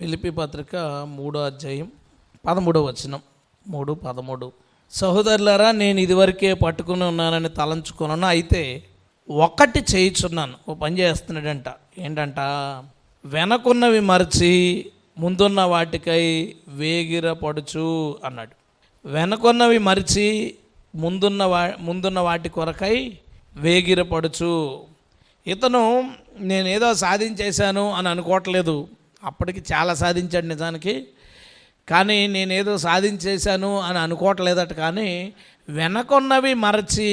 ఫిలిప్పీ పత్రిక 3వ అధ్యాయం 13వ వచనం. 3:13. సహోదరులారా, నేను ఇదివరకే పట్టుకుని ఉన్నానని తలంచుకున్నాను, అయితే ఒకటి చేయుచున్నాను. ఓ పని చేస్తున్నాడంట. ఏంటంట? వెనకున్నవి మరచి ముందున్న వాటికై వేగిరపడుచు అన్నాడు. వెనకున్నవి మరిచి ముందున్న వాటి కొరకై వేగిరపడుచు. ఇతను నేనేదో సాధించేశాను అని అనుకోవట్లేదు. అప్పటికి చాలా సాధించాడు నిజానికి, కానీ నేనేదో సాధించేశాను అని అనుకోవట్లేదట. కానీ వెనకున్నవి మరచి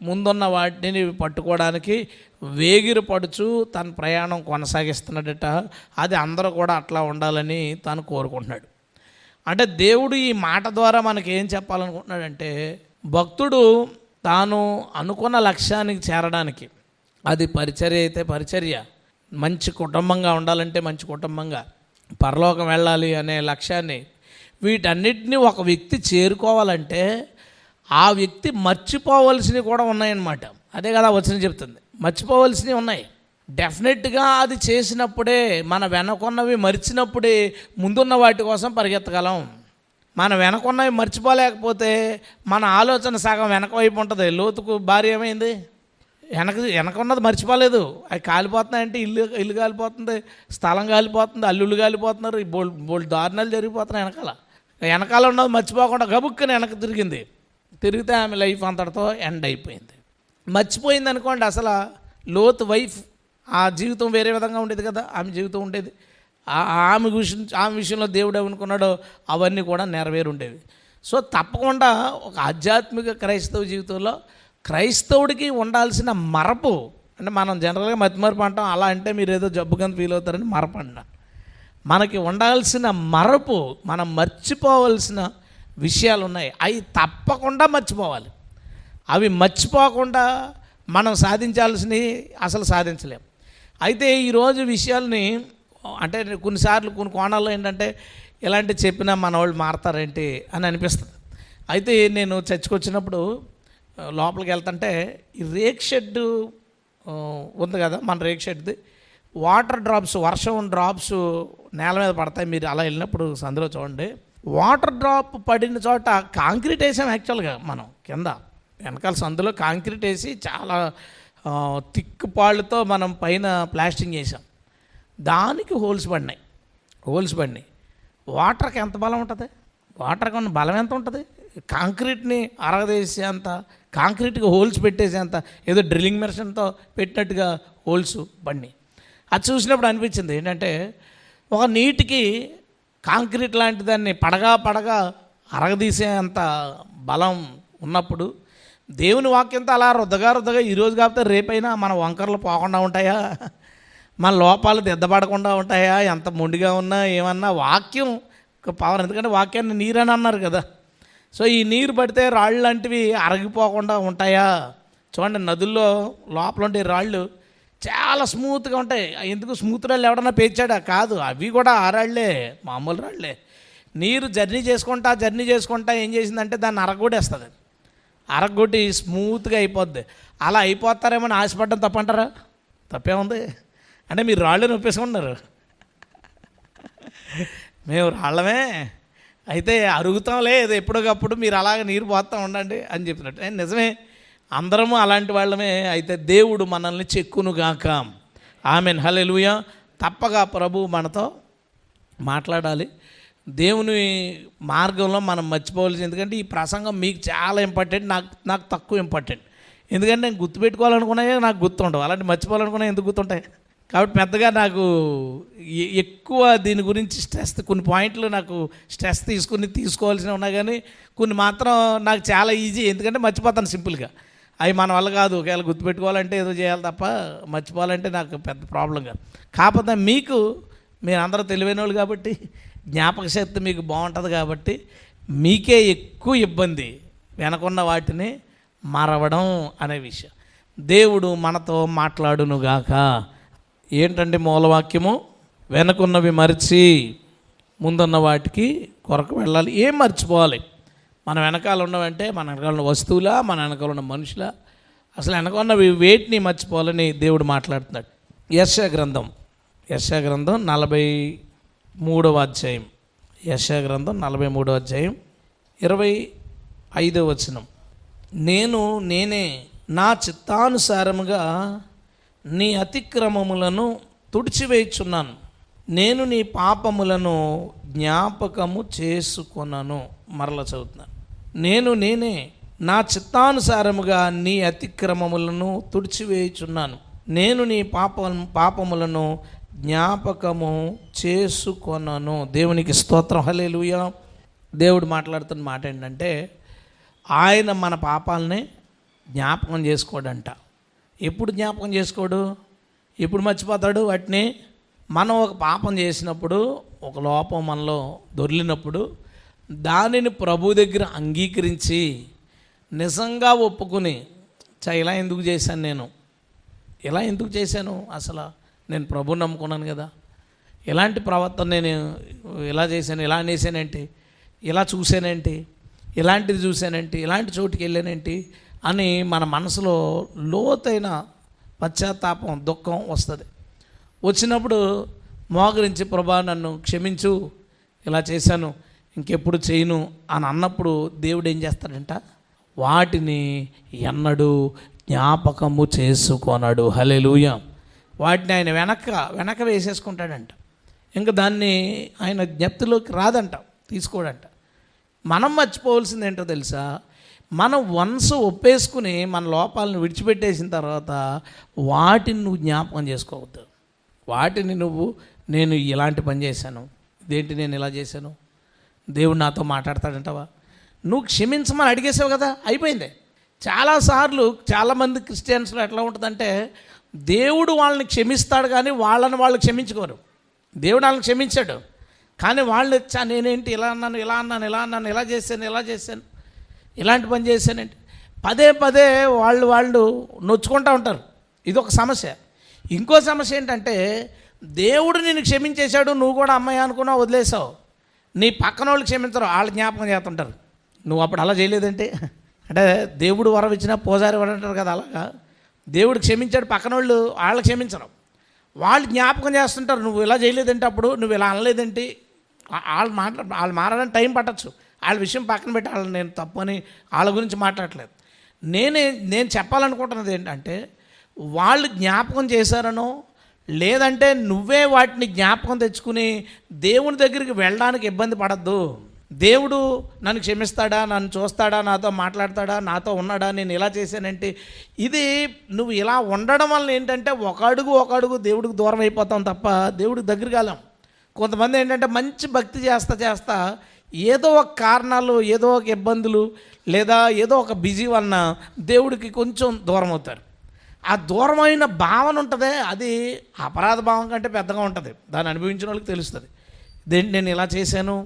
ముందున్న వాటిని పట్టుకోవడానికి వేగిరపడుచు తన ప్రయాణం కొనసాగిస్తున్నాడట. అది అందరూ కూడా అట్లా ఉండాలని తను కోరుకుంటున్నాడు. అంటే దేవుడు ఈ మాట ద్వారా మనకి ఏం చెప్పాలనుకుంటున్నాడంటే, భక్తుడు తాను అనుకున్న లక్ష్యానికి చేరడానికి, అది పరిచర్య అయితే పరిచర్య, మంచి కుటుంబంగా ఉండాలంటే మంచి కుటుంబంగా, పరలోకం వెళ్ళాలి అనే లక్ష్యాన్ని, వీటన్నిటినీ ఒక వ్యక్తి చేరుకోవాలంటే ఆ వ్యక్తి మర్చిపోవలసినవి కూడా ఉన్నాయన్నమాట. అదే కదా వచనం చెప్తుంది, మర్చిపోవలసినవి ఉన్నాయి. డెఫినెట్గా అది చేసినప్పుడే, మన వెనకున్నవి మర్చినప్పుడే ముందున్న వాటి కోసం పరిగెత్తగలం. మన వెనకున్నవి మర్చిపోలేకపోతే మన ఆలోచన సగం వెనక వైపు ఉంటుంది. లోతుకు భార్య ఏమైంది? వెనకున్నది మర్చిపోలేదు. అవి కాలిపోతున్నాయంటే ఇల్లు కాలిపోతుంది, స్థలం కాలిపోతుంది, అల్లుళ్ళు కాలిపోతున్నారు, బోల్డ్ దారుణాలు జరిగిపోతున్నాయి. వెనకాల ఉన్నది మర్చిపోకుండా గబుక్కని వెనక్కి తిరిగితే ఆమె లైఫ్ అంతటితో ఎండ్ అయిపోయింది. మర్చిపోయింది అనుకోండి, అసలు లోతు వైఫ్ ఆ జీవితం వేరే విధంగా ఉండేది కదా. ఆమె జీవితం ఉండేది, ఆమె విషయంలో దేవుడు ఏమనుకున్నాడో అవన్నీ కూడా నెరవేరు ఉండేవి. సో తప్పకుండా ఒక ఆధ్యాత్మిక క్రైస్తవ జీవితంలో క్రైస్తవుడికి ఉండాల్సిన మరపు, అంటే మనం జనరల్గా మతిమరపు అంటాం, అలా అంటే మీరు ఏదో జబ్బు కింద ఫీల్ అవుతారని మరపు అన్నా. మనకి ఉండాల్సిన మరపు, మనం మర్చిపోవలసిన విషయాలు ఉన్నాయి. అవి తప్పకుండా మర్చిపోవాలి. అవి మర్చిపోకుండా మనం సాధించాల్సినవి అసలు సాధించలేం. అయితే ఈరోజు విషయాల్ని, అంటే కొన్నిసార్లు కొన్ని కోణాల్లో ఏంటంటే, ఇలాంటి చెప్పినా మన వాళ్ళు మారతారేంటి అని అనిపిస్తుంది. అయితే నేను చర్చికి వచ్చినప్పుడు లోపలికి వెళ్తుంటే ఈ రేక్ షెడ్ ఉంది కదా, మన రేక్ షెడ్ది వాటర్ డ్రాప్స్, వర్షం డ్రాప్స్ నేల మీద పడతాయి. మీరు అలా వెళ్ళినప్పుడు సందులో చూడండి, వాటర్ డ్రాప్ పడిన చోట కాంక్రీట్ వేసాం. యాక్చువల్గా మనం కింద వెనకాల సందులో కాంక్రీట్ వేసి చాలా తిక్కుపాళ్ళతో మనం పైన ప్లాస్టింగ్ చేసాం. దానికి హోల్స్ పడినాయి. వాటర్కి ఎంత బలం ఉంటుంది? వాటర్కి ఉన్న బలం ఎంత ఉంటుంది? కాంక్రీట్ని అరగదేసేంత, కాంక్రీట్కి హోల్స్ పెట్టేసేంత, ఏదో డ్రిల్లింగ్ మెషిన్తో పెట్టినట్టుగా హోల్స్ పడినాయి. అది చూసినప్పుడు అనిపించింది ఏంటంటే, ఒక నీటికి కాంక్రీట్ లాంటి దాన్ని పడగా అరగదీసేంత బలం ఉన్నప్పుడు, దేవుని వాక్యంతో అలా రుద్దగా ఈరోజు కాకపోతే రేపైనా మన వంకరలు పోకుండా ఉంటాయా? మన లోపాలు దిద్దపడకుండా ఉంటాయా? ఎంత మొండిగా ఉన్నా ఏమన్నా వాక్యం పవర్. ఎందుకంటే వాక్యాన్ని నీరని అన్నారు కదా. సో ఈ నీరు పడితే రాళ్ళు లాంటివి అరగిపోకుండా ఉంటాయా? చూడండి, నదుల్లో లోపల ఉండే రాళ్ళు చాలా స్మూత్గా ఉంటాయి. ఎందుకు స్మూత్ రాళ్ళు ఎవడన్నా పేర్చాడా? కాదు, అవి కూడా ఆ రాళ్లే, మామూలు రాళ్లే. నీరు జర్నీ చేసుకుంటా ఏం చేసిందంటే దాన్ని అరగొట్టేస్తుంది. అరగొట్టి స్మూత్గా అయిపోద్ది. అలా అయిపోతారేమని ఆశపడ్డం తప్పంటారా? తప్పే ఉంది. అంటే మీరు రాళ్ళని ఒప్పేసుకుంటున్నారు. మేము రాళ్ళమే, అయితే అరుగుతాంలే, ఏదో ఎప్పటికప్పుడు మీరు అలాగ నీరు పోతూ ఉండండి అని చెప్పినట్టు. నిజమే, అందరము అలాంటి వాళ్ళమే. అయితే దేవుడు మనల్ని చెక్కునుగాక. ఆమెన్, హల్లెలూయా. తప్పగా ప్రభు మనతో మాట్లాడాలి. దేవుని మార్గంలో మనం మర్చిపోవాల్సింది. ఎందుకంటే ఈ ప్రసంగం మీకు చాలా ఇంపార్టెంట్, నాకు తక్కువ ఇంపార్టెంట్. ఎందుకంటే నేను గుర్తుపెట్టుకోవాలనుకున్నాయే నాకు గుర్తుండవు, అలాంటి మర్చిపోవాలనుకున్నా ఎందుకు గుర్తుంటాయి? కాబట్టి పెద్దగా నాకు ఎక్కువ దీని గురించి స్ట్రెస్, కొన్ని పాయింట్లు నాకు స్ట్రెస్ తీసుకోవాల్సినవి ఉన్నాయి, కానీ కొన్ని మాత్రం నాకు చాలా ఈజీ. ఎందుకంటే మర్చిపోతాను సింపుల్గా. అవి మన వల్ల కాదు. ఒకవేళ గుర్తుపెట్టుకోవాలంటే ఏదో చేయాలి తప్ప మర్చిపోవాలంటే నాకు పెద్ద ప్రాబ్లం కాదు. కాకపోతే మీరు అందరూ తెలివైన వాళ్ళు కాబట్టి, జ్ఞాపక శక్తి మీకు బాగుంటుంది కాబట్టి మీకే ఎక్కువ ఇబ్బంది వెనకున్న వాటిని మరవడం అనే విషయం. దేవుడు మనతో మాట్లాడునుగాక. ఏంటంటే మూలవాక్యము, వెనకున్నవి మరిచి ముందున్న వాటికి కొరకు వెళ్ళాలి. ఏం మర్చిపోవాలి? మన వెనకాల ఉన్నవంటే మన వెనకాల ఉన్న వస్తువులా, మన వెనకాల ఉన్న మనుషులా, అసలు వెనకున్నవి వేటిని మర్చిపోవాలని దేవుడు మాట్లాడుతున్నాడు. యెషయా గ్రంథం 40 3వ అధ్యాయం, యెషయా గ్రంథం 43వ అధ్యాయం 25వ వచనం. నేనే నా చిత్తానుసారముగా నీ అతిక్రమములను తుడిచివేయుచున్నాను, నేను నీ పాపములను జ్ఞాపకము చేసుకొనను. మరల చదువుతున్నాను. నేనే నా చిత్తానుసారముగా నీ అతిక్రమములను తుడిచివేయుచున్నాను, నేను నీ పాపములను జ్ఞాపకము చేసుకొనను. దేవునికి స్తోత్రం, హల్లెలూయా. దేవుడు మాట్లాడుతున్న మాట ఏంటంటే, ఆయన మన పాపాలని జ్ఞాపకం చేసుకోడంట. ఎప్పుడు జ్ఞాపకం చేసుకోడు? ఎప్పుడు మర్చిపోతాడు వాటిని? మనం ఒక పాపం చేసినప్పుడు, ఒక లోపం మనలో దొర్లినప్పుడు దానిని ప్రభు దగ్గర అంగీకరించి నిజంగా ఒప్పుకుని, ఇలా ఎందుకు చేశాను, ఇలా ఎందుకు చేశాను, అసలు నేను ప్రభుని నమ్ముకున్నాను కదా, ఇలాంటి ప్రవర్తన నేను ఇలా చేశాను, ఇలా అనేసానేంటి, ఇలా చూశానేంటి, ఇలాంటిది చూశానేంటి, ఇలాంటి చోటుకి వెళ్ళానేంటి అని మన మనసులో లోతైన పశ్చాత్తాపం, దుఃఖం వస్తుంది. వచ్చినప్పుడు మోకరించి, ప్రభా నన్ను క్షమించు, ఇలా చేశాను, ఇంకెప్పుడు చేయను అని అన్నప్పుడు దేవుడు ఏం చేస్తాడంట? వాటిని ఎన్నడూ జ్ఞాపకము చేసుకొనడు. హల్లెలూయా. వాటిని ఆయన వెనక వేసేసుకుంటాడంట. ఇంకా దాన్ని ఆయన జ్ఞప్తిలోకి రాదంట, తీసుకోడంట. మనం మర్చిపోవలసింది ఏంటో తెలుసా? మనం వన్స్ ఒప్పేసుకుని మన లోపాలను విడిచిపెట్టేసిన తర్వాత వాటిని నువ్వు జ్ఞాపకం చేసుకోవద్దు. వాటిని నేను ఇలాంటి పని చేశాను, ఇదేంటి నేను ఇలా చేశాను, దేవుడు నాతో మాట్లాడతాడంటావా? నువ్వు క్షమించమని అడిగేసావు కదా, అయిపోయింది. చాలాసార్లు చాలామంది క్రిస్టియన్స్లో ఎట్లా ఉంటుందంటే, దేవుడు వాళ్ళని క్షమిస్తాడు కానీ వాళ్ళు క్షమించుకోరు. దేవుడు వాళ్ళని క్షమించాడు కానీ వాళ్ళు నేనేంటి ఇలా అన్నాను, ఇలా చేశాను, ఇలాంటి పని చేశానంటే పదే వాళ్ళు నొచ్చుకుంటూ ఉంటారు. ఇది ఒక సమస్య. ఇంకో సమస్య ఏంటంటే, దేవుడు నిన్ను క్షమించేశాడు, నువ్వు కూడా అమ్మాయి అనుకున్నావు, వదిలేసావు. నీ పక్కన వాళ్ళు క్షమించరు, వాళ్ళు జ్ఞాపకం చేస్తుంటారు. నువ్వు అప్పుడు అలా చేయలేదంటే, అంటే దేవుడు వరం ఇచ్చినా పూజారి వరం అంటారు కదా, అలాగా దేవుడు క్షమించాడు, పక్కన వాళ్ళు క్షమించరు, వాళ్ళు జ్ఞాపకం చేస్తుంటారు. నువ్వు ఇలా చేయలేదంటే, అప్పుడు నువ్వు ఇలా అనలేదంటే, వాళ్ళు మారడానికి టైం పట్టచ్చు. వాళ్ళ విషయం పక్కన పెట్టి వాళ్ళు నేను తప్పు అని వాళ్ళ గురించి మాట్లాడలేదు. నేను చెప్పాలనుకుంటున్నది ఏంటంటే, వాళ్ళు జ్ఞాపకం చేశారనో లేదంటే నువ్వే వాటిని జ్ఞాపకం తెచ్చుకుని దేవుని దగ్గరికి వెళ్ళడానికి ఇబ్బంది పడద్దు. దేవుడు నన్ను క్షమిస్తాడా, నన్ను చూస్తాడా, నాతో మాట్లాడతాడా, నాతో ఉన్నాడా, నేను ఇలా చేశానంటే, ఇది నువ్వు ఇలా ఉండడం వల్ల ఏంటంటే ఒక అడుగు దేవుడికి దూరం అయిపోతాం తప్ప దేవుడికి దగ్గర కాలేం. కొంతమంది ఏంటంటే మంచి భక్తి చేస్తా ఏదో ఒక కారణాలు, ఏదో ఒక ఇబ్బందులు, లేదా ఏదో ఒక బిజీ వలన దేవుడికి కొంచెం దూరం అవుతారు. ఆ దూరమైన భావన ఉంటుందే, అది అపరాధ భావం కంటే పెద్దగా ఉంటుంది. దాన్ని అనుభవించిన వాళ్ళకి తెలుస్తుంది. దేంటి నేను ఇలా చేశాను,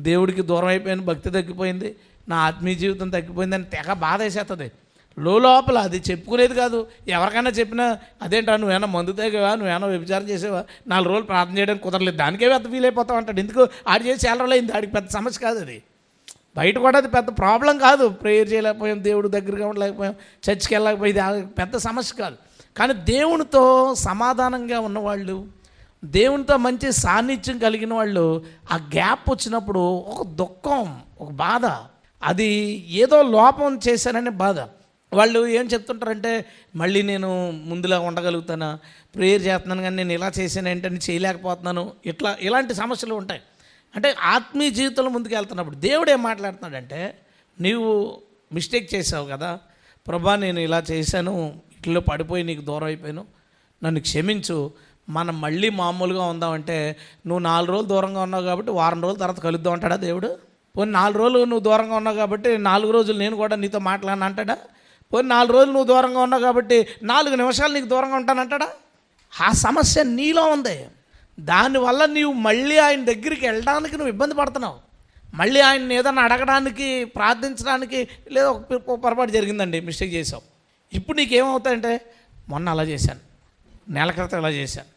దేవుడికి దూరం అయిపోయాను, భక్తి తగ్గిపోయింది, నా ఆత్మీయ జీవితం తగ్గిపోయింది అని తెగ బాధ వేసేస్తుంది. లోపల అది చెప్పుకునేది కాదు. ఎవరికైనా చెప్పినా అదేంటా, నువ్వేనా మందు తాగావా, నువ్వేనా వ్యభిచారం చేసావా, 4 రోజులు ప్రార్థన చేయడానికి కుదరలేదు, దానికే పెద్ద ఫీల్ అయిపోతావు అంటాడు. ఎందుకు? ఆడి చేసి చాలా రోజులు అయింది, ఆడికి పెద్ద సమస్య కాదు అది. బయట కూడా అది పెద్ద ప్రాబ్లం కాదు. ప్రేయర్ చేయలేకపోయాం, దేవుడు దగ్గరగా ఉండలేకపోయాం, చర్చికి వెళ్ళలేకపోయింది, పెద్ద సమస్య కాదు. కానీ దేవునితో సమాధానంగా ఉన్నవాళ్ళు, దేవునితో మంచి సాన్నిధ్యం కలిగిన వాళ్ళు, ఆ గ్యాప్ వచ్చినప్పుడు ఒక దుఃఖం, ఒక బాధ, అది ఏదో లోపం చేశాననే బాధ. వాళ్ళు ఏం చెప్తుంటారంటే, మళ్ళీ నేను ముందులా ఉండగలుగుతానా, ప్రేయర్ చేస్తున్నాను కానీ నేను ఇలా చేశానంటే నేను చేయలేకపోతున్నాను, ఇలాంటి సమస్యలు ఉంటాయి. అంటే ఆత్మీయ జీవితంలో ముందుకు వెళ్తున్నప్పుడు దేవుడు ఏం మాట్లాడుతున్నాడంటే, నీవు మిస్టేక్ చేసావు కదా ప్రభా, నేను ఇలా చేశాను, ఇట్లో పడిపోయి నీకు దూరం అయిపోయాను, నన్ను క్షమించు, మనం మళ్ళీ మామూలుగా ఉందామంటే, నువ్వు 4 రోజులు దూరంగా ఉన్నావు కాబట్టి వారం రోజుల తర్వాత కలుద్దాం అంటాడా దేవుడు? పోనీ 4 రోజులు నువ్వు దూరంగా ఉన్నావు కాబట్టి 4 రోజులు నేను కూడా నీతో మాట్లాడను అంటాడా? పోనీ 4 రోజులు నువ్వు దూరంగా ఉన్నావు కాబట్టి 4 నిమిషాలు నీకు దూరంగా ఉంటానంటాడా? ఆ సమస్య నీలో ఉంది. దానివల్ల నీవు మళ్ళీ ఆయన దగ్గరికి వెళ్ళడానికి నువ్వు ఇబ్బంది పడుతున్నావు. మళ్ళీ ఆయన ఏదైనా అడగడానికి, ప్రార్థించడానికి, లేదా ఒక పొరపాటు జరిగిందండి, మిస్టేక్ చేసావు, ఇప్పుడు నీకేమవుతాయంటే, మొన్న అలా చేశాను, నెల క్రితం ఇలా చేశాను,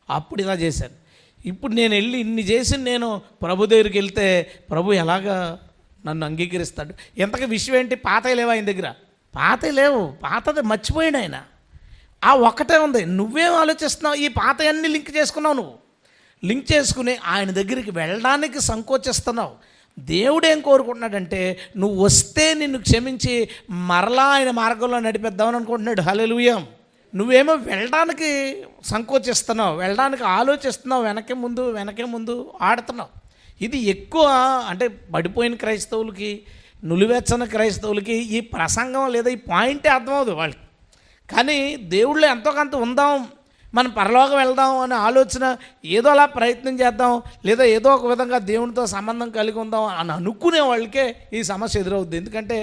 అప్పుడు ఇలా చేశాను, ఇప్పుడు నేను వెళ్ళి ఇన్ని చేసి నేను ప్రభు దగ్గరికి వెళ్తే ప్రభు ఎలాగా నన్ను అంగీకరిస్తాడు? ఎంతగా విషయం ఏంటి? పాతవి లేవు ఆయన దగ్గర, పాతవి లేవు, పాతది మర్చిపోయాడు ఆయన. ఆ ఒక్కటే ఉంది. నువ్వేం ఆలోచిస్తున్నావు? ఈ పాత అన్నీ లింక్ చేసుకున్నావు. లింక్ చేసుకుని ఆయన దగ్గరికి వెళ్ళడానికి సంకోచిస్తున్నావు. దేవుడు ఏం కోరుకుంటున్నాడంటే నువ్వు వస్తే నిన్ను క్షమించి మరలా ఆయన మార్గంలో నడిపిద్దామని అనుకుంటున్నాడు. హల్లెలూయా. నువ్వేమో వెళ్ళడానికి సంకోచిస్తున్నావు, వెళ్ళడానికి ఆలోచిస్తున్నావు, వెనకే ముందు ఆడుతున్నావు. ఇది ఎక్కువ అంటే పడిపోయిన క్రైస్తవులకి, నులివెచ్చని క్రైస్తవులకి ఈ ప్రసంగం లేదా ఈ పాయింటే అర్థమవుతుంది వాళ్ళకి. కానీ దేవుళ్ళో ఎంతో కొంత ఉందాం, మనం పరలోకం వెళ్దాం అనే ఆలోచన, ఏదో అలా ప్రయత్నం చేద్దాం, లేదా ఏదో ఒక విధంగా దేవునితో సంబంధం కలిగి ఉందాం అని అనుకునే వాళ్ళకే ఈ సమస్య ఎదురవుద్ది. ఎందుకంటే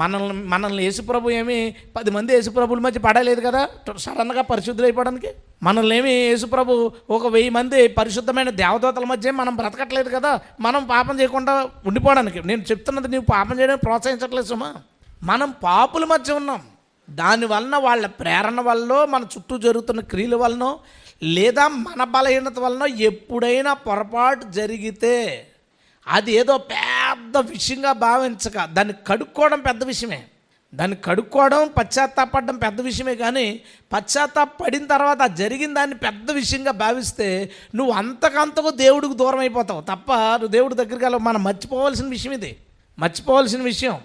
మనల్ని యేసుప్రభు ఏమి 10 మంది యేసుప్రభుల మధ్య పడలేదు కదా సడన్గా పరిశుద్ధులు అయిపోవడానికి. మనల్ని ఏమి యేసుప్రభు ఒక 1000 మంది పరిశుద్ధమైన దేవదూతల మధ్య మనం బ్రతకట్లేదు కదా మనం పాపం చేయకుండా ఉండిపోవడానికి. నేను చెప్తున్నది నీవు పాపం చేయడానికి ప్రోత్సహించట్లేదు సుమా. మనం పాపుల మధ్య ఉన్నాం. దానివలన వాళ్ళ ప్రేరణ వల్ల, మన చుట్టూ జరుగుతున్న క్రియల వలన, లేదా మన బలహీనత వలన ఎప్పుడైనా పొరపాటు జరిగితే అది ఏదో పెద్ద విషయంగా భావించక దాన్ని కడుక్కోవడం పెద్ద విషయమే. దాన్ని కడుక్కోవడం, పశ్చాత్తాపడడం పెద్ద విషయమే. కానీ పశ్చాత్తాపడిన తర్వాత ఆ జరిగిన దాన్ని పెద్ద విషయంగా భావిస్తే నువ్వు అంతకంతకు దేవుడికి దూరం అయిపోతావు తప్ప నువ్వు దేవుడి దగ్గరికి వెళ్ళవు. మనం మర్చిపోవాల్సిన విషయం ఇది. మర్చిపోవాల్సిన విషయం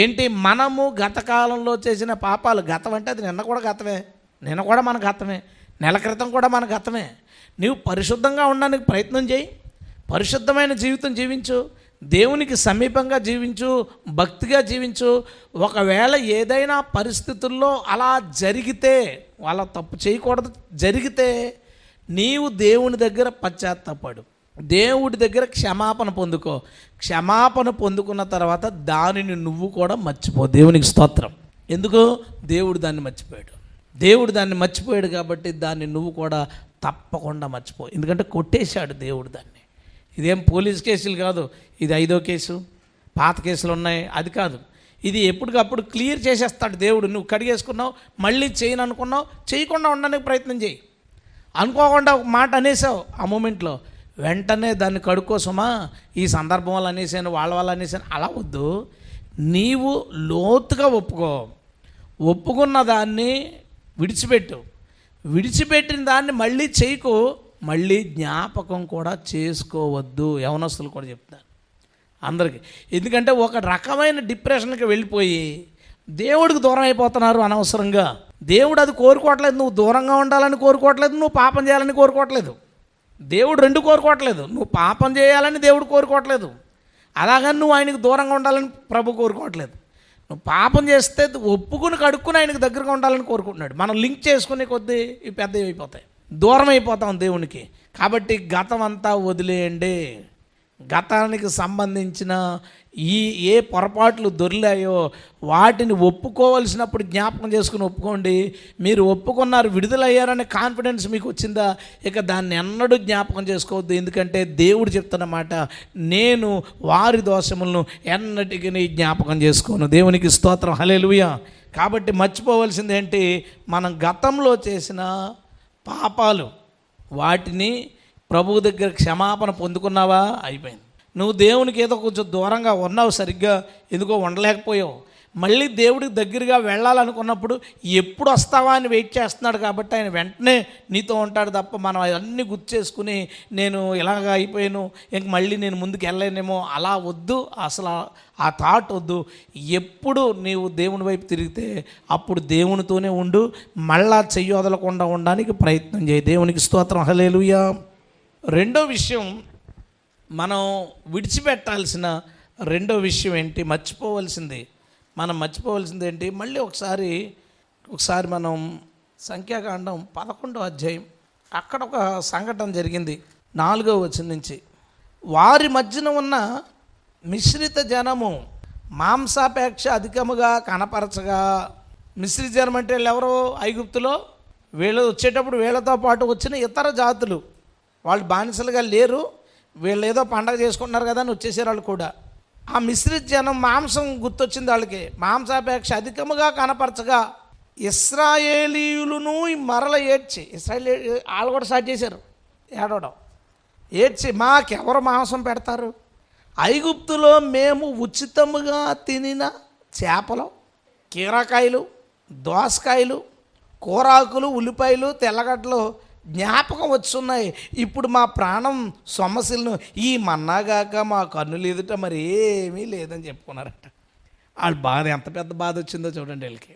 ఏంటి? మనము గత కాలంలో చేసిన పాపాలు, గతం అంటే అది నిన్న కూడా మన గతమే, నెల క్రితం కూడా మన గతమే. నీవు పరిశుద్ధంగా ఉండడానికి ప్రయత్నం చేయి, పరిశుద్ధమైన జీవితం జీవించు, దేవునికి సమీపంగా జీవించు, భక్తిగా జీవించు. ఒకవేళ ఏదైనా పరిస్థితుల్లో అలా జరిగితే, వాళ్ళ తప్పు చేయకూడదు జరిగితే, నీవు దేవుని దగ్గర పశ్చాత్తాపడు, దేవుడి దగ్గర క్షమాపణ పొందుకో. క్షమాపణ పొందుకున్న తర్వాత దానిని నువ్వు కూడా మర్చిపో. దేవునికి స్తోత్రం. ఎందుకు? దేవుడు దాన్ని మర్చిపోయాడు కాబట్టి దాన్ని నువ్వు కూడా తప్పకుండా మర్చిపో. ఎందుకంటే కొట్టేశాడు దేవుడు దాన్ని. ఇదేం పోలీస్ కేసులు కాదు, ఇది 5వ కేసు, పాత కేసులు ఉన్నాయి, అది కాదు. ఇది ఎప్పటికప్పుడు క్లియర్ చేసేస్తాడు దేవుడు. నువ్వు కడిగేసుకున్నావు, మళ్ళీ చేయను అనుకున్నావు, చేయకుండా ఉండడానికి ప్రయత్నం చేయి. అనుకోకుండా ఒక మాట అనేసావు, ఆ మూమెంట్లో వెంటనే దాన్ని కడుక్కోసమా, ఈ సందర్భం వల్ల అనేసాను, వాళ్ళ వల్ల అనేసాను, అలా వద్దు. నీవు లోతుగా ఒప్పుకున్న దాన్ని విడిచిపెట్టిన దాన్ని మళ్ళీ చేయకు, మళ్ళీ జ్ఞాపకం కూడా చేసుకోవద్దు. యవనస్తులు కూడా చెప్తాను అందరికీ. ఎందుకంటే ఒక రకమైన డిప్రెషన్కి వెళ్ళిపోయి దేవుడికి దూరం అయిపోతున్నారు అనవసరంగా. దేవుడు అది కోరుకోవట్లేదు, నువ్వు దూరంగా ఉండాలని కోరుకోవట్లేదు, నువ్వు పాపం చేయాలని కోరుకోవట్లేదు. దేవుడు 2 కోరుకోవట్లేదు. నువ్వు పాపం చేయాలని దేవుడు కోరుకోవట్లేదు, అలాగని నువ్వు ఆయనకు దూరంగా ఉండాలని ప్రభు కోరుకోవట్లేదు. నువ్వు పాపం చేస్తే ఒప్పుకుని కడుక్కుని ఆయనకు దగ్గరగా ఉండాలని కోరుకుంటున్నాడు. మనం లింక్ చేసుకునే కొద్దీ ఇవి పెద్దవి అయిపోతాయి, దూరం అయిపోతాం దేవునికి. కాబట్టి గతం అంతా వదిలేయండి. గతానికి సంబంధించిన ఏ పొరపాట్లు దొరిలాయో వాటిని ఒప్పుకోవలసినప్పుడు జ్ఞాపకం చేసుకుని ఒప్పుకోండి. మీరు ఒప్పుకున్నారు, విడుదలయ్యారనే కాన్ఫిడెన్స్ మీకు వచ్చిందా, ఇక దాన్ని ఎన్నడూ జ్ఞాపకం చేసుకోవద్దు. ఎందుకంటే దేవుడు చెప్తున్నమాట, నేను వారి దోషములను ఎన్నటికీ జ్ఞాపకం చేసుకోను. దేవునికి స్తోత్రం. హల్లెలూయా. కాబట్టి మర్చిపోవలసింది ఏంటి? మనం గతంలో చేసిన పాపాలు, వాటిని ప్రభువు దగ్గర క్షమాపణ పొందుకున్నావా? అయిపోయింది. నువ్వు దేవునికి ఏదో కొంచెం దూరంగా ఉన్నావు, సరిగ్గా ఎందుకో ఉండలేకపోయావు. మళ్ళీ దేవుడికి దగ్గరగా వెళ్ళాలనుకున్నప్పుడు ఎప్పుడు వస్తావా అని వెయిట్ చేస్తున్నాడు. కాబట్టి ఆయన వెంటనే నీతో ఉంటాడు తప్ప మనం అవన్నీ గుర్తు చేసుకుని నేను ఇలాగ అయిపోయాను, ఇంక మళ్ళీ నేను ముందుకు వెళ్ళలేనేమో, అలా వద్దు. అసలు ఆ థాట్ వద్దు. ఎప్పుడు నీవు దేవుని వైపు తిరిగితే అప్పుడు దేవునితోనే ఉండు. మళ్ళా చెయ్యి వదలకుండా ఉండడానికి ప్రయత్నం చేయి. దేవునికి స్తోత్రం. హల్లెలూయా. రెండో విషయం, మనం విడిచిపెట్టాల్సిన రెండో విషయం ఏంటి? మనం మర్చిపోవలసింది ఏంటి? మళ్ళీ ఒకసారి మనం సంఖ్యాకాండం 11వ అధ్యాయం, అక్కడ ఒక సంఘటన జరిగింది. 4వ వచనం నుంచి, వారి మధ్యన ఉన్న మిశ్రిత జనము మాంసాపేక్ష అధికముగా కనపరచగా. మిశ్రిత జనం అంటే ఎవరో ఐగుప్తులో వీళ్ళు వచ్చేటప్పుడు వీళ్ళతో పాటు వచ్చిన ఇతర జాతులు, వాళ్ళు బానిసలుగా లేరు, వీళ్ళు ఏదో పండగ చేసుకుంటున్నారు కదా అని వచ్చేసారు వాళ్ళు కూడా. ఆ మిశ్రిత జనం మాంసం గుర్తొచ్చింది వాళ్ళకి. మాంసాపేక్ష అధికముగా కనపరచగా ఇశ్రాయేలీయులను మరల ఏడ్చి, వాళ్ళు కూడా స్టార్ట్ చేశారు ఏడవడం. ఏడ్చి, మాకెవరు మాంసం పెడతారు? ఐగుప్తులో మేము ఉచితముగా తినిన చేపలు, కీరకాయలు, దోసకాయలు, కూరాకులు, ఉల్లిపాయలు, తెల్లగడ్డలు జ్ఞాపకం వచ్చున్నాయి. ఇప్పుడు మా ప్రాణం సమస్యలను ఈ మన్నాగాక మా కన్నులు ఎదుట మరి ఏమీ లేదని చెప్పుకున్నారట. వాళ్ళ బాధ ఎంత పెద్ద బాధ వచ్చిందో చూడండి. వీళ్ళకి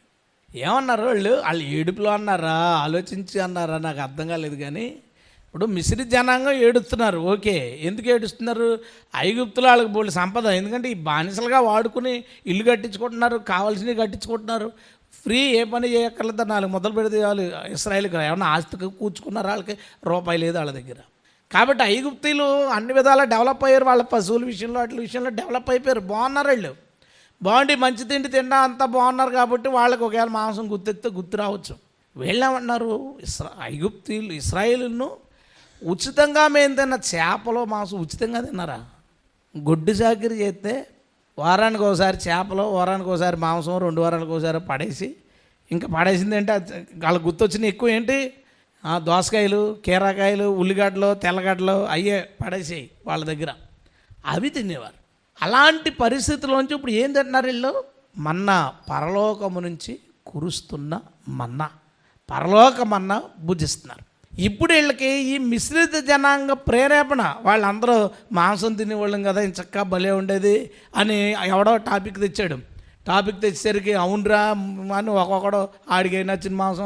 ఏమన్నారు, వాళ్ళు ఏడుపులో అన్నారా, ఆలోచించి అన్నారా, నాకు అర్థం కాలేదు. కానీ ఇప్పుడు మిస్రి జనాంగం ఏడుస్తున్నారు. ఓకే, ఎందుకు ఏడుస్తున్నారు? ఐగుప్తులో వాళ్ళకి బోల్డ్ సంపద, ఎందుకంటే ఈ బానిసలుగా వాడుకుని ఇల్లు కట్టించుకుంటున్నారు, కావాల్సినవి కట్టించుకుంటున్నారు, ఫ్రీ, ఏ పని చేయక్కర్లేదు. 4 మొదలు పెడితే వాళ్ళు ఇశ్రాయేలుకి ఏమన్నా ఆస్తికి కూర్చుకున్నారు, వాళ్ళకి రూపాయి లేదు వాళ్ళ దగ్గర. కాబట్టి ఐగుప్తీలు అన్ని విధాలా డెవలప్ అయ్యారు. వాళ్ళ పశువుల విషయంలో వాటి విషయంలో డెవలప్ అయిపోయారు, బాగున్నారు. వాళ్ళు బాగుండి మంచి తిండి తిండా అంతా బాగున్నారు. కాబట్టి వాళ్ళకి ఒకవేళ మాంసం గుర్తెత్తే గుర్తు రావచ్చు. వీళ్ళేమన్నారు, ఐగుప్తీలు ఇశ్రాయేలును ఉచితంగా మేము తిన్న చేపలో మాంసం ఉచితంగా తిన్నారా? గొడ్డు చాకిరి చేస్తే వారానికి ఒకసారి చేపలు, వారానికి ఒకసారి మాంసం, 2 వారాలకు ఒకసారి పడేసి, ఇంకా పడేసింది అంటే వాళ్ళకి గుర్తొచ్చినాయి ఎక్కువ ఏంటి, దోసకాయలు, కీరాకాయలు, ఉల్లిగడ్డలు, తెల్లగడ్డలు అయ్యే పడేసి వాళ్ళ దగ్గర అవి తినేవారు. అలాంటి పరిస్థితుల్లోంచి ఇప్పుడు ఏం తింటున్నారు వీళ్ళు? మన్నా, పరలోకము నుంచి కురుస్తున్న మన్నా, పరలోక మన్నా భుజిస్తున్నారు. ఇప్పుడు వీళ్ళకి ఈ మిశ్రిత జనాంగ ప్రేరేపణ, వాళ్ళందరూ మాంసం తినేవాళ్ళం కదా, చక్కగా భలే ఉండేది అని ఎవడో టాపిక్ తెచ్చాడు. టాపిక్ తెచ్చేసరికి అవునరా అని ఒక్కొక్కడు ఆడికి నచ్చిన మాంసం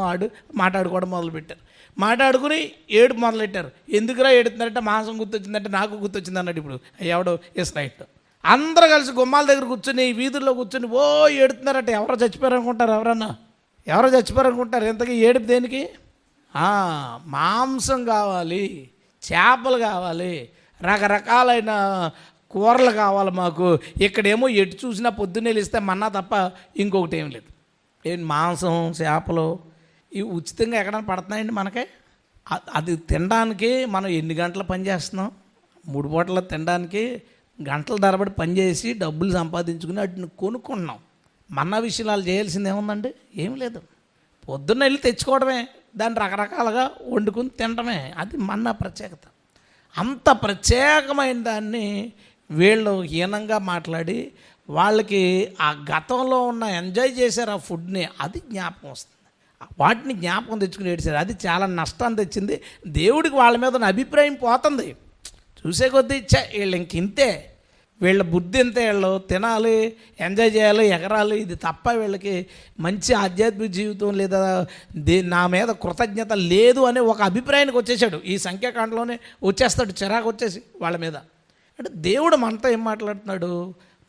మాట్లాడుకోవడం మొదలుపెట్టారు. మాట్లాడుకుని ఏడుపు మొదలెట్టారు. ఎందుకురా ఏడుతున్నారంటే మాంసం గుర్తొచ్చిందంటే నాకు గుర్తొచ్చింది అన్నాడు. ఇప్పుడు ఎవడో ఇస్రాయిల్ అందరూ కలిసి గుమ్మాల దగ్గర కూర్చొని, వీధుల్లో కూర్చొని ఓ ఏడుతున్నారట. ఎవరో చచ్చిపోయారనుకుంటారు, ఎవరో చచ్చిపోయారనుకుంటారు. ఇంతకీ ఏడుపు దేనికి? మాంసం కావాలి, చేపలు కావాలి, రకరకాలైన కూరలు కావాలి మాకు. ఇక్కడేమో ఎటు చూసినా పొద్దున్నే లేస్తే మన్నా తప్ప ఇంకొకటి ఏం లేదు. మాంసం, చేపలు ఇవి ఉచితంగా ఎక్కడైనా పడుతున్నాయండి మనకే? అది తినడానికి మనం ఎన్ని గంటలు పనిచేస్తున్నాం? 3 పూటలు తినడానికి గంటల తరబడి పనిచేసి డబ్బులు సంపాదించుకుని వాటిని కొనుక్కుంటున్నాం. మన్నా విషయాలు చేయాల్సింది ఏముందండి? ఏం లేదు. పొద్దున్న వెళ్ళి తెచ్చుకోవడమే, దాన్ని రకరకాలుగా వండుకుని తినడమే. అది మన్నా ప్రత్యేకత. అంత ప్రత్యేకమైన దాన్ని వీళ్ళు హీనంగా మాట్లాడి వాళ్ళకి ఆ గతంలో ఉన్న ఎంజాయ్ చేశారు ఆ ఫుడ్ని, అది జ్ఞాపకం వస్తుంది. వాటిని జ్ఞాపకం తెచ్చుకుని ఏడ్చారు. అది చాలా నష్టాన్ని తెచ్చింది. దేవుడికి వాళ్ళ మీద ఉన్న అభిప్రాయం పోతుంది. చూసే కొద్దీ వీళ్ళు ఇంతే, వీళ్ళ బుద్ధి ఇంతే, వీళ్ళు తినాలి, ఎంజాయ్ చేయాలి, ఎగరాలి, ఇది తప్ప వీళ్ళకి మంచి ఆధ్యాత్మిక జీవితం లేదా నా మీద కృతజ్ఞత లేదు అనే ఒక అభిప్రాయానికి వచ్చేసాడు. ఈ సంఖ్యాకాండలోనే వచ్చేస్తాడు, చిరాకు వచ్చేసి వాళ్ళ మీద. అంటే దేవుడు మనతో ఏం మాట్లాడుతున్నాడు?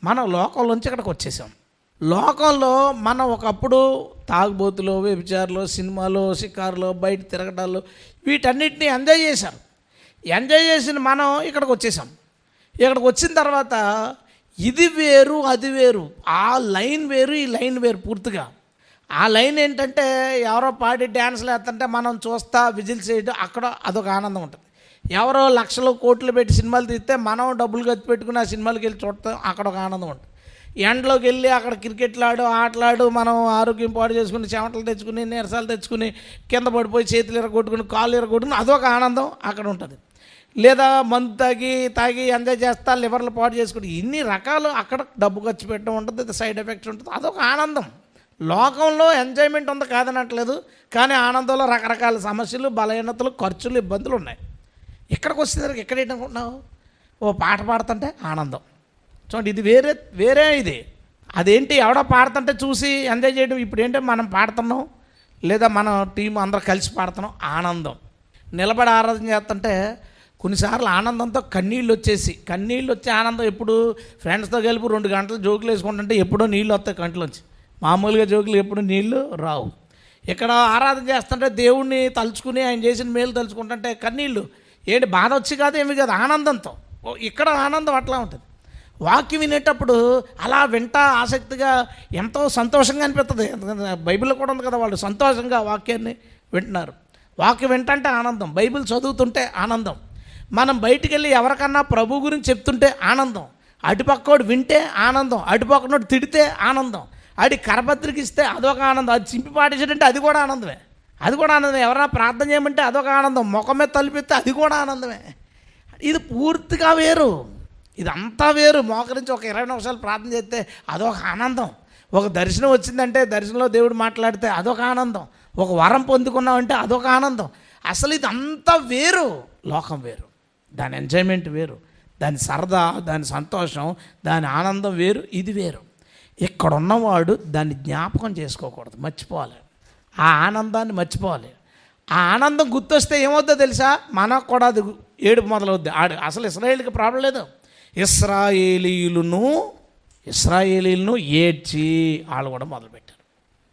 మనం లోకంలోంచి ఇక్కడికి వచ్చేసాం. లోకంలో మనం ఒకప్పుడు తాగుబోతులు, వ్యభిచారులు, సినిమాలు, షికారులు, బయట తిరగటాలు, వీటన్నిటిని ఎంజాయ్ చేశారు. ఎంజాయ్ చేసిన మనం ఇక్కడికి వచ్చేసాం. ఇక్కడికి వచ్చిన తర్వాత ఇది వేరు, అది వేరు, ఆ లైన్ వేరు, ఈ లైన్ వేరు పూర్తిగా. ఆ లైన్ ఏంటంటే ఎవరో పాడి డ్యాన్స్లు వేస్తుంటే మనం చూస్తా విజిల్స్ చేయడం, అక్కడ అదొక ఆనందం ఉంటుంది. ఎవరో లక్షలు కోట్లు పెట్టి సినిమాలు తీస్తే మనం డబ్బులు ఖర్చు పెట్టుకుని ఆ సినిమాలకి వెళ్ళి చూడతాం, అక్కడ ఒక ఆనందం ఉంటుంది. ఎండలోకి వెళ్ళి అక్కడ క్రికెట్లు ఆటలాడు మనం ఆరోగ్యం పాడు చేసుకుని, చెమటలు తెచ్చుకుని, నీరసాలు తెచ్చుకుని, కింద పడిపోయి చేతులు ఎరగొట్టుకుని, కాళ్ళు ఎరగొట్టుకుని, అదొక ఆనందం అక్కడ ఉంటుంది. లేదా మందు తాగి ఎంజాయ్ చేస్తా లివర్లు పాడు చేసుకుని, ఇన్ని రకాలు అక్కడ డబ్బు ఖర్చు పెట్టడం ఉంటుంది, సైడ్ ఎఫెక్ట్స్ ఉంటుంది, అదొక ఆనందం. లోకంలో ఎంజాయ్మెంట్ ఉంది కాదనట్లేదు, కానీ ఆనందంలో రకరకాల సమస్యలు, బలహీనతలు, ఖర్చులు, ఇబ్బందులు ఉన్నాయి. ఇక్కడికి వచ్చేసరికి ఎక్కడ ఏంటనుకుంటున్నావు? ఓ పాట పాడుతుంటే ఆనందం. చూడండి, ఇది వేరే ఇది. అదేంటి ఎవడో పాడుతుంటే చూసి ఎంజాయ్ చేయడం. ఇప్పుడు ఏంటంటే మనం పాడుతున్నాం, లేదా మన టీం అందరూ కలిసి పాడుతున్నాం, ఆనందం. నిలబడి ఆరాధన చేస్తుంటే కొన్నిసార్లు ఆనందంతో కన్నీళ్ళు వచ్చే ఆనందం. ఎప్పుడు ఫ్రెండ్స్తో కలిపి 2 గంటలు జోకులు వేసుకుంటుంటే ఎప్పుడో నీళ్ళు వస్తాయి కంట్లోంచి. మామూలుగా జోకులు ఎప్పుడు నీళ్ళు రావు. ఇక్కడ ఆరాధన చేస్తుంటే దేవుణ్ణి తలుచుకుని ఆయన చేసిన మేలు తలుచుకుంటుంటే కన్నీళ్ళు. ఏంటి బాధ వచ్చి కాదు, ఏమి కాదు, ఆనందంతో. ఇక్కడ ఆనందం అట్లా ఉంటుంది. వాక్యం వినేటప్పుడు అలా వింటా ఆసక్తిగా ఎంతో సంతోషంగా అనిపిస్తుంది. బైబిల్లో కూడా ఉంది కదా, వాళ్ళు సంతోషంగా వాక్యాన్ని వింటున్నారు. వాక్యం వింటంటే ఆనందం, బైబిల్ చదువుతుంటే ఆనందం. మనం బయటికి వెళ్ళి ఎవరికన్నా ప్రభు గురించి చెప్తుంటే ఆనందం. అటుపక్కోడు వింటే ఆనందం, అటుపక్కనోడు తిడితే ఆనందం, ఆడి కరపత్రిక ఇస్తే అదొక ఆనందం, అది చింపి పాటించాడంటే అది కూడా ఆనందమే. ఎవరైనా ప్రార్థన చేయమంటే అదొక ఆనందం, ముఖం మీద తలుపిస్తే అది కూడా ఆనందమే. ఇది పూర్తిగా వేరు, ఇదంతా వేరు. మోకరించి ఒక 20 నిమిషాలు ప్రార్థన చేస్తే అదొక ఆనందం. ఒక దర్శనం వచ్చిందంటే దర్శనంలో దేవుడు మాట్లాడితే అదొక ఆనందం. ఒక వరం పొందుకున్నామంటే అదొక ఆనందం. అసలు ఇదంతా వేరు, లోకం వేరు, దాని ఎంజాయ్మెంట్ వేరు, దాని సరదా, దాని సంతోషం, దాని ఆనందం వేరు, ఇది వేరు. ఇక్కడ ఉన్నవాడు దాన్ని జ్ఞాపకం చేసుకోకూడదు, మర్చిపోవాలి. ఆ ఆనందాన్ని మర్చిపోవాలి. ఆ ఆనందం గుర్తొస్తే ఏమవుతుందో తెలుసా? మనకు కూడా అది ఏడుపు మొదలవుద్ది. అసలు ఇశ్రాయేలుకి ప్రాబ్లం లేదు. ఇశ్రాయేలీలను ఏడ్చి వాళ్ళు కూడా మొదలుపెట్టారు.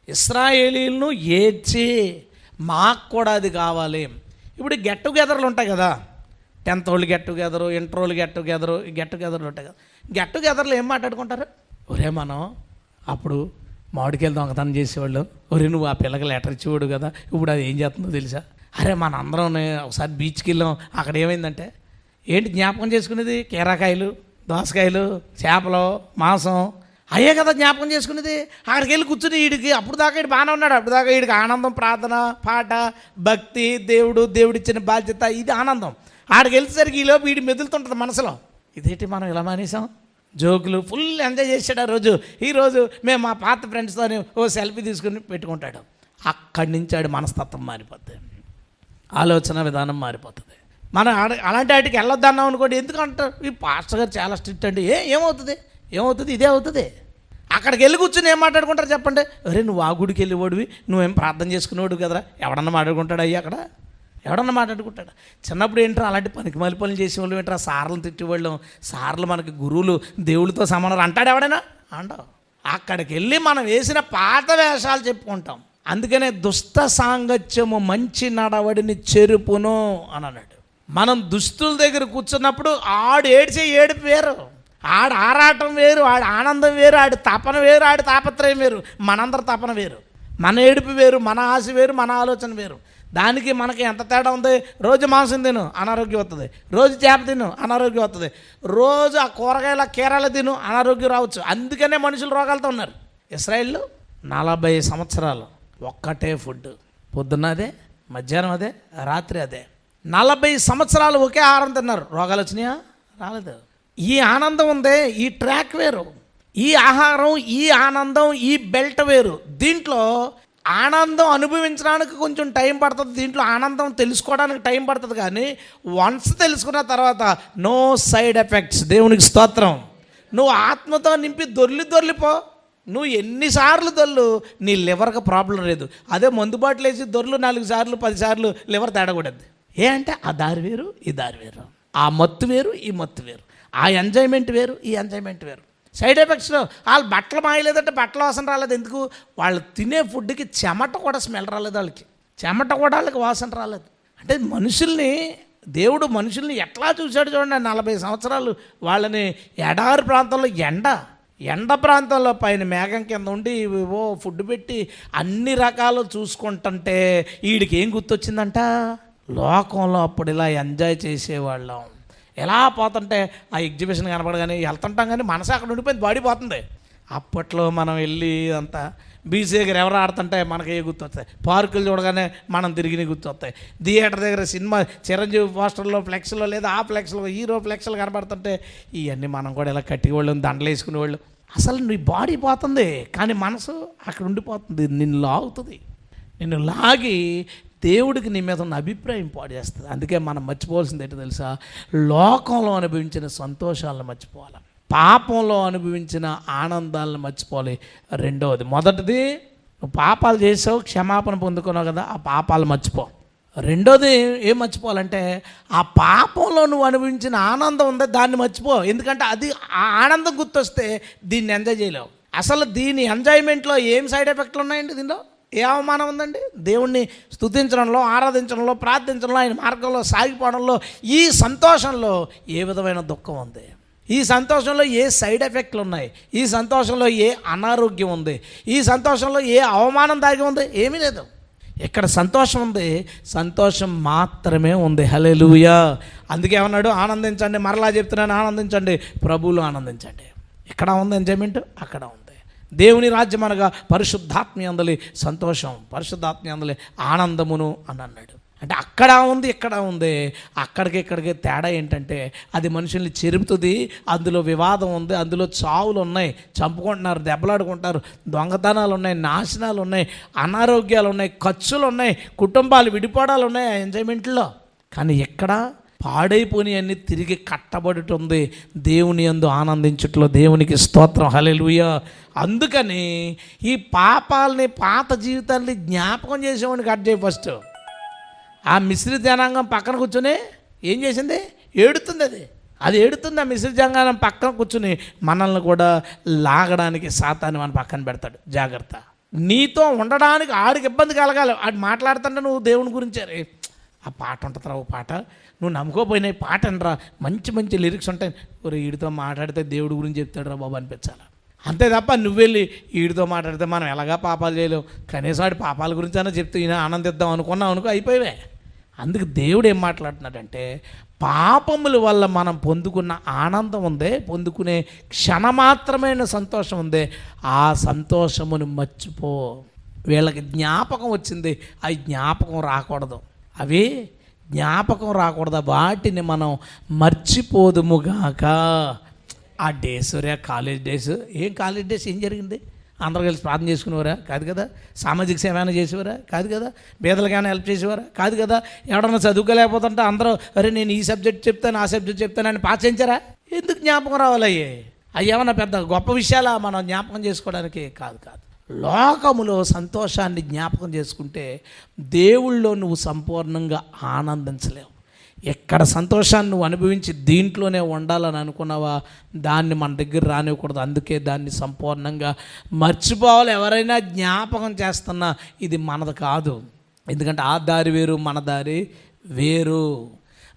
ఇశ్రాయేలీలను ఏడ్చి మాకు కూడా అది కావాలి. ఇప్పుడు గెట్ టుగెదర్లు ఉంటాయి కదా, 10th వాళ్ళు గెట్ టుగెదరు, ఇంటర్ వాళ్ళు గెట్ టుగెదర్లు ఉంటాయి కదా. గెట్ టుగెదర్లు ఏం మాట్లాడుకుంటారు? ఒరే మనం అప్పుడు మామిడికాయలు దొంగతనం చేసేవాళ్ళు, ఒరే నువ్వు ఆ పిల్లకి లెటర్ ఇచ్చేవాడు కదా, ఇప్పుడు అది ఏం చేస్తుందో తెలుసా? అరే మన అందరం ఒకసారి బీచ్కి వెళ్ళాం, అక్కడ ఏమైందంటే ఏంటి జ్ఞాపకం చేసుకునేది? కీరాకాయలు, దోసకాయలు, చేపలు, మాంసం, అయ్యే కదా జ్ఞాపకం చేసుకునేది. అక్కడికి వెళ్ళి కూర్చుని వీడికి అప్పుడు దాకా వీడు బాగానే ఉన్నాడు, అప్పుడు దాకా వీడికి ఆనందం, ప్రార్థన, పాట, భక్తి, దేవుడిచ్చిన బాధ్యత, ఇది ఆనందం. ఆడికి వెళ్ళేసరికి ఈలోపు వీడి మెదులుతుంటుంది మనసులో, ఇదేంటి మనం ఇలా మానేసాం. జోకులు ఫుల్ ఎంజాయ్ చేశాడు ఆ రోజు. ఈరోజు మేము మా పాత ఫ్రెండ్స్తో ఓ సెల్ఫీ తీసుకుని పెట్టుకుంటాడు. అక్కడి నుంచి ఆడి మనస్తత్వం మారిపోతుంది, ఆలోచన విధానం మారిపోతుంది. మనం అలాంటి వాటికి వెళ్ళొద్దన్నాం అనుకోండి. ఎందుకంటారు ఈ పాస్టర్ గారు చాలా స్ట్రిక్ట్ అండి. ఏమవుతుంది? ఇదే అవుతుంది. అక్కడికి వెళ్ళి కూర్చుని ఏం మాట్లాడుకుంటారు చెప్పండి? అరే నువ్వు ఆ గుడికి వెళ్ళేవాడివి, నువ్వేం ప్రార్థన చేసుకునేవాడు కదరా. ఎవడన్నా మాట్లాడుకుంటాడు అయ్యి అక్కడ? ఎవడన్నా మాట్లాడుకుంటాడు? చిన్నప్పుడు ఏంటో అలాంటి పనికి మళ్ళీ పనులు చేసేవాళ్ళు ఏంటో, సార్లను తిట్టేవాళ్ళం. సార్లు మనకి గురువులు, దేవుడితో సమానం అంటాడు ఎవడైనా? అంటావు. అక్కడికి వెళ్ళి మనం వేసిన పాత వేషాలు చెప్పుకుంటాం. అందుకనే దుష్ట సాంగత్యము మంచి నడవడిని చెరుపును అని అన్నాడు. మనం దుస్తుల దగ్గర కూర్చున్నప్పుడు ఆడు ఏడ్చే ఏడుపు వేరు, ఆడ ఆరాటం వేరు, ఆడ ఆనందం వేరు, ఆడి తపన వేరు, ఆడి తాపత్రయం వేరు, మనందరి తపన వేరు, మన ఏడుపు వేరు, మన ఆశ వేరు, మన ఆలోచన వేరు. దానికి మనకి ఎంత తేడా ఉంది? రోజు మాంసం తిను అనారోగ్యం వస్తుంది, రోజు చేప తిను అనారోగ్యం వస్తుంది, రోజు ఆ కూరగాయల కీరాలు తిను అనారోగ్యం రావచ్చు. అందుకనే మనుషులు రోగాలతో ఉన్నారు. ఇశ్రాయేలు 40 సంవత్సరాలు ఒక్కటే ఫుడ్, పొద్దున్న అదే, మధ్యాహ్నం అదే, రాత్రి అదే. 40 సంవత్సరాలు ఒకే ఆహారం తిన్నారు. రోగాలు వచ్చినాయా? రాలేదు. ఈ ఆనందం ఉందే, ఈ ట్రాక్ వేరు, ఈ ఆహారం, ఈ ఆనందం, ఈ బెల్ట్ వేరు. దీంట్లో ఆనందం అనుభవించడానికి కొంచెం టైం పడుతుంది, దీంట్లో ఆనందం తెలుసుకోవడానికి టైం పడుతుంది. కానీ వన్స్ తెలుసుకున్న తర్వాత నో సైడ్ ఎఫెక్ట్స్. దేవునికి స్తోత్రం. నువ్వు ఆత్మతో నింపి దొర్లిపో. నువ్వు ఎన్నిసార్లు దొర్లు, నీ లివర్కి ప్రాబ్లం లేదు. అదే మందు బాటిల్ వేసి దొర్లు 4 సార్లు 10 సార్లు లివర్ తేడకూడదు. అంటే ఆ దారి వేరు, ఈ దారి వేరు, ఆ మత్తు వేరు, ఈ మత్తు వేరు, ఆ ఎంజాయ్మెంట్ వేరు, ఈ ఎంజాయ్మెంట్ వేరు. సైడ్ ఎఫెక్ట్స్లో వాళ్ళు బట్టలు మాయలేదంటే బట్టల వాసన రాలేదు. ఎందుకు? వాళ్ళు తినే ఫుడ్కి చెమట కూడా స్మెల్ రాలేదు, వాళ్ళకి చెమట కూడా వాళ్ళకి వాసన రాలేదు. అంటే దేవుడు మనుషుల్ని ఎట్లా చూశాడు చూడండి. 40 సంవత్సరాలు వాళ్ళని ఎడారి ప్రాంతంలో, ఎండ ప్రాంతంలో పైన మేఘం కింద ఉండి ఫుడ్ పెట్టి అన్ని రకాలు చూసుకుంటుంటే వీడికి ఏం గుర్తొచ్చిందంట? లోకంలో అప్పుడు ఇలా ఎంజాయ్ చేసేవాళ్ళం, ఎలా పోతుంటే ఆ ఎగ్జిబిషన్ కనపడగానే వెళ్తుంటాం, కానీ మనసు అక్కడ ఉండిపోయింది, బాడీ పోతుంది. అప్పట్లో మనం వెళ్ళి అంతా బీచ్ దగ్గర ఎవరు ఆడుతుంటే మనకి ఏ గుర్తొస్తాయి, పార్కులు చూడగానే మనం తిరిగి గుర్తొస్తాయి, థియేటర్ దగ్గర సినిమా చిరంజీవి పోస్టర్లో, ఫ్లెక్స్లో, లేదా ఆ ఫ్లెక్స్లో హీరో ఫ్లెక్స్లు కనపడుతుంటే ఇవన్నీ మనం కూడా ఇలా కట్టివాళ్ళం, దండలు వేసుకునేవాళ్ళు. అసలు నీ బాడీ పోతుంది, కానీ మనసు అక్కడ ఉండిపోతుంది, నిన్ను లాగుతుంది. నిన్ను లాగి దేవుడికి నీ మీద ఉన్న అభిప్రాయం పాడు చేస్తుంది. అందుకే మనం మర్చిపోవాల్సింది ఏంటో తెలుసా? లోకంలో అనుభవించిన సంతోషాలను మర్చిపోవాలి, పాపంలో అనుభవించిన ఆనందాలను మర్చిపోవాలి. రెండవది, మొదటిది నువ్వు పాపాలు చేసావు, క్షమాపణ పొందుకున్నావు కదా, ఆ పాపాలు మర్చిపో. రెండోది ఏం మర్చిపోవాలంటే ఆ పాపంలో నువ్వు అనుభవించిన ఆనందం ఉందో దాన్ని మర్చిపో. ఎందుకంటే అది ఆ ఆనందం గుర్తొస్తే దీన్ని ఎంజాయ్ చేయలేవు. అసలు దీని ఎంజాయ్మెంట్లో ఏం సైడ్ ఎఫెక్ట్లు ఉన్నాయండి? దీనిలో ఏ అవమానం ఉందండి? దేవుణ్ణి స్తుతించడంలో, ఆరాధించడంలో, ప్రార్థించడంలో, ఆయన మార్గంలో సాగిపోవడంలో, ఈ సంతోషంలో ఏ విధమైన దుఃఖం ఉంది? ఈ సంతోషంలో ఏ సైడ్ ఎఫెక్ట్లు ఉన్నాయి? ఈ సంతోషంలో ఏ అనారోగ్యం ఉంది? ఈ సంతోషంలో ఏ అవమానం దాగి ఉంది? ఏమీ లేదు. ఇక్కడ సంతోషం ఉంది, సంతోషం మాత్రమే ఉంది. హల్లెలూయా. అందుకే ఏమన్నాడు? ఆనందించండి. మరలా చెప్తున్నాను, ఆనందించండి, ప్రభువులో ఆనందించండి. ఇక్కడ ఉంది ఎంజాయ్మెంట్, అక్కడ ఉంది. దేవుని రాజ్యం అనగా పరిశుద్ధాత్మ యందలి సంతోషం, పరిశుద్ధాత్మ యందలి ఆనందమును అని అన్నాడు. అంటే అక్కడ ఉంది ఇక్కడ ఉంది, అక్కడికి ఇక్కడికి తేడా ఏంటంటే అది మనుషుల్ని చెరుపుతుంది, అందులో వివాదం ఉంది, అందులో చావులు ఉన్నాయి, చంపుకుంటున్నారు, దెబ్బలాడుకుంటారు, దొంగతనాలు ఉన్నాయి, నాశనాలు ఉన్నాయి, అనారోగ్యాలు ఉన్నాయి, ఖర్చులు ఉన్నాయి, కుటుంబాలు విడిపోవడాలు ఉన్నాయి ఆ ఎంజాయ్మెంట్లో. కానీ ఎక్కడ పాడైపోయి అన్ని తిరిగి కట్టబడి ఉంది దేవుని యందు ఆనందించుట్లో. దేవునికి స్తోత్రం, హల్లెలూయా. అందుకని ఈ పాపాలని, పాత జీవితాన్ని జ్ఞాపకం చేసేవాడిని కట్ చేయి. ఫస్ట్ ఆ మిశ్రిత జనాంగం పక్కన కూర్చొని ఏం చేసింది? ఏడుతుంది. అది ఏడుతుంది. ఆ మిశ్రిత జనాంగం పక్కన కూర్చుని మనల్ని కూడా లాగడానికి సాతాను మన పక్కన పెడతాడు. జాగ్రత్త. నీతో ఉండడానికి ఆడికి ఇబ్బంది కలగాలి. ఆడు మాట్లాడుతుంటే నువ్వు దేవుని గురించి ఆ పాట ఉంటుందిరా, ఓ పాట నువ్వు నమ్ముకోపోయినా పాట అనరా, మంచి మంచి లిరిక్స్ ఉంటాయి, వీడితో మాట్లాడితే దేవుడి గురించి చెప్తాడు రా బాబు అనిపించాలి. అంతే తప్ప నువ్వెళ్ళి వీడితో మాట్లాడితే మనం ఎలాగా పాపాలు చేయలేవు, కనీసం వాడి పాపాల గురించి అయినా చెప్తే ఈయన ఆనందిద్దాం అనుకున్నాం అనుకో, అయిపోయావే. అందుకు దేవుడు ఏం మాట్లాడుతున్నాడంటే పాపముల వల్ల మనం పొందుకున్న ఆనందం ఉందే, పొందుకునే క్షణమాత్రమైన సంతోషం ఉందే, ఆ సంతోషమును మర్చిపో. వీళ్ళకి జ్ఞాపకం వచ్చింది, అవి జ్ఞాపకం రాకూడదు. అవి జ్ఞాపకం రాకూడదు, వాటిని మనం మర్చిపోదుముగాక. ఆ డేస్ రే కాలేజ్ డేస్, ఏం కాలేజ్ డేస్ ఏం జరిగింది? అందరూ కలిసి ప్రార్థన చేసుకునేవారా? కాదు కదా. సామాజిక సేవ ఏమైనా చేసేవారా? కాదు కదా. పేదలకైనా హెల్ప్ చేసేవారా? కాదు కదా. ఎవడన్నా చదువుకోలేకపోతుంటే అందరూ అరే నేను ఈ సబ్జెక్ట్ చెప్తాను, ఆ సబ్జెక్ట్ చెప్తాను అని పాస్ చేయించారా? ఎందుకు జ్ఞాపకం రావాలి? అవి ఏమన్నా పెద్ద గొప్ప విషయాలా మనం జ్ఞాపకం చేసుకోవడానికి? కాదు కాదు. లోకములో సంతోషాన్ని జ్ఞాపకం చేసుకుంటే దేవుళ్ళో నువ్వు సంపూర్ణంగా ఆనందించలేవు. ఎక్కడ సంతోషాన్ని నువ్వు అనుభవించి దీంట్లోనే ఉండాలని అనుకున్నావా, దాన్ని మన దగ్గర రానివ్వకూడదు. అందుకే దాన్ని సంపూర్ణంగా మర్చిపోవాలి. ఎవరైనా జ్ఞాపకం చేస్తున్నా ఇది మనది కాదు. ఎందుకంటే ఆ దారి వేరు, మన దారి వేరు.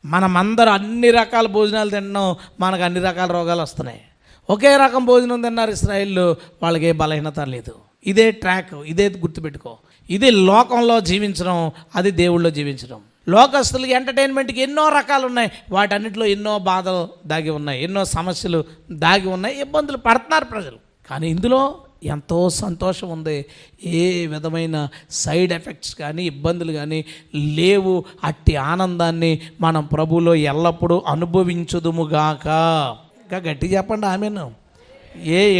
మనమందరం అన్ని రకాల భోజనాలు తిన్నాం, మనకు అన్ని రకాల రోగాలు వస్తున్నాయి. ఒకే రకం భోజనం తిన్నారు ఇశ్రాయేలు, వాళ్ళకి ఏ బలహీనత లేదు. ఇదే ట్రాక్, ఇదే గుర్తుపెట్టుకో. ఇది లోకంలో జీవించడం, అది దేవుళ్ళో జీవించడం. లోకస్తులకి ఎంటర్టైన్మెంట్కి ఎన్నో రకాలు ఉన్నాయి, వాటన్నిటిలో ఎన్నో బాధలు దాగి ఉన్నాయి, ఎన్నో సమస్యలు దాగి ఉన్నాయి, ఇబ్బందులు పడుతున్నారు ప్రజలు. కానీ ఇందులో ఎంతో సంతోషం ఉంది. ఏ విధమైన సైడ్ ఎఫెక్ట్స్ కానీ ఇబ్బందులు కానీ లేవు. అట్టి ఆనందాన్ని మనం ప్రభువులో ఎల్లప్పుడూ అనుభవించుదుముగాక. ఇంకా గట్టి చెప్పండి ఆమెను.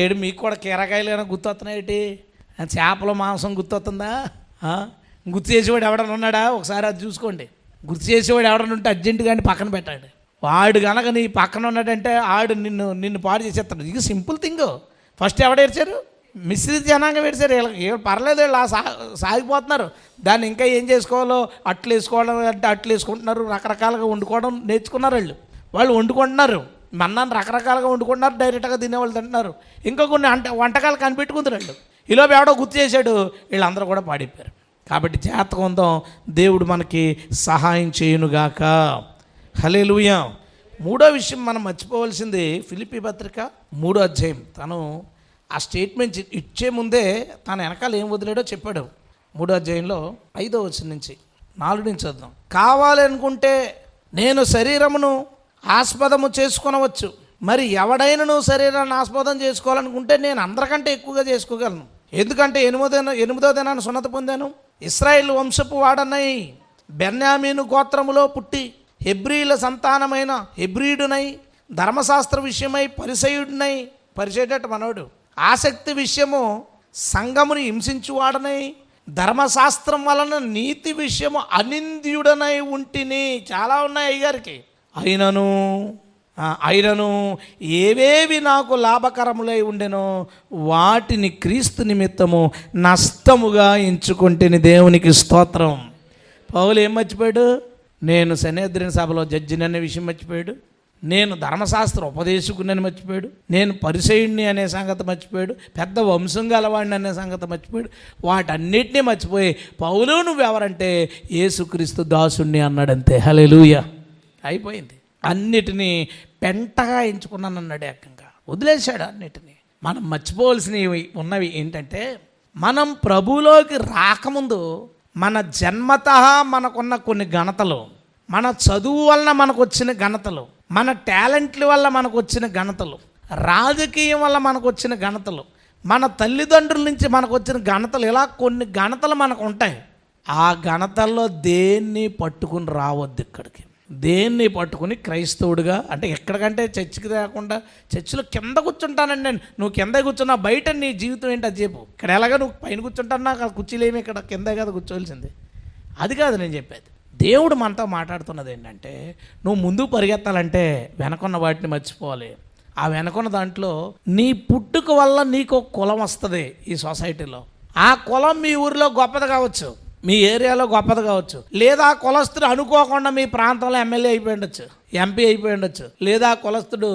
ఏడు మీకు కూడా కీరకాయలు ఏమైనా గుర్తొస్తున్నాయి? చేపల మాంసం గుర్తొస్తుందా? గుర్తు చేసేవాడు ఎవడన్నా ఉన్నాడా? ఒకసారి అది చూసుకోండి. గుర్తు చేసేవాడు ఎవడన్నా ఉంటే అర్జెంటుగా పక్కన పెట్టాడు. వాడు కనుక నీ పక్కన ఉన్నాడంటే ఆడు నిన్ను పాడు చేసేస్తాడు. ఇది సింపుల్ థింగ్. ఫస్ట్ ఎవడు ఏడ్చారు? మిశ్రిత జనాంగం ఏడ్చారు. పర్లేదు, వీళ్ళు సాగిపోతున్నారు. దాన్ని ఇంకా ఏం చేసుకోవాలో అట్లు వేసుకోవడం అంటే అట్లు వేసుకుంటున్నారు, రకరకాలుగా వండుకోవడం నేర్చుకున్నారు. వాళ్ళు వండుకుంటున్నారు, మన్నాన్ని రకరకాలుగా వండుకుంటున్నారు, డైరెక్ట్గా తినేవాళ్ళు తింటున్నారు. ఇంకా కొన్ని వంటకాలు కనిపెట్టుకుంటారు వాళ్ళు. ఈలోపు ఎవడో గుర్తు చేశాడు, వీళ్ళందరూ కూడా పాడిపోయారు. కాబట్టి జాగ్రత్తగా ఉందాం, దేవుడు మనకి సహాయం చేయునుగాక. హల్లెలూయా. మూడో విషయం మనం మర్చిపోవలసింది ఫిలిప్పీ పత్రిక 3వ అధ్యాయం. తను ఆ స్టేట్మెంట్ ఇచ్చే ముందే తన వెనకాల ఏం వదిలేడో చెప్పాడు. 3వ అధ్యాయంలో 5వ వచనం నుంచి 4 నుంచి చదువుదాం. కావాలి అనుకుంటే నేను శరీరమును ఆస్పదము చేసుకొనవచ్చు, మరి ఎవడైనను శరీరాన్ని ఆస్పదం చేసుకోవాలనుకుంటే నేను అందరికంటే ఎక్కువగా చేసుకోగలను. ఎందుకంటే 8వ దినాన్ని సున్నతి పొందాను, ఇశ్రాయేలు వంశపు వాడనై, బెన్యామీను గోత్రములో పుట్టి, హెబ్రీల సంతానమైన హెబ్రీయుడునై, ధర్మశాస్త్ర విషయమై పరిసయుడినై, పరిసయుడట మనోడు, ఆసక్తి విషయము సంఘముని హింసించువాడనై, ధర్మశాస్త్రం వలన నీతి విషయము అనింద్యుడనై ఉంటిని. చాలా ఉన్నాయి అయ్యగారికి. అయినను ఏవేవి నాకు లాభకరములై ఉండెనో వాటిని క్రీస్తు నిమిత్తము నష్టముగా ఎంచుకుంటేని. దేవునికి స్తోత్రం. పౌలు ఏం మర్చిపోయాడు? నేను సన్హెద్రిన్ సభలో జడ్జిని అనే విషయం మర్చిపోయాడు. నేను ధర్మశాస్త్ర ఉపదేశకుని మర్చిపోయాడు. నేను పరిసయుడిని అనే సంగతి మర్చిపోయాడు. పెద్ద వంశం గలవాడిని అనే సంగతి మర్చిపోయాడు. వాటన్నిటినీ మర్చిపోయి పౌలు నువ్వెవరంటే యేసుక్రీస్తు దాసుణ్ణి అన్నాడంతే. హల్లెలూయా. అయిపోయింది. అన్నిటినీ పెంటగా ఎంచుకున్నాను అన్నాడు. ఏకంగా వదిలేశాడు అన్నిటినీ. మనం మర్చిపోవలసినవి ఉన్నవి ఏంటంటే, మనం ప్రభువులోకి రాకముందు మన జన్మతః మనకున్న కొన్ని ఘనతలు, మన చదువు వలన మనకు వచ్చిన ఘనతలు, మన టాలెంట్ల వల్ల మనకు వచ్చిన ఘనతలు, రాజకీయం వల్ల మనకు వచ్చిన ఘనతలు, మన తల్లిదండ్రుల నుంచి మనకు వచ్చిన ఘనతలు, ఇలా కొన్ని ఘనతలు మనకు ఉంటాయి. ఆ ఘనతల్లో దేన్ని పట్టుకుని రావద్దు ఇక్కడికి. దేన్ని పట్టుకుని క్రైస్తవుడిగా అంటే ఎక్కడికంటే చర్చికి రాకుండా, చర్చిలో కింద కూర్చుంటానండి నేను, నువ్వు కింద కూర్చున్నా బయట నీ జీవితం ఏంటి అది చెప్పు. ఇక్కడ ఎలాగ నువ్వు పైన కూర్చుంటాను, నాకు కుర్చీలేమి ఇక్కడ కిందే కదా కూర్చోవలసింది. అది కాదు నేను చెప్పేది. దేవుడు మనతో మాట్లాడుతున్నది ఏంటంటే, నువ్వు ముందుకు పరిగెత్తాలంటే వెనకున్న వాటిని మర్చిపోవాలి. ఆ వెనకున్న దాంట్లో నీ పుట్టుక వల్ల నీకు ఒక కులం వస్తుంది ఈ సొసైటీలో. ఆ కులం మీ ఊరిలో గొప్పది కావచ్చు, మీ ఏరియాలో గొప్పది కావచ్చు, లేదా కులస్తుడు అనుకోకుండా మీ ప్రాంతంలో ఎమ్మెల్యే అయిపోయి ఉండొచ్చు, ఎంపీ అయిపోయి ఉండొచ్చు, లేదా కులస్తుడు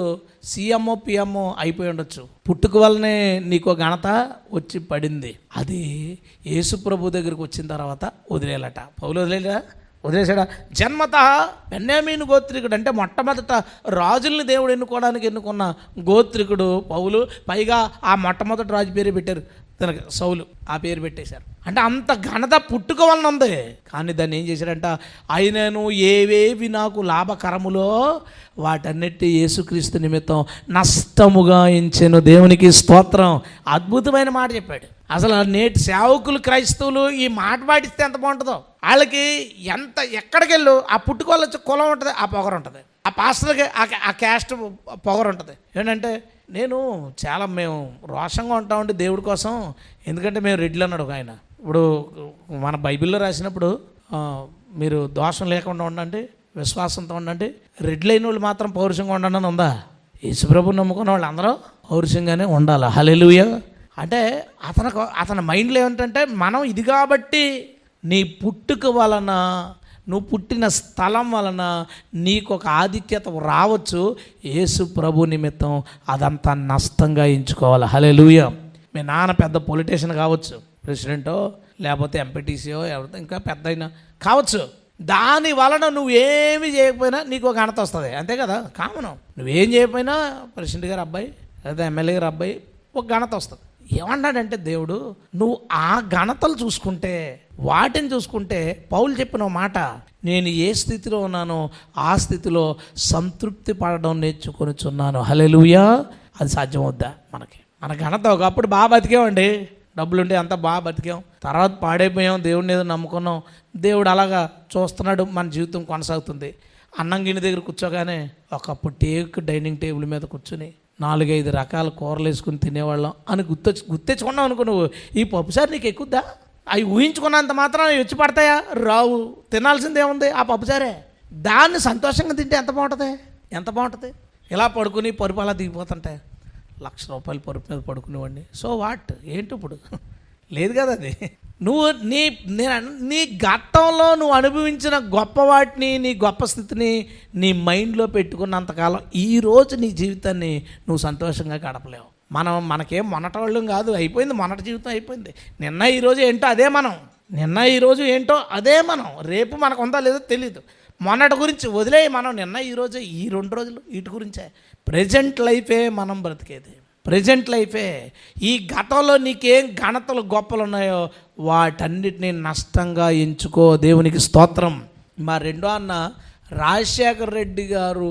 సీఎంఓ పిఎంఓ అయిపోయి ఉండొచ్చు. పుట్టుక వల్లనే నీకు ఘనత వచ్చి పడింది. అది యేసు ప్రభు దగ్గరికి వచ్చిన తర్వాత వదిలేలట. పౌలు వదిలేసాడా? జన్మత బెన్యామీను గోత్రికుడు, అంటే మొట్టమొదట రాజుల్ని దేవుడు ఎన్నుకున్న గోత్రికుడు పౌలు. పైగా ఆ మొట్టమొదటి రాజు పేరు పెట్టారు తనకి, సౌలు, ఆ పేరు పెట్టేశారు. అంటే అంత ఘనత పుట్టుక వలన ఉంది. కానీ దాన్ని ఏం చేశాడంట, ఆయనను ఏవేవి నాకు లాభకరములో వాటన్నిటి యేసుక్రీస్తు నిమిత్తం నష్టముగా ఎంచెను. దేవునికి స్తోత్రం. అద్భుతమైన మాట చెప్పాడు. అసలు నేటి సేవకులు క్రైస్తవులు ఈ మాట పాటిస్తే ఎంత బాగుంటుందో. వాళ్ళకి ఎంత ఎక్కడికి వెళ్ళు ఆ పుట్టుక వల్ల వచ్చే కులం ఉంటుంది, ఆ పొగరు ఉంటుంది, ఆ పాస్టర్కి ఆ క్యాస్ట్ పొగరు ఉంటుంది. ఏంటంటే మేము రోషంగా ఉంటామండి దేవుడి కోసం, ఎందుకంటే మేము రెడ్లు అన్నాడు ఒక ఆయన. ఇప్పుడు మన బైబిల్లో రాసినప్పుడు మీరు దోషం లేకుండా ఉండండి, విశ్వాసంతో ఉండండి, రెడ్లైన వాళ్ళు మాత్రం పౌరుషంగా ఉండండి అని ఉందా? యేసుప్రభుని నమ్ముకున్న వాళ్ళు అందరూ పౌరుషంగానే ఉండాలి. హల్లెలూయా. అంటే అతని మైండ్లో ఏమిటంటే, మనం ఇది కాబట్టి నీ పుట్టుక వలన, నువ్వు పుట్టిన స్థలం వలన నీకు ఒక ఆధిక్యత రావచ్చు. యేసు ప్రభు నిమిత్తం అదంతా నష్టంగా ఎంచుకోవాలి. హల్లెలూయా. మీ నాన్న పెద్ద పొలిటీషియన్ కావచ్చు, ప్రెసిడెంటో లేకపోతే ఎంపీటీసీయో ఎవరితో ఇంకా పెద్ద అయినా కావచ్చు. దాని వలన నువ్వేమి చేయకపోయినా నీకు ఒక ఘనత వస్తుంది, అంతే కదా, కామను. నువ్వేం చేయకపోయినా ప్రెసిడెంట్ గారు అబ్బాయి లేదా ఎమ్మెల్యే గారు అబ్బాయి ఒక ఘనత వస్తుంది. ఏమన్నాడంటే దేవుడు, నువ్వు ఆ ఘనతలు చూసుకుంటే, వాటిని చూసుకుంటే, పౌలు చెప్పిన మాట, నేను ఏ స్థితిలో ఉన్నానో ఆ స్థితిలో సంతృప్తి పడడం నేర్చుకొనిచున్నాను. హల్లెలూయా. అది సాధ్యమవుద్దా మనకి? మన ఘనత ఒకప్పుడు బాగా బతికామండి, డబ్బులుంటే అంతా బాగా బతికాం, తర్వాత పాడైపోయాం, దేవుడిని ఏదో నమ్ముకున్నాం, దేవుడు అలాగా చూస్తున్నాడు, మన జీవితం కొనసాగుతుంది. అన్నం గిన్నె దగ్గర కూర్చోగానే ఒకప్పుడు డైనింగ్ టేబుల్ మీద కూర్చుని 4-5 రకాల కూరలు వేసుకుని తినేవాళ్ళం అని గుర్తెచ్చుకున్నావు అనుకో. నువ్వు ఈ పప్పుసారి నీకు ఎక్కుద్దా? అవి ఊహించుకున్నంత మాత్రం వచ్చి పడతాయా? రావు. తినాల్సిందేముంది ఆ పప్పుసారే. దాన్ని సంతోషంగా తింటే ఎంత బాగుంటుంది. ఇలా పడుకుని పరుపు అలా దిగిపోతుంటాయి. ₹1,00,000 పరుపు మీద పడుకునేవాడిని. సో వాట్, ఏంటి ఇప్పుడు? లేదు కదా అది. నువ్వు నీ గతంలో నువ్వు అనుభవించిన గొప్ప వాటిని, నీ గొప్ప స్థితిని నీ మైండ్లో పెట్టుకున్నంతకాలం ఈరోజు నీ జీవితాన్ని నువ్వు సంతోషంగా గడపలేవు. మనకేం మొన్నటి వాళ్ళం కాదు, అయిపోయింది, మొన్నటి జీవితం అయిపోయింది. నిన్న ఈరోజు ఏంటో అదే మనం. రేపు మనకు ఉందా లేదో తెలీదు. మొన్నటి గురించి వదిలే, మనం నిన్న ఈరోజు ఈ 2 రోజులు వీటి గురించే. ప్రజెంట్ లైఫే మనం బ్రతికేది, ప్రజెంట్ లైఫే. ఈ గతంలో నీకేం ఘనతలు గొప్పలు ఉన్నాయో వాటన్నిటినీ నష్టంగా ఎంచుకో. దేవునికి స్తోత్రం. మా రెండో అన్న రాజశేఖర్ రెడ్డి గారు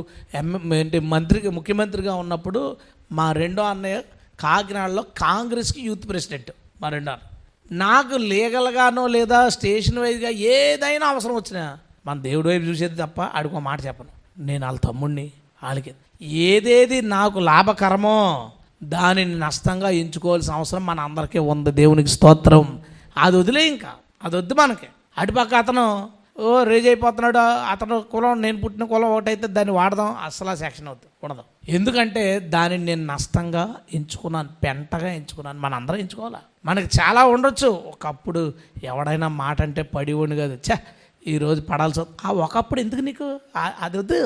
ముఖ్యమంత్రిగా ఉన్నప్పుడు మా రెండో అన్నయ్య కాకినాడలో కాంగ్రెస్కి యూత్ ప్రెసిడెంట్. మా రెండో అన్న నాకు లీగల్గానో లేదా స్టేషన్ వైజ్గా ఏదైనా అవసరం వచ్చినా మన దేవుడి వైపు చూసేది తప్ప ఆడికో మాట చెప్పను. నేను వాళ్ళ తమ్ముడిని, వాళ్ళకి ఏదేది నాకు లాభకరమో దానిని నష్టంగా ఎంచుకోవాల్సిన అవసరం మన అందరికీ ఉంది. దేవునికి స్తోత్రం. అది వదిలే, ఇంకా అది వద్దు మనకి. అటుపక్క అతను రేజ్ అయిపోతున్నాడు, అతను కులం నేను పుట్టిన కులం ఒకటైతే దాన్ని వాడదాం, అసలు ఆ సెక్షన్ ఉండదు. ఎందుకంటే దానిని నేను నష్టంగా ఎంచుకున్నాను, పెంటగా ఎంచుకున్నాను. మన అందరం ఎంచుకోవాలా? మనకి చాలా ఉండొచ్చు. ఒకప్పుడు ఎవడైనా మాట అంటే పడివ్వండి కాదు, ఈరోజు పడాల్సి ఆ ఒకప్పుడు ఎందుకు నీకు అది వద్దు.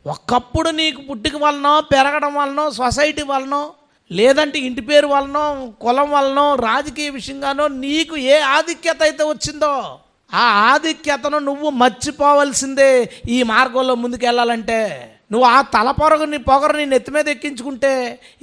ఒకప్పుడు నీకు పుట్టుక వలనో, పెరగడం వలనో, సొసైటీ వలనో, లేదంటే ఇంటి పేరు వలనో, కులం వలనో, రాజకీయ విషయంగానో నీకు ఏ ఆధిక్యత అయితే వచ్చిందో ఆ ఆధిక్యతను నువ్వు మర్చిపోవలసిందే. ఈ మార్గంలో ముందుకు వెళ్ళాలంటే నువ్వు ఆ పొగరుని నెత్తి మీద ఎక్కించుకుంటే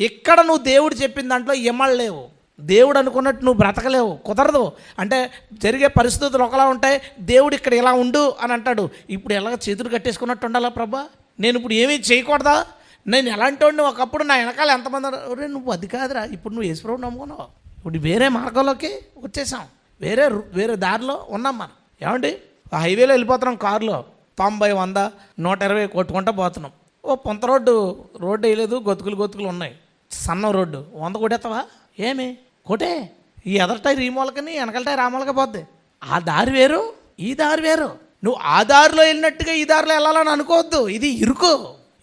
ఇక్కడ నువ్వు దేవుడు చెప్పిన దాంట్లో ఇమ్మడలేవు. దేవుడు అనుకున్నట్టు నువ్వు బ్రతకలేవు, కుదరదు. అంటే జరిగే పరిస్థితులు ఒకలా ఉంటాయి. దేవుడు ఇక్కడ ఇలా ఉండు అని అంటాడు. ఇప్పుడు ఎలాగ చేతులు కట్టేసుకున్నట్టు ఉండాలా? ప్రభా, నేను ఇప్పుడు ఏమీ చేయకూడదా? నేను ఎలాంటి వాడిని? ఒకప్పుడు నా వెనకాల ఎంతమంది నువ్వు అది కాదురా, ఇప్పుడు నువ్వు యేసుప్రభుని నమ్ముకున్నావు, ఇప్పుడు వేరే మార్గంలోకి వచ్చేసాం, వేరే దారిలో ఉన్నాం మనం. ఏమండి హైవేలో వెళ్ళిపోతున్నాం కారులో 90, 100, 120 కొట్టుకుంటా పోతున్నాం. ఓ పొంత రోడ్డు వేయలేదు, గొతుకులు ఉన్నాయి, సన్న రోడ్డు 100 కొట్టేస్తావా? ఏమి కొట్టే, ఈ ఎదర టైర్ ఈ మూలకని వెనకాల టైర్ ఆ మూలక పోద్ది. ఆ దారి వేరు, ఈ దారి వేరు. నువ్వు ఆ దారిలో వెళ్ళినట్టుగా ఈ దారిలో వెళ్ళాలని అనుకోవద్దు. ఇది ఇరుకు.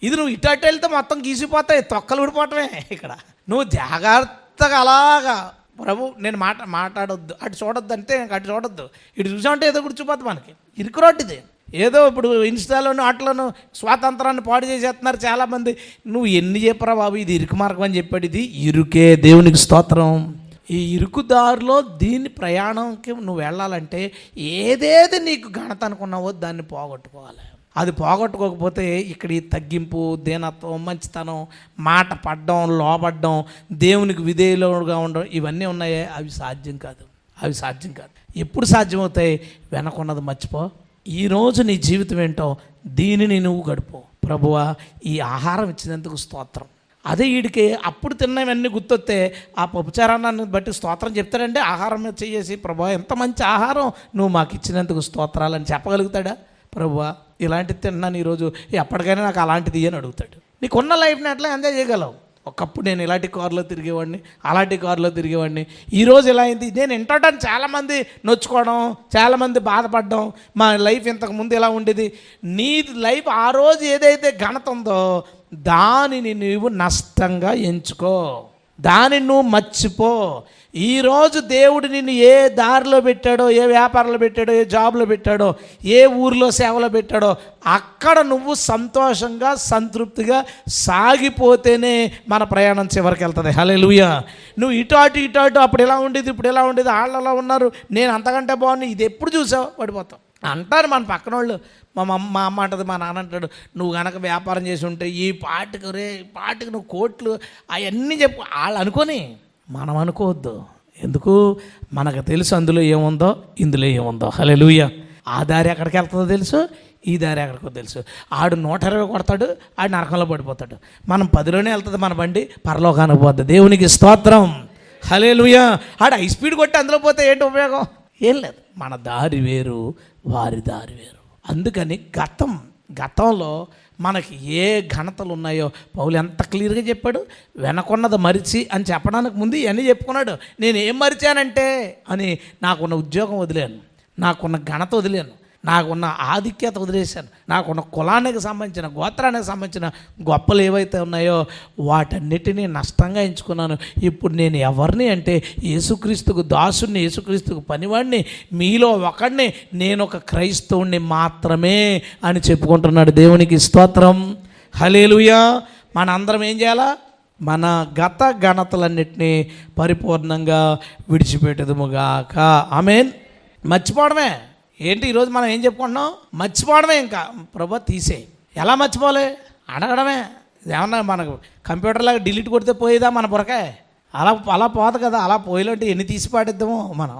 ఇది నువ్వు ఇటు అటు వెళ్తే మొత్తం గీసిపోతాయి, తొక్కలు ఊడిపోవటమే. ఇక్కడ నువ్వు జాగ్రత్తగా అలాగా ప్రభు నేను మాట్లాడొద్దు, అటు చూడొద్దు అంటే అటు చూడొద్దు, ఇటు చూసామంటే ఏదో కూర్చోపోద్ది మనకి. ఇరుకు రోడ్డు ఇది. ఏదో ఇప్పుడు ఇన్స్టాలోను వాటిలోనూ స్వాతంత్రాన్ని పాడు చేసేస్తున్నారు చాలామంది. నువ్వు ఎన్ని చెప్పరా బాబు, ఇది ఇరుకు మార్గం అని చెప్పాడు. ఇది ఇరుకే. దేవునికి స్తోత్రం. ఈ ఇరుకు దారిలో దీని ప్రయాణంకి నువ్వు వెళ్ళాలంటే ఏదేది నీకు ఘనత అనుకున్నావో దాన్ని పోగొట్టుకోవాలి. అది పోగొట్టుకోకపోతే ఇక్కడ ఈ తగ్గింపు, దీనత్వం, మంచితనం, మాట పడ్డం, లోబడ్డం, దేవునికి విధేయులుగా ఉండడం, ఇవన్నీ ఉన్నాయే, అవి సాధ్యం కాదు. ఎప్పుడు సాధ్యమవుతాయి? వెనకున్నది మర్చిపో. ఈరోజు నీ జీవితం ఏంటో దీనిని నువ్వు గడుపు. ప్రభువా ఈ ఆహారం ఇచ్చినందుకు స్తోత్రం. అదే వీడికి అప్పుడు తిన్నవన్నీ గుర్తొస్తే ఆ పప్పుచారాన్ని బట్టి స్తోత్రం చెప్తాడంటే, ఆహారం చేసి ప్రభువా ఎంత మంచి ఆహారం నువ్వు మాకు ఇచ్చినందుకు స్తోత్రాలని చెప్పగలుగుతాడా? ప్రభువా ఇలాంటిది తిన్నాను ఈరోజు, ఎప్పటికైనా నాకు అలాంటిది అని అడుగుతాడు. నీకున్న లైఫ్ని ఎట్లా ఎంజాయ్ చేయగలవు? ఒకప్పుడు నేను ఇలాంటి కారులో తిరిగేవాడిని, అలాంటి కారులో తిరిగేవాడిని, ఈరోజు ఇలా అయింది. నేను ఇంటోటాన్ని చాలామంది నొచ్చుకోవడం, చాలామంది బాధపడడం, మా లైఫ్ ఇంతకుముందు ఎలా ఉండేది. నీ లైఫ్ ఆ రోజు ఏదైతే ఘనత ఉందో దానిని నువ్వు నష్టంగా ఎంచుకో, దానిని నువ్వు మర్చిపో. ఈరోజు దేవుడు నిన్ను ఏ దారిలో పెట్టాడో, ఏ వ్యాపారంలో పెట్టాడో, ఏ జాబ్లో పెట్టాడో, ఏ ఊరిలో సేవలో పెట్టాడో అక్కడ నువ్వు సంతోషంగా సంతృప్తిగా సాగిపోతేనే మన ప్రయాణం చివరికి వెళ్తుంది. హల్లెలూయా. నువ్వు ఇటు అటు అప్పుడు ఎలా ఉండేది, ఇప్పుడు ఎలా ఉండేది, వాళ్ళు అలా ఉన్నారు, నేను అంతకంటే బాగుంది, ఇది ఎప్పుడు చూసావు పడిపోతావు అంటారు మన పక్కన వాళ్ళు. మా అమ్మ అంటది, మా నాన్న అంటాడు, నువ్వు కనుక వ్యాపారం చేసి ఉంటే ఈ పాటికి నువ్వు కోట్లు అవన్నీ చెప్పు. వాళ్ళు అనుకొని మనం అనుకోవద్దు. ఎందుకు? మనకు తెలుసు అందులో ఏముందో, ఇందులో ఏముందో. హల్లెలూయా. ఆ దారి ఎక్కడికి వెళ్తుందో తెలుసు, ఈ దారి ఎక్కడికో తెలుసు. ఆడు 120 కొడతాడు, ఆడు నరకంలో పడిపోతాడు. మనం 10లోనే వెళ్తుంది మన బండి, పరలోకానికి పోద్ది. దేవునికి స్తోత్రం. హల్లెలూయా. ఆడు హై స్పీడ్ కొట్టి అందులో పోతే ఏంటి ఉపయోగం? ఏం లేదు. మన దారి వేరు, వారి దారి వేరు. అందుకని గతంలో మనకి ఏ ఘనతలు ఉన్నాయో పౌలు ఎంత క్లియర్గా చెప్పాడు. వెనకున్నది మరిచి అని చెప్పడానికి ముందు ఇవన్నీ చెప్పుకున్నాడు. నేను ఏం మరిచానంటే అని నాకున్న ఉద్యోగం వదిలేను, నాకున్న ఘనత వదిలేను, నాకున్న ఆధిక్యత వదిలేశాను, నాకున్న కులానికి సంబంధించిన, గోత్రానికి సంబంధించిన గొప్పలు ఏవైతే ఉన్నాయో వాటన్నిటినీ నష్టంగా ఎంచుకున్నాను. ఇప్పుడు నేను ఎవరిని అంటే యేసుక్రీస్తుకు దాసుని, యేసుక్రీస్తుకు పనివాడిని, మీలో ఒకడిని, నేను ఒక క్రైస్తవుణ్ణి మాత్రమే అని చెప్పుకుంటున్నాడు. దేవునికి స్తోత్రం. హల్లెలూయా. మన అందరం ఏం చేయాలా? మన గత ఘనతలన్నిటినీ పరిపూర్ణంగా విడిచిపెట్టదుముగాక. ఆమేన్. మర్చిపోవడమే. ఏంటి ఈరోజు మనం ఏం చెప్పుకుంటున్నాం? మర్చిపోవడమే. ఇంకా ప్రభు తీసే. ఎలా మర్చిపోలే? అడగడమే. ఏమన్నా మనకు కంప్యూటర్లాగా డిలీట్ కొడితే పోయేదా మన బురకాయ? అలా పోదు కదా. అలా పోయేలంటే ఎన్ని తీసి పాడేద్దామో మనం,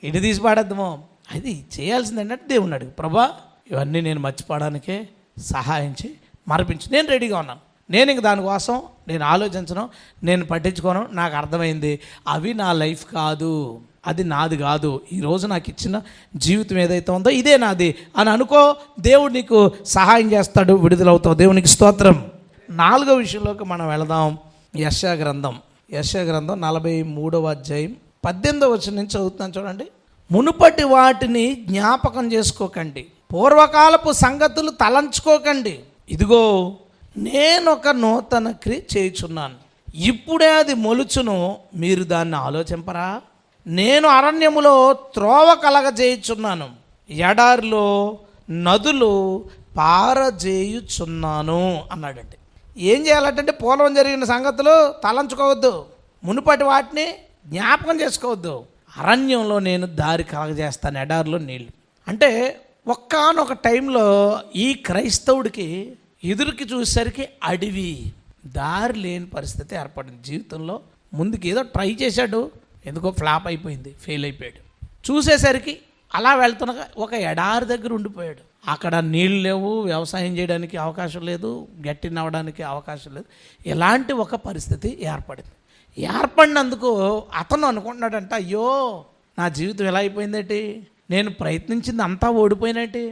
ఎన్ని తీసి పాడేద్దామో. అది చేయాల్సింది ఏంటంటే దేవుని అడుగు, ప్రభా ఇవన్నీ నేను మర్చిపోవడానికే సహాయించి మరిపించి నేను రెడీగా ఉన్నాను. నేను ఇంక దానికోసం నేను ఆలోచించను, నేను పట్టించుకోను. నాకు అర్థమైంది అవి నా లైఫ్ కాదు, అది నాది కాదు. ఈరోజు నాకు ఇచ్చిన జీవితం ఏదైతే ఉందో ఇదే నాది అని అనుకో. దేవుడు నీకు సహాయం చేస్తాడు, విడుదలవుతావు. దేవునికి స్తోత్రం. 4వ విషయంలోకి మనం వెళదాం. యెషయా గ్రంథం 43వ అధ్యాయం 18వ వచనం నుంచి చదువుతున్నాను చూడండి. మునుపటి వాటిని జ్ఞాపకం చేసుకోకండి, పూర్వకాలపు సంగతులు తలంచుకోకండి. ఇదిగో నేనొక నూతన క్రియ చేయుచున్నాను, ఇప్పుడే అది మొలుచును, మీరు దాన్ని ఆలోచింపరా? నేను అరణ్యములో త్రోవ కలగజేయుచున్నాను, ఎడారిలో నదులు పారజేయుచున్నాను అన్నాడండి. ఏం చేయాలంటే పూర్వం జరిగిన సంగతులు తలంచుకోవద్దు, మునుపటి వాటిని జ్ఞాపకం చేసుకోవద్దు. అరణ్యంలో నేను దారి కలగజేస్తాను, ఎడారిలో నీళ్ళు. అంటే ఒక్కానొక టైంలో ఈ క్రైస్తవుడికి ఎదురుకి చూసేసరికి అడవి, దారి లేని పరిస్థితి ఏర్పడింది జీవితంలో. ముందుకు ఏదో ట్రై చేశాడు, ఎందుకో ఫ్లాప్ అయిపోయింది, ఫెయిల్ అయిపోయాడు. చూసేసరికి అలా వెళ్తున్న ఒక ఎడారి దగ్గర ఉండిపోయాడు. అక్కడ నీళ్ళు లేవు, వ్యవసాయం చేయడానికి అవకాశం లేదు, గట్టి నవ్వడానికి అవకాశం లేదు. ఇలాంటి ఒక పరిస్థితి ఏర్పడినందుకు అతను అనుకుంటున్నాడంట, అయ్యో నా జీవితం ఎలా అయిపోయిందేంటి, నేను ప్రయత్నించింది అంతా ఓడిపోయినట్టు,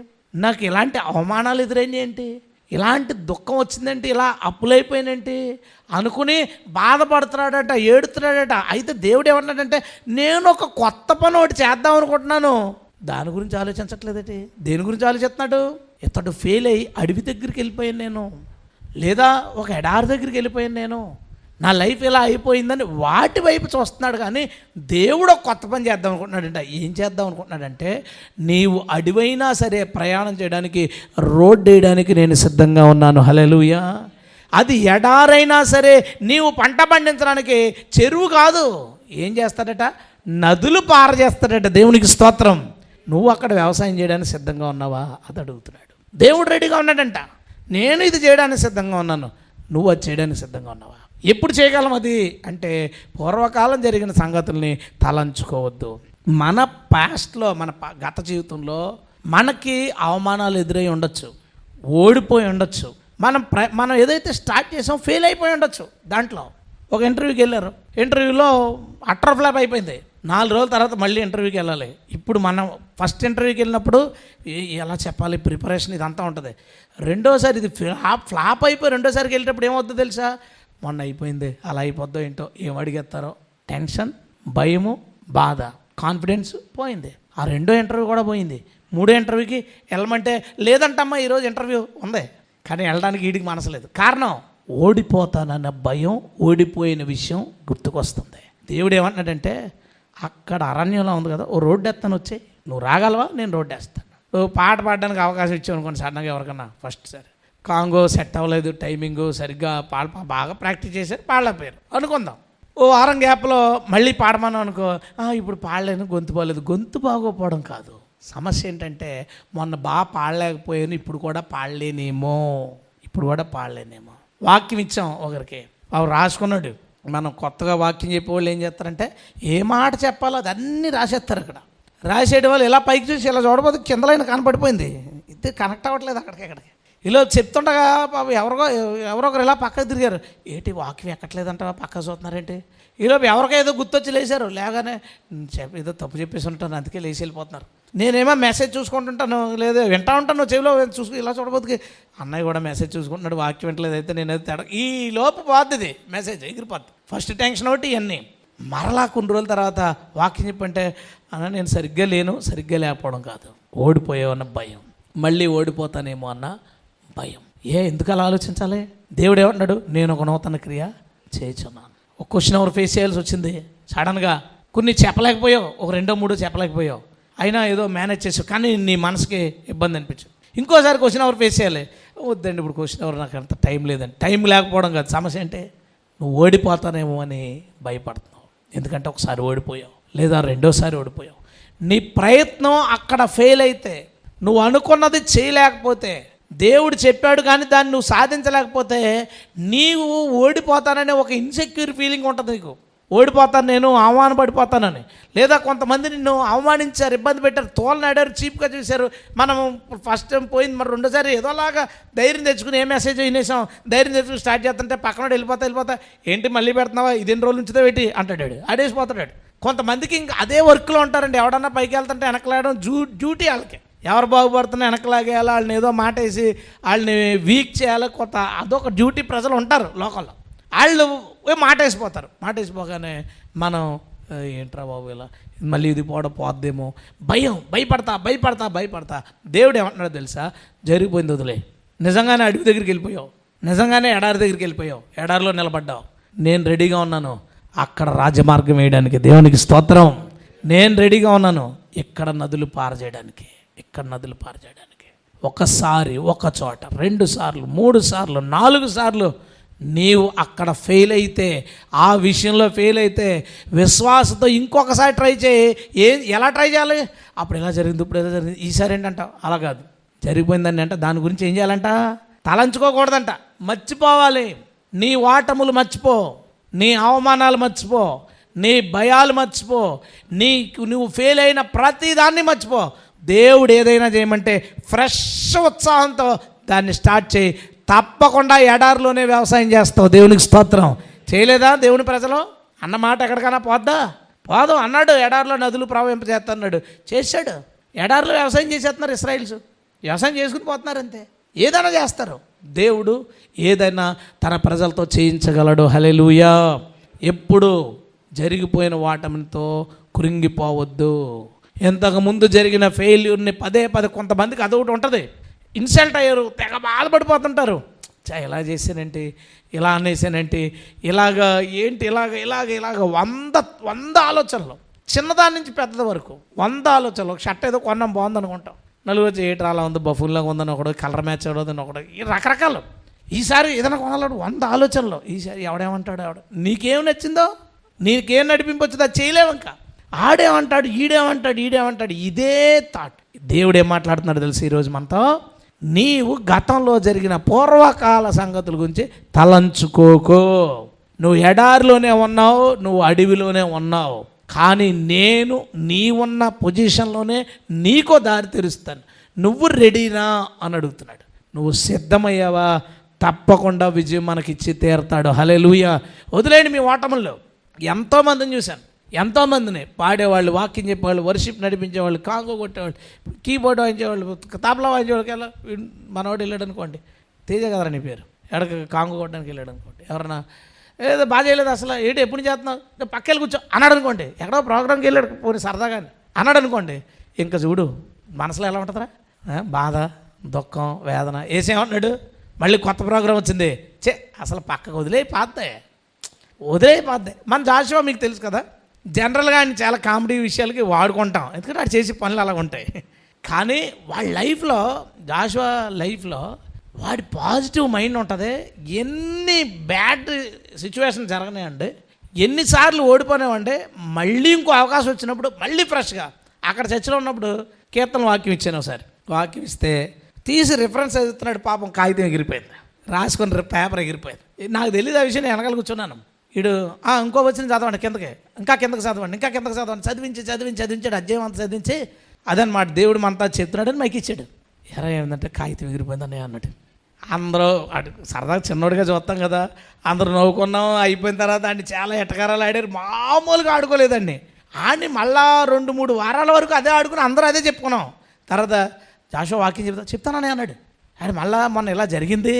నాకు ఇలాంటి అవమానాలు ఎదురైనాయి ఏంటి, ఇలాంటి దుఃఖం వచ్చిందంటే, ఇలా అప్పులైపోయినంటే అనుకుని బాధపడుతున్నాడట, ఏడుతున్నాడట. అయితే దేవుడు ఏమన్నాడంటే, నేను ఒక కొత్త పని ఒకటి చేద్దాం అనుకుంటున్నాను. దాని గురించి ఆలోచించట్లేదటి. దేని గురించి ఆలోచిస్తున్నాడు? ఇతడు ఫెయిల్ అయ్యి అడవి దగ్గరికి వెళ్ళిపోయాను నేను, లేదా ఒక ఎడారి దగ్గరికి వెళ్ళిపోయాను నేను, నా లైఫ్ ఇలా అయిపోయిందని వాటి వైపు చూస్తున్నాడు. కానీ దేవుడు ఒక కొత్త పని చేద్దాం అనుకుంటున్నాడంట. ఏం చేద్దాం అనుకుంటున్నాడంటే, నీవు అడివైనా సరే ప్రయాణం చేయడానికి, రోడ్డు వేయడానికి నేను సిద్ధంగా ఉన్నాను. హల్లెలూయా. అది ఎడారైనా సరే, నీవు పంట పండించడానికి చెరువు కాదు, ఏం చేస్తాడట, నదులు పారజేస్తాడట. దేవునికి స్తోత్రం. నువ్వు అక్కడ వ్యవసాయం చేయడానికి సిద్ధంగా ఉన్నావా అది అడుగుతున్నాడు. దేవుడు రెడీగా ఉన్నాడంట. నేను ఇది చేయడానికి సిద్ధంగా ఉన్నాను, నువ్వు అది చేయడానికి సిద్ధంగా ఉన్నావా? ఎప్పుడు చేయగలం అది అంటే, పూర్వకాలం జరిగిన సంగతుల్ని తలంచుకోవద్దు. మన పాస్ట్లో, మన గత జీవితంలో మనకి అవమానాలు ఎదురై ఉండొచ్చు, ఓడిపోయి ఉండొచ్చు, మనం ఏదైతే స్టార్ట్ చేసామో ఫెయిల్ అయిపోయి ఉండొచ్చు. దాంట్లో ఒక ఇంటర్వ్యూకి వెళ్ళారు, ఇంటర్వ్యూలో అట్టర్ ఫ్లాప్ అయిపోయింది. 4 రోజుల తర్వాత మళ్ళీ ఇంటర్వ్యూకి వెళ్ళాలి. ఇప్పుడు మనం ఫస్ట్ ఇంటర్వ్యూకి వెళ్ళినప్పుడు ఎలా చెప్పాలి, ప్రిపరేషన్ ఇదంతా ఉంటుంది. రెండోసారి ఇది ఫ్లాప్ అయిపోయి రెండోసారికి వెళ్ళేటప్పుడు ఏమవుతుందో తెలుసా, మొన్న అయిపోయింది అలా అయిపోద్దో ఏంటో, ఏం అడిగేస్తారో, టెన్షన్, భయము, బాధ, కాన్ఫిడెన్స్ పోయింది. ఆ రెండో ఇంటర్వ్యూ కూడా పోయింది. మూడో ఇంటర్వ్యూకి వెళ్ళమంటే, లేదంటమ్మా ఈరోజు ఇంటర్వ్యూ ఉంది, కానీ వెళ్ళడానికి వీడికి మనసలేదు. కారణం, ఓడిపోతానన్న భయం, ఓడిపోయిన విషయం గుర్తుకొస్తుంది. దేవుడు ఏమంటున్నాడంటే, అక్కడ అరణ్యంలో ఉంది కదా, ఓ రోడ్డు ఎత్తాను, వచ్చాయి, నువ్వు రాగలవా, నేను రోడ్డు వేస్తాను. నువ్వు పాట పాడడానికి అవకాశం ఇచ్చావు అనుకోండి, సడన్గా ఎవరికన్నా ఫస్ట్ సరే కాంగో సెట్ అవ్వలేదు, టైమింగు సరిగ్గా బాగా ప్రాక్టీస్ చేశారు, పాడలేకపోయారు అనుకుందాం. ఓ వారం గ్యాప్లో మళ్ళీ పాడమన్నాం అనుకో, ఇప్పుడు పాడలేను, గొంతు బాగలేదు. గొంతు బాగోపోవడం కాదు సమస్య. ఏంటంటే, మొన్న బాగా పాడలేకపోయాను, ఇప్పుడు కూడా పాడలేనేమో, వాక్యం ఇచ్చాం ఒకరికి, అవి రాసుకున్నాడు. మనం కొత్తగా వాక్యం చెప్పేవాళ్ళు ఏం చేస్తారంటే, ఏ మాట చెప్పాలో అది అన్నీ రాసేస్తారు. అక్కడ రాసేయడం వల్ల ఇలా పైకి చూసి ఇలా చూడబోదు, కిందలైన కనపడిపోయింది, ఇది కనెక్ట్ అవ్వట్లేదు అక్కడికి. ఇలా చెప్తుండగా ఎవరో ఒకరు ఇలా పక్కకు తిరిగారు, ఏంటి వాక్యం ఎక్కట్లేదంట, పక్కకు చూస్తున్నారేంటి. ఈలోపు ఎవరికో ఏదో గుర్తొచ్చి లేచారు, లేగానే ఏదో తప్పు చెప్పేసి ఉంటాను, అందుకే లేచి వెళ్ళిపోతున్నారు. నేనేమో మెసేజ్ చూసుకుంటుంటాను, లేదా వింటా ఉంటాను, చెవిలో చూసుకుని ఇలా చూడబోతుకి, అన్నయ్య కూడా మెసేజ్ చూసుకుంటున్నాడు, వాక్యం వింటలేదు, అయితే నేనైతే తేడా. ఈ లోపు పోద్ది మెసేజ్, ఎగిరిపోద్ది. ఫస్ట్ టెన్షన్ ఒకటి, ఇవన్నీ. మరలా కొన్ని రోజుల తర్వాత వాక్యం చెప్పంటే, అన్న నేను సరిగ్గా లేను, సరిగ్గా లేకపోవడం కాదు, ఓడిపోయావన్న భయం, మళ్ళీ ఓడిపోతానేమో అన్న భయం. ఎందుకు అలా ఆలోచించాలి? దేవుడు ఏమన్నాడు, నేను ఒక నూతన క్రియ చేయుచున్నాను. ఒక క్వశ్చన్ ఎవరు ఫేస్ చేయాల్సి వచ్చింది సడన్గా. కొన్ని చెప్పలేకపోయావు, ఒక 2-3 చెప్పలేకపోయావు, అయినా ఏదో మేనేజ్ చేసావు, కానీ నీ మనసుకి ఇబ్బంది అనిపించు. ఇంకోసారి క్వశ్చన్ ఎవరు ఫేస్ చేయాలి, వద్దండి ఇప్పుడు క్వశ్చన్ ఎవరు, నాకు అంత టైం లేదండి. టైం లేకపోవడం కాదు సమస్య, అంటే నువ్వు ఓడిపోతానేమో అని భయపడుతున్నావు. ఎందుకంటే ఒకసారి ఓడిపోయావు, లేదా రెండోసారి ఓడిపోయావు. నీ ప్రయత్నం అక్కడ ఫెయిల్ అయితే, నువ్వు అనుకున్నది చేయలేకపోతే, దేవుడు చెప్పాడు కానీ దాన్ని నువ్వు సాధించలేకపోతే, నీవు ఓడిపోతాననే ఒక ఇన్సెక్యూర్ ఫీలింగ్ ఉంటుంది నీకు. ఓడిపోతాను నేను, అవమానపడిపోతానని. లేదా కొంతమంది నిన్ను అవమానించారు, ఇబ్బంది పెట్టారు, తోలనాడారు, చీప్గా చూశారు. మనం ఫస్ట్ టైం పోయింది, మరి రెండోసారి ఏదోలాగా ధైర్యం తెచ్చుకుని, ఏ మెసేజ్ వినేసాం, ధైర్యం తెచ్చుకుని స్టార్ట్ చేస్తుంటే పక్కన వెళ్ళిపోతా ఏంటి మళ్ళీ పెడుతున్నావా, ఇది 2 రోజుల నుంచితో పెట్టి అంటాడు, ఆడేసిపోతాడు. కొంతమందికి ఇంకా అదే వర్క్లో ఉంటారండి. ఎవడన్నా పైకి వెళ్తుంటే వెనకలాడడం డ్యూటీ వాళ్ళకి. ఎవరు బాగుపడుతున్నా వెనకలాగేయాలి, వాళ్ళని ఏదో మాట వేసి వాళ్ళని వీక్ చేయాలి, అదొక డ్యూటీ ప్రజలు ఉంటారు లోకల్లో. వాళ్ళు మాట వేసిపోగానే మనం ఏంట్రా బాబు ఇలా మళ్ళీ ఇది పోద్దేమో, భయపడతా. దేవుడు ఏమంటున్నాడో తెలుసా, జరిగిపోయింది వదిలే. నిజంగానే అడవి దగ్గరికి వెళ్ళిపోయావు, నిజంగానే ఎడారి దగ్గరికి వెళ్ళిపోయావు, ఎడారిలో నిలబడ్డావు, నేను రెడీగా ఉన్నాను అక్కడ రాజమార్గం వేయడానికి. దేవునికి స్తోత్రం. నేను రెడీగా ఉన్నాను ఇక్కడ నదులు పారజేయడానికి. ఒకసారి, ఒక చోట, 2 సార్లు, 3 సార్లు, 4 సార్లు నీవు అక్కడ ఫెయిల్ అయితే, ఆ విషయంలో ఫెయిల్ అయితే, విశ్వాసంతో ఇంకొకసారి ట్రై చేయి. ఎలా ట్రై చేయాలి? అప్పుడు ఎలా జరిగింది, ఇప్పుడు ఎలా జరిగింది, ఈసారి ఏంటంట, అలా కాదు, జరిగిపోయిందని అంటే దాని గురించి ఏం చేయాలంట, తలంచుకోకూడదంట, మర్చిపోవాలి. నీ ఓటములు మర్చిపో, నీ అవమానాలు మర్చిపో, నీ భయాలు మర్చిపో, నువ్వు ఫెయిల్ అయిన ప్రతిదాన్ని మర్చిపో. దేవుడు ఏదైనా చేయమంటే ఫ్రెష్ ఉత్సాహంతో దాన్ని స్టార్ట్ చేయి. తప్పకుండా ఎడారిలోనే వ్యవసాయం చేస్తావు. దేవునికి స్తోత్రం. చేయలేదా దేవుని ప్రజలు? అన్నమాట ఎక్కడికైనా పోదు అన్నాడు. ఎడారిలో నదులు ప్రవహింపజేస్తున్నాడు, చేశాడు. ఎడారిలో వ్యవసాయం చేసేస్తున్నారు ఇశ్రాయేల్స్, వ్యవసాయం చేసుకుని పోతున్నారు అంతే. ఏదైనా చేస్తారు. దేవుడు ఏదైనా తన ప్రజలతో చేయించగలడు. హల్లెలూయా. ఎప్పుడు జరిగిపోయిన వాటమితో కృంగిపోవద్దు. ఇంతకుముందు జరిగిన ఫెయిల్యూర్ని పదే కొంతమందికి అదొకటి ఉంటుంది, ఇన్సల్ట్ అయ్యారు, తెగ బాధపడిపోతుంటారు. ఇలా చేశానంటే, ఇలా అనేసానంటే, ఇలాగా ఏంటి, ఇలాగ 100 ఆలోచనలు, చిన్నదాని నుంచి పెద్దది వరకు 100 ఆలోచనలు. ఒక షర్ట్ ఏదో కొన్నాం బాగుంది అనుకుంటాం, నలుగురు వచ్చి ఏటి అలా ఉంది, బఫూన్లాగా ఉందని ఒకడు, కలర్ మ్యాచ్ అవడదని ఒకడు, ఈ రకరకాలు. ఈసారి ఏదైనా కొనాలడు 100 ఆలోచనలు. ఈసారి ఎవడేమంటాడు, నీకేం నచ్చిందో, నీకేం నడిపింపొచ్చిందో అది చేయలేవు. ఇంకా ఆడేమంటాడు, ఈడేమంటాడు, ఇదే థాట్. దేవుడు ఏం మాట్లాడుతున్నాడు తెలుసు ఈరోజు మనతో? నీవు గతంలో జరిగిన పూర్వకాల సంగతుల గురించి తలంచుకోకు. నువ్వు ఎడారిలోనే ఉన్నావు, నువ్వు అడవిలోనే ఉన్నావు, కానీ నేను నీవున్న పొజిషన్లోనే నీకో దారి తెరుస్తాను. నువ్వు రెడీనా అని అడుగుతున్నాడు. నువ్వు సిద్ధమయ్యావా? తప్పకుండా విజయం మనకిచ్చి తీరుతాడు. హల్లెలూయా. వదిలేండి మీ ఓటముల్లో. ఎంతోమందిని చూశాను, ఎంతోమందిని పాడేవాళ్ళు, వాక్యం చెప్పేవాళ్ళు, వర్షిప్ నడిపించేవాళ్ళు, కాంగో కొట్టేవాళ్ళు, కీబోర్డ్ వాయించేవాళ్ళు, తబలా వాయించేవాళ్ళకి ఎలా మనవాడు వెళ్ళాడు అనుకోండి, తేజ కదరా నీ పేరు, ఎడక కాంగో కొట్టడానికి వెళ్ళాడు అనుకోండి, ఎవరన్నా ఏదో బాగా చేయలేదు అసలు, ఏంటి ఎప్పుడు చేస్తున్నావు, పక్కెళ్ళి కూర్చో అన్నాడు అనుకోండి, ఎక్కడో ప్రోగ్రామ్కి వెళ్ళాడు పోనీ సరదాగా అన్నాడు అనుకోండి, ఇంకా చూడు మనసులో ఎలా ఉంటుందిరా, బాధ, దుఃఖం, వేదన. వేసేమన్నాడు, మళ్ళీ కొత్త ప్రోగ్రాం వచ్చింది, అసలు పక్కకు వదిలేయిపోద్దే. మన జాషువా మీకు తెలుసు కదా, జనరల్గా ఆయన చాలా కామెడీ విషయాలకి వాడుకుంటాం, ఎందుకంటే వాడు చేసే పనులు అలా ఉంటాయి. కానీ వాడి లైఫ్లో, జాషువా లైఫ్లో వాడి పాజిటివ్ మైండ్ ఉంటుంది. ఎన్ని బ్యాడ్ సిచ్యువేషన్ జరగనాయండి, ఎన్నిసార్లు ఓడిపోయినామంటే మళ్ళీ ఇంకో అవకాశం వచ్చినప్పుడు మళ్ళీ ఫ్రెష్గా, అక్కడ చర్చలో ఉన్నప్పుడు కీర్తన వాక్యం ఇచ్చాను. ఒకసారి వాక్యం ఇస్తే తీసి రిఫరెన్స్ చదువుతున్నాడు, పాపం కాగితం ఎగిరిపోయింది, రాసుకుని పేపర్ ఎగిరిపోయింది. నాకు తెలియదు ఆ విషయం, నేను వెనకాల కూర్చున్నాను. వీడు ఇంకో వచ్చిన చదవండి, ఇంకా కిందకి చదవండి, చదివించాడు, అధ్యాయం అంతా చదివించి అదనమాట దేవుడు మనతో చెప్తున్నాడని మైకి ఇచ్చాడు. ఎరా ఏమిందంటే కాగితం ఎగిరిపోయిందని అన్నాడు. అందరూ సరదాగా చిన్నోడిగా చూస్తాం కదా, అందరూ నవ్వుకున్నాం. అయిపోయిన తర్వాత ఆడిని చాలా ఎటకారాలు ఆడారు, మామూలుగా ఆడుకోలేదండి. ఆడిని మళ్ళా 2-3 వారాల వరకు అదే ఆడుకుని అందరూ అదే చెప్పుకున్నాం. తర్వాత జాషువా వాక్యం చెప్తానని అన్నాడు. ఆడు మళ్ళా మొన్న ఇలా జరిగింది,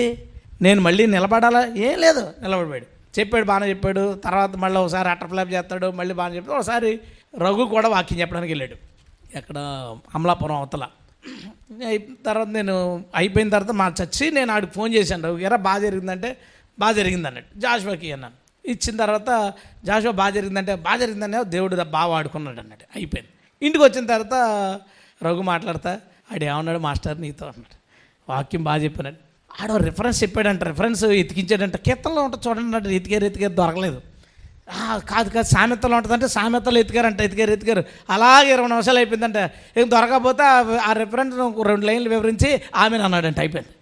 నేను మళ్ళీ నిలబడాలా, ఏం లేదు, నిలబడిపోయాడు. చెప్పాడు, బాగానే చెప్పాడు. తర్వాత మళ్ళీ ఒకసారి అటర్ ఫ్లాప్ చేస్తాడు, మళ్ళీ బాగానే చెప్తాడు. ఒకసారి రఘు కూడా వాక్యం చెప్పడానికి వెళ్ళాడు, ఎక్కడ అమలాపురం అవతల. తర్వాత నేను అయిపోయిన తర్వాత మా చచ్చి నేను ఆడికి ఫోన్ చేశాను, రఘు ఎరా బాగా జరిగిందంటే బాగా జరిగింది అన్నాడు. జాషువాకి అన్నాను. ఇచ్చిన తర్వాత జాషువా బాగా జరిగిందంటే దేవుడు బాగా ఆడుకున్నాడు అన్నాడు. అయిపోయింది. ఇంటికి వచ్చిన తర్వాత రఘు మాట్లాడతా, ఆడు ఏమన్నాడు, మాస్టర్ నీతో అన్నాడు, వాక్యం బాగా చెప్పానండి. ఆడ రిఫరెన్స్ చెప్పాడంట, రిఫరెన్స్ ఎతికించాడంట. కీర్తనలో ఉంటుంది చూడండి అంటే ఎతికారు దొరకలేదు. కాదు సామెతలో ఉంటుందంటే సామెతలు ఎతికారు. అలాగే 20 నిమిషాలు అయిపోయిందంటే ఏం దొరకకపోతే ఆ రిఫరెన్స్ 2 లైన్లు వివరించి ఆమెను అన్నాడంటే. అయిపోయింది.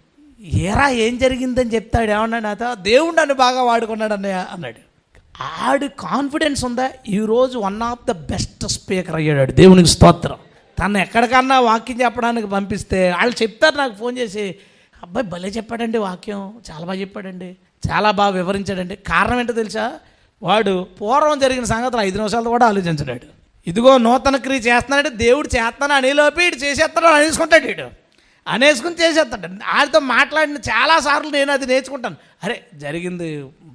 ఏరా ఏం జరిగిందని చెప్తాడు, ఏమన్నాడు నాతో, దేవుడు నన్ను బాగా వాడుకున్నాడు అన్నయ్య అన్నాడు. ఆడు కాన్ఫిడెన్స్ ఉందా, ఈరోజు one of the best speaker అయ్యాడు. దేవునికి స్తోత్రం. తను ఎక్కడికన్నా వాక్యం చెప్పడానికి పంపిస్తే వాళ్ళు చెప్తారు నాకు ఫోన్ చేసి, అబ్బాయి భలే చెప్పాడండి వాక్యం, చాలా బాగా చెప్పాడండి, చాలా బాగా వివరించాడండి. కారణం ఏంటో తెలుసా, వాడు పూర్వం జరిగిన సంగతులు 5 నిమిషాలతో కూడా ఆలోచించడాడు. ఇదిగో నూతన క్రియ చేస్తున్నాడంటే దేవుడు చేస్తాను అనేలోపే ఇటు చేసేస్తాడు, అనేసుకుంటాడు, వీడు అనేసుకుని చేసేస్తాడు. ఆడితో మాట్లాడిన చాలాసార్లు నేను అది నేర్చుకుంటాను. అరే జరిగింది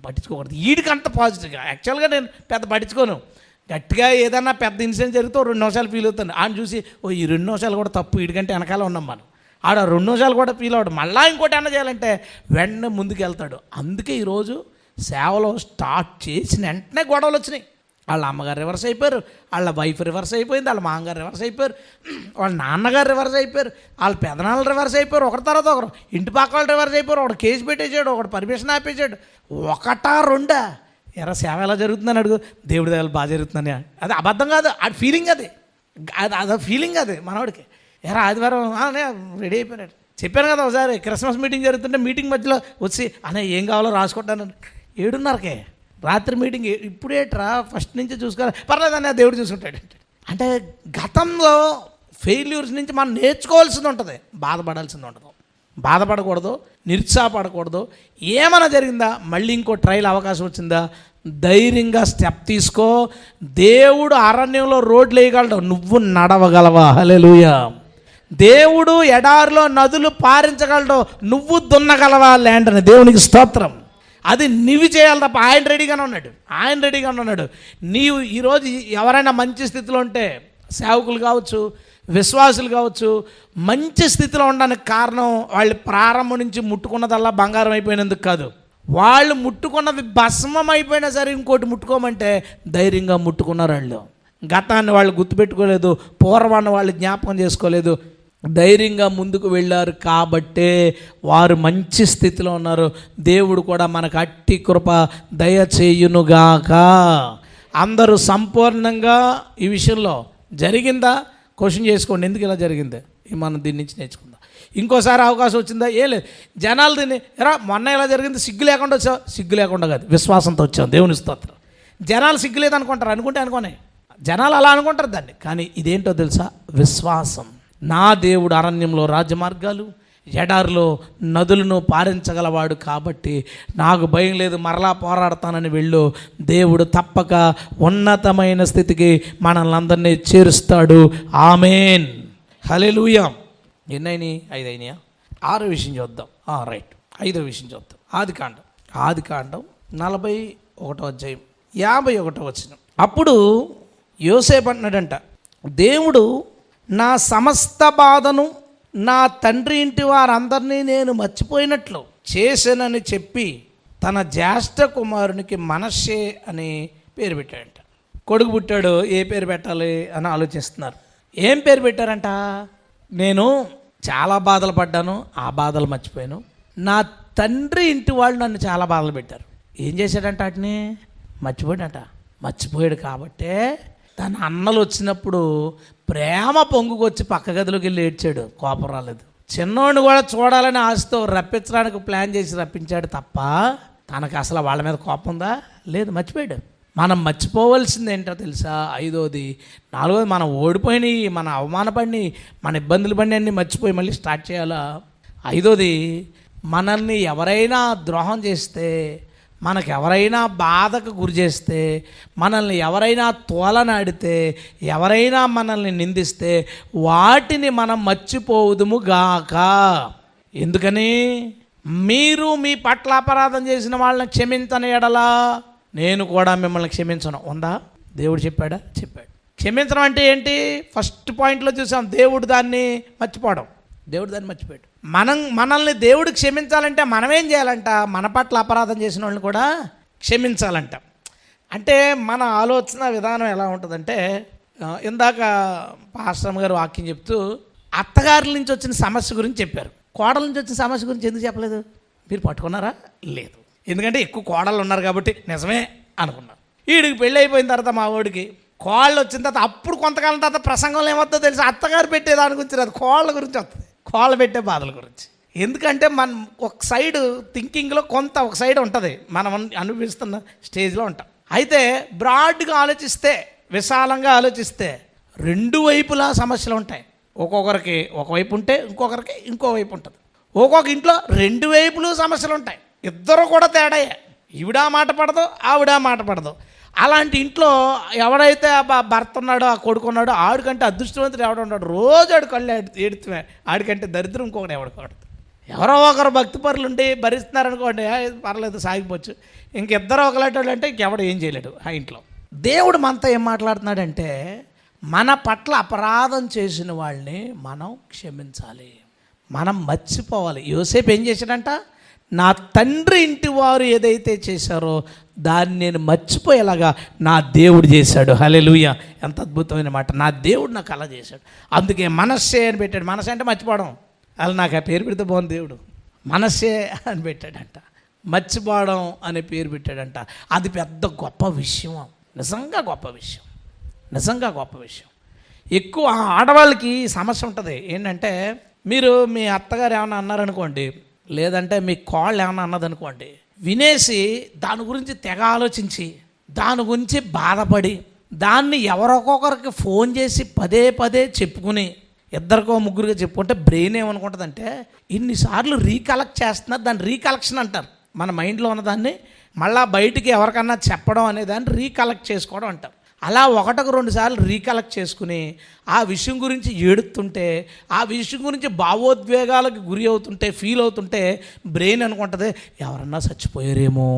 పట్టించుకోకూడదు, వీడికి అంత పాజిటివ్గా. యాక్చువల్గా నేను పెద్ద పట్టించుకోను, గట్టిగా ఏదన్నా పెద్ద ఇన్సిడెంట్ జరిగితే 2 నిమిషాలు ఫీల్ అవుతాను. ఆయన చూసి ఈ 2 నిమిషాలు కూడా తప్పు, వీడికంటే వెనకాల ఉన్నాం మనం, ఆడ 2 నిమిషాలు కూడా ఫీల్ అవ్వడు, మళ్ళీ ఇంకోటి అన్న చేయాలంటే వెంటనే ముందుకు వెళ్తాడు. అందుకే ఈరోజు సేవలో స్టార్ట్ చేసిన వెంటనే గొడవలు వచ్చినాయి. వాళ్ళ అమ్మగారు రివర్స్ అయిపోయారు, వాళ్ళ వైఫ్ రివర్స్ అయిపోయింది, వాళ్ళ మామగారు రివర్స్ అయిపోయారు, వాళ్ళ నాన్నగారు రివర్స్ అయిపోయారు, వాళ్ళ పెదనాళ్ళు రివర్స్ అయిపోయారు, ఒకరి తర్వాత ఒకరు. ఇంటి పక్క వాళ్ళు రివర్స్ అయిపోయారు. ఒకడు కేసు పెట్టేసాడు, ఒకడు పర్మిషన్ ఆపేసాడు. 1-2 ఎరా సేవ ఎలా జరుగుతుందని అడుగు, దేవుడి దగ్గర బాగా జరుగుతుందని. అది అబద్ధం కాదు, అది ఫీలింగ్, అది ఫీలింగ్ అది మనవాడికి. ఎరా ఆదివారం రెడీ అయిపోయాడు. చెప్పాను కదా ఒకసారి క్రిస్మస్ మీటింగ్ జరుగుతుంటే మీటింగ్ మధ్యలో వచ్చి అనే ఏం కావాలో రాసుకుంటాను. 7:30కే రాత్రి మీటింగ్. ఇప్పుడేట్రా ఫస్ట్ నుంచి చూసుకోవాలి, పర్లేదన్న దేవుడు చూసుకుంటాడు. అంటే గతంలో ఫెయిల్యూర్స్ నుంచి మనం నేర్చుకోవాల్సింది ఉంటుంది, బాధపడాల్సింది ఉండదు. బాధపడకూడదు, నిరుత్సాహపడకూడదు. ఏమైనా జరిగిందా, మళ్ళీ ఇంకో ట్రయల్ అవకాశం వచ్చిందా, ధైర్యంగా స్టెప్ తీసుకో. దేవుడు అరణ్యంలో రోడ్లు వేయగలడు, నువ్వు నడవగలవా? హల్లెలూయా. దేవుడు ఎడారిలో నదులు పారించగలడు, నువ్వు దున్నగలవా ల్యాండ్ అని. దేవునికి స్తోత్రం. అది నీవు చేయాలి తప్ప ఆయన రెడీగానే ఉన్నాడు. నీవు ఈరోజు ఎవరైనా మంచి స్థితిలో ఉంటే, సేవకులు కావచ్చు, విశ్వాసులు కావచ్చు, మంచి స్థితిలో ఉండడానికి కారణం వాళ్ళు ప్రారంభం నుంచి ముట్టుకున్నదల్లా బంగారం అయిపోయినందుకు కాదు. వాళ్ళు ముట్టుకున్నది భస్మం అయిపోయినా సరే ఇంకోటి ముట్టుకోమంటే ధైర్యంగా ముట్టుకున్నారు. వాళ్ళు గతాన్ని వాళ్ళు గుర్తుపెట్టుకోలేదు, పూర్వాన్ని వాళ్ళు జ్ఞాపకం చేసుకోలేదు, ధైర్యంగా ముందుకు వెళ్ళారు కాబట్టే వారు మంచి స్థితిలో ఉన్నారు. దేవుడు కూడా మనకు అట్టి కృప దయచేయునుగాక. అందరూ సంపూర్ణంగా ఈ విషయంలో జరిగిందా క్వశ్చన్ చేసుకోండి, ఎందుకు ఇలా జరిగింది, మనం దీని నుంచి నేర్చుకుందాం. ఇంకోసారి అవకాశం వచ్చిందా? ఏ లేదు. జనాలు దీన్ని మొన్న ఎలా జరిగింది, సిగ్గు లేకుండా వచ్చావు, సిగ్గు లేకుండా కాదు, విశ్వాసంతో వచ్చాం. దేవుని స్తోత్రం. జనాలు సిగ్గు లేదనుకుంటారు, అనుకోనే జనాలు అలా అనుకుంటారు దాన్ని, కానీ ఇదేంటో తెలుసా? విశ్వాసం. నా దేవుడు అరణ్యంలో రాజమార్గాలు, ఎడారిలో నదులను పారించగలవాడు కాబట్టి నాకు భయం లేదు, మరలా పోరాడతానని వెళ్ళు. దేవుడు తప్పక ఉన్నతమైన స్థితికి మనల్ని అందరినీ చేరుస్తాడు. ఆమేన్. హల్లెలూయా. ఎన్నైనాయి? 5 అయినాయా? 6వ విషయం చూద్దాం. రైట్, 5వ విషయం చూద్దాం. ఆదికాండం 41వ అధ్యాయం 51వ వచనం. అప్పుడు యోసేపు అంటున్నాడంట, దేవుడు నా సమస్త బాధను నా తండ్రి ఇంటి వారందరినీ నేను మర్చిపోయినట్లు చేశానని చెప్పి తన జ్యేష్ఠ కుమారునికి మనష్షే అని పేరు పెట్టాడంట. కొడుకు పుట్టాడు, ఏ పేరు పెట్టాలి అని ఆలోచిస్తున్నారు. ఏం పేరు పెట్టారంట? నేను చాలా బాధలు పడ్డాను, ఆ బాధలు మర్చిపోయాను. నా తండ్రి ఇంటి వాళ్ళు నన్ను చాలా బాధలు పెట్టారు. ఏం చేశాడంట? వాటిని మర్చిపోయాడు కాబట్టే తన అన్నలు వచ్చినప్పుడు ప్రేమ పొంగుకొచ్చి పక్క గదిలోకి వెళ్ళి ఏడ్చాడు. కోపం రాలేదు. చిన్నోడిని కూడా చూడాలని ఆశతో రప్పించడానికి ప్లాన్ చేసి రప్పించాడు తప్ప తనకు అసలు వాళ్ళ మీద కోపం ఉందా? లేదు, మర్చిపోయాడు. మనం మర్చిపోవలసింది ఏంటో తెలుసా? 5వది 4వది మనం ఓడిపోయినాయి, మన అవమానపడినాయి, మన ఇబ్బందులు పడిన అన్నీ మర్చిపోయి మళ్ళీ స్టార్ట్ చేయాలా? 5వది మనల్ని ఎవరైనా ద్రోహం చేస్తే, మనకు ఎవరైనా బాధకు గురి చేస్తే, మనల్ని ఎవరైనా తోలనాడితే, ఎవరైనా మనల్ని నిందిస్తే వాటిని మనం మర్చిపోవుదుము గాక. ఎందుకని? మీరు మీ పట్ల అపరాధం చేసిన వాళ్ళని క్షమించని ఎడలా నేను కూడా మిమ్మల్ని క్షమించను. ఉందా? దేవుడు చెప్పాడు. క్షమించడం అంటే ఏంటి? ఫస్ట్ పాయింట్లో చూసాం, దేవుడు దాన్ని మర్చిపోవడం. దేవుడు దాన్ని మర్చిపోయాడు. మనల్ని దేవుడు క్షమించాలంటే మనం ఏం చేయాలంట? మన పట్ల అపరాధం చేసిన వాళ్ళని కూడా క్షమించాలంట. అంటే మన ఆలోచన విధానం ఎలా ఉంటుందంటే, ఇందాక పాస్టర్ గారు వాక్యం చెప్తూ అత్తగారుల నుంచి వచ్చిన సమస్య గురించి చెప్పారు. కోడల నుంచి వచ్చిన సమస్య గురించి ఎందుకు చెప్పలేదు? మీరు పట్టుకున్నారా? లేదు. ఎందుకంటే ఎక్కువ కోడళ్ళు ఉన్నారు కాబట్టి నిజమే అనుకున్నారు. వీడికి పెళ్ళి అయిపోయిన తర్వాత మా వాడికి కోళ్ళు వచ్చిన తర్వాత అప్పుడు కొంతకాలం తర్వాత ప్రసంగంలో ఏమవుతుందో తెలుసు, అత్తగారు పెట్టే దాని గురించి రాదు, కోళ్ళ గురించి వస్తుంది, కోళ్ళ పెట్టే బాధల గురించి. ఎందుకంటే మనం ఒక సైడ్ థింకింగ్లో ఒక సైడ్ ఉంటుంది, మనం అనుభవిస్తున్న స్టేజ్లో ఉంటాం. అయితే బ్రాడ్గా ఆలోచిస్తే, విశాలంగా ఆలోచిస్తే రెండు వైపులా సమస్యలు ఉంటాయి. ఒక్కొక్కరికి ఒకవైపు ఉంటే ఇంకొకరికి ఇంకో వైపు ఉంటుంది. ఒక్కొక్క ఇంట్లో రెండు వైపులు సమస్యలు ఉంటాయి. ఇద్దరు కూడా తేడాయే, ఈవిడా మాట పడదు, ఆవిడా మాట పడదు. అలాంటి ఇంట్లో ఎవడైతే భర్త ఉన్నాడో, ఆ కొడుకున్నాడో, ఆడికంటే అదృష్టవంతుడు ఎవడు ఉన్నాడు, రోజు ఆడు కళ్ళు ఏడుతుమే, ఆడికంటే దరిద్రం ఇంకొకటి ఎవడుకోడు. ఎవరో ఒకరు భక్తి పరులు ఉండి భరిస్తున్నారనుకోండి, పర్లేదు సాగిపోవచ్చు. ఇంకిద్దరు ఒకలాంటి వాళ్ళు అంటే ఇంకెవడు ఏం చేయలేడు ఆ ఇంట్లో. దేవుడు మనతో ఏం మాట్లాడుతున్నాడంటే, మన పట్ల అపరాధం చేసిన వాళ్ళని మనం క్షమించాలి, మనం మర్చిపోవాలి. యోసేపు ఏం చేశాడంట? నా తండ్రి ఇంటి వారు ఏదైతే చేశారో దాన్ని నేను మర్చిపోయేలాగా నా దేవుడు చేశాడు. హల్లెలూయా. ఎంత అద్భుతమైన మాట. నా దేవుడు నాకు అలా చేశాడు. అందుకే మనస్సే అని పెట్టాడు. మనస్సే అంటే మర్చిపోవడం. అలా నాకు ఆ పేరు పెడితే బాగుంది. దేవుడు మనస్సే అని పెట్టాడంట, మర్చిపోవడం అనే పేరు పెట్టాడంట. అది పెద్ద గొప్ప విషయం, నిజంగా గొప్ప విషయం, నిజంగా గొప్ప విషయం. ఎక్కువ ఆడవాళ్ళకి సమస్య ఉంటుంది. ఏంటంటే, మీరు మీ అత్తగారు ఏమైనా అన్నారనుకోండి, లేదంటే మీ కోళ్ళు ఏమైనా అన్నదనుకోండి, వినేసి దాని గురించి తెగ ఆలోచించి దాని గురించి బాధపడి దాన్ని ఎవరొక్కొక్కరికి ఫోన్ చేసి పదే పదే చెప్పుకుని, ఇద్దరికో ముగ్గురుగా చెప్పుకుంటే బ్రెయిన్ ఏమనుకుంటుందంటే, ఇన్నిసార్లు రీకలెక్ట్ చేస్తున్నారు, దాన్ని రీకలెక్షన్ అంటారు. మన మైండ్లో ఉన్నదాన్ని మళ్ళీ బయటికి ఎవరికన్నా చెప్పడం అనే దాన్ని రీకలెక్ట్ చేసుకోవడం అంటారు. అలా ఒకటికి 2 సార్లు రీకలెక్ట్ చేసుకుని ఆ విషయం గురించి ఏడుతుంటే, ఆ విషయం గురించి భావోద్వేగాలకు గురి అవుతుంటే, ఫీల్ అవుతుంటే బ్రెయిన్ అనుకుంటుంది ఎవరన్నా చచ్చిపోయారేమో,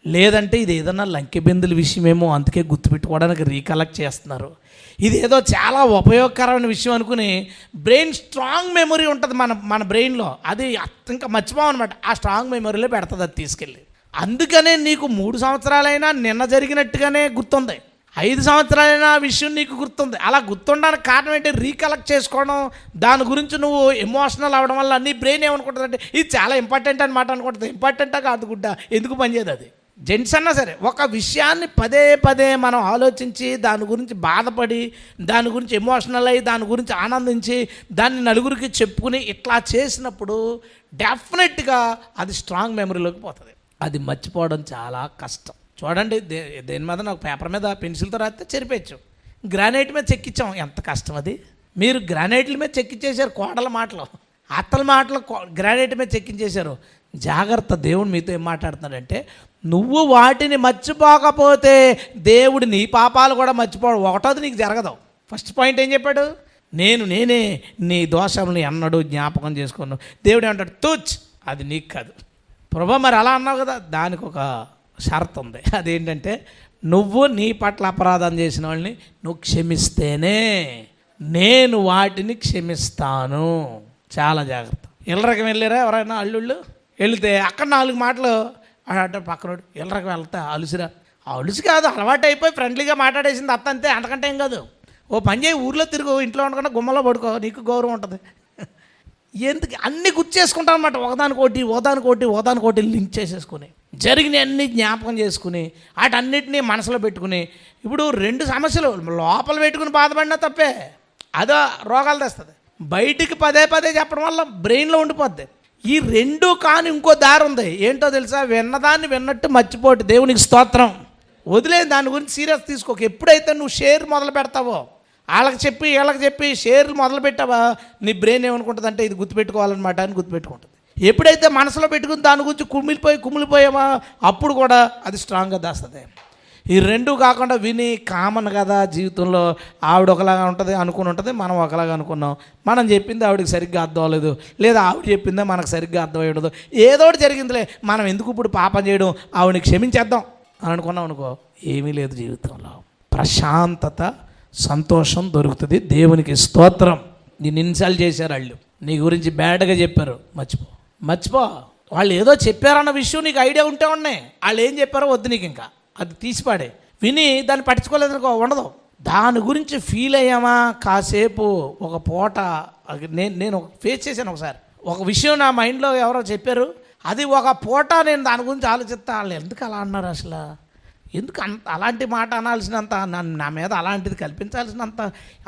లేదంటే ఇది ఏదన్నా లంకెబిందుల విషయమేమో, అందుకే గుర్తుపెట్టుకోవడానికి రీకలెక్ట్ చేస్తున్నారు, ఇది ఏదో చాలా ఉపయోగకరమైన విషయం అనుకుని బ్రెయిన్ స్ట్రాంగ్ మెమొరీ ఉంటుంది మన బ్రెయిన్లో, అది ఇంకా మర్చిపోమన్నమాట. ఆ స్ట్రాంగ్ మెమొరీలో పెడుతుంది అది తీసుకెళ్ళి. అందుకనే నీకు 3 సంవత్సరాలైనా నిన్న జరిగినట్టుగానే గుర్తుంది, 5 సంవత్సరాలైనా ఆ విషయం నీకు గుర్తుంది. అలా గుర్తుండడానికి కారణం ఏంటి? రీకలెక్ట్ చేసుకోవడం. దాని గురించి నువ్వు ఎమోషనల్ అవ్వడం వల్ల నీ బ్రెయిన్ ఏమనుకుంటుంది అంటే ఇది చాలా ఇంపార్టెంట్ అనమాట అనుకుంటుంది. ఇంపార్టెంటా కాదు గుడ్డ, ఎందుకు పనిచేయదు అది. జెంట్స్ అన్నా సరే ఒక విషయాన్ని పదే మనం ఆలోచించి దాని గురించి బాధపడి దాని గురించి ఎమోషనల్ అయ్యి దాని గురించి ఆనందించి దాన్ని నలుగురికి చెప్పుకుని ఇట్లా చేసినప్పుడు డెఫినెట్గా అది స్ట్రాంగ్ మెమరీలోకి పోతుంది. అది మర్చిపోవడం చాలా కష్టం. చూడండి, దేని మీద నాకు పేపర్ మీద పెన్సిల్తో రాస్తే చెరిపేయచ్చు, గ్రానైట్ మీద చెక్కించాం, ఎంత కష్టం అది. మీరు గ్రానైట్ల మీద చెక్కించేశారు, కోడల మాటలు అత్తల మాటలు గ్రానైట్ మీద చెక్కించేశారు. జాగ్రత్త, దేవుడు మీతో ఏం మాట్లాడుతున్నాడంటే నువ్వు వాటిని మర్చిపోకపోతే దేవుడు నీ పాపాలు కూడా మర్చిపోవడం. ఒకటోది నీకు జరగదు. ఫస్ట్ పాయింట్ ఏం చెప్పాడు? నేనే నీ దోషములను ఎన్నడూ జ్ఞాపకం చేసుకున్నాను. దేవుడు ఏమంటాడు? తూచ్, అది నీకు కాదు. ప్రభా మరి అలా అన్నావు కదా, దానికి ఒక షరతు ఉంది. అదేంటంటే నువ్వు నీ పట్ల అపరాధం చేసిన వాళ్ళని నువ్వు క్షమిస్తేనే నేను వాటిని క్షమిస్తాను. చాలా జాగ్రత్త. ఇళ్ళరకం వెళ్ళారా ఎవరైనా అల్లుళ్ళు? వెళితే అక్కడ 4 మాటలు అంటే పక్కనోడు ఇళ్ళరకం వెళ్తా అలుసురా, అలుసు కాదు, అలవాటు అయిపోయి ఫ్రెండ్లీగా మాట్లాడేసింది అత్త, అంతే, అంతకంటే ఏం కాదు. ఓ పని చేయి, ఊర్లో తిరుగు, ఇంట్లో ఉండకుండా గుమ్మలో పడుకో, నీకు గౌరవం ఉంటుంది. ఎందుకు అన్నీ గుర్తు చేసుకుంటాం అన్నమాట, ఓదానికోటి లింక్ చేసేసుకుని జరిగిన అన్ని జ్ఞాపకం చేసుకుని వాటన్నిటినీ మనసులో పెట్టుకుని ఇప్పుడు 2 సమస్యలు లోపల పెట్టుకుని బాధపడినా తప్పే, అదో రోగాలు తెస్తుంది. బయటికి పదే చెప్పడం వల్ల బ్రెయిన్లో ఉండిపోద్ది. ఈ 2 కాని ఇంకో దారి ఉంది. ఏంటో తెలుసా? విన్నదాన్ని విన్నట్టు మర్చిపోటు. దేవునికి స్తోత్రం. వదిలేదు, దాని గురించి సీరియస్ తీసుకోక. ఎప్పుడైతే నువ్వు షేర్ మొదలు పెడతావో, వీళ్ళకి చెప్పి షేర్లు మొదలు పెట్టావా, నీ బ్రెయిన్ ఏమనుకుంటుంది అంటే ఇది గుర్తుపెట్టుకోవాలన్నమాట అని గుర్తుపెట్టుకుంటుంది. ఎప్పుడైతే మనసులో పెట్టుకుని దాని గురించి కుమిలిపోయామా అప్పుడు కూడా అది స్ట్రాంగ్గా దాస్తుంది. ఈ 2 కాకుండా విని కామన్ కదా జీవితంలో, ఆవిడ ఒకలాగా ఉంటుంది అనుకుని ఉంటుంది, మనం ఒకలాగా అనుకున్నాం, మనం చెప్పింది ఆవిడకి సరిగ్గా అర్థం అవ్వలేదు, లేదా ఆవిడ చెప్పిందే మనకు సరిగ్గా అర్థం అయ్యదు, ఏదో ఒకటి జరిగిందిలే, మనం ఎందుకు ఇప్పుడు పాపం చేయడం, ఆవిడని క్షమించేద్దాం అని అనుకున్నాం అనుకో, ఏమీ లేదు జీవితంలో. ప్రశాంతత, సంతోషం దొరుకుతుంది. దేవునికి స్తోత్రం. నేను ఇన్సల్ట్ చేశారు వాళ్ళు, నీ గురించి బ్యాడ్గా చెప్పారు, మర్చిపో. వాళ్ళు ఏదో చెప్పారన్న విషయం నీకు ఐడియా ఉంటే ఉన్నాయి, వాళ్ళు ఏం చెప్పారో వద్దు నీకు, ఇంకా అది తీసిపాడే. విని దాన్ని పట్టించుకోలేదనుకో, ఉండదు. దాని గురించి ఫీల్ అయ్యామా కాసేపు, ఒక పూట. నేను ఫేస్ చేశాను ఒకసారి. ఒక విషయం నా మైండ్లో ఎవరో చెప్పారు, అది ఒక పూట నేను దాని గురించి ఆలోచిస్తా, వాళ్ళు ఎందుకు అలా అన్నారు, అసలు ఎందుకు అలాంటి మాట అనాల్సినంత, నా మీద అలాంటిది కల్పించాల్సినంత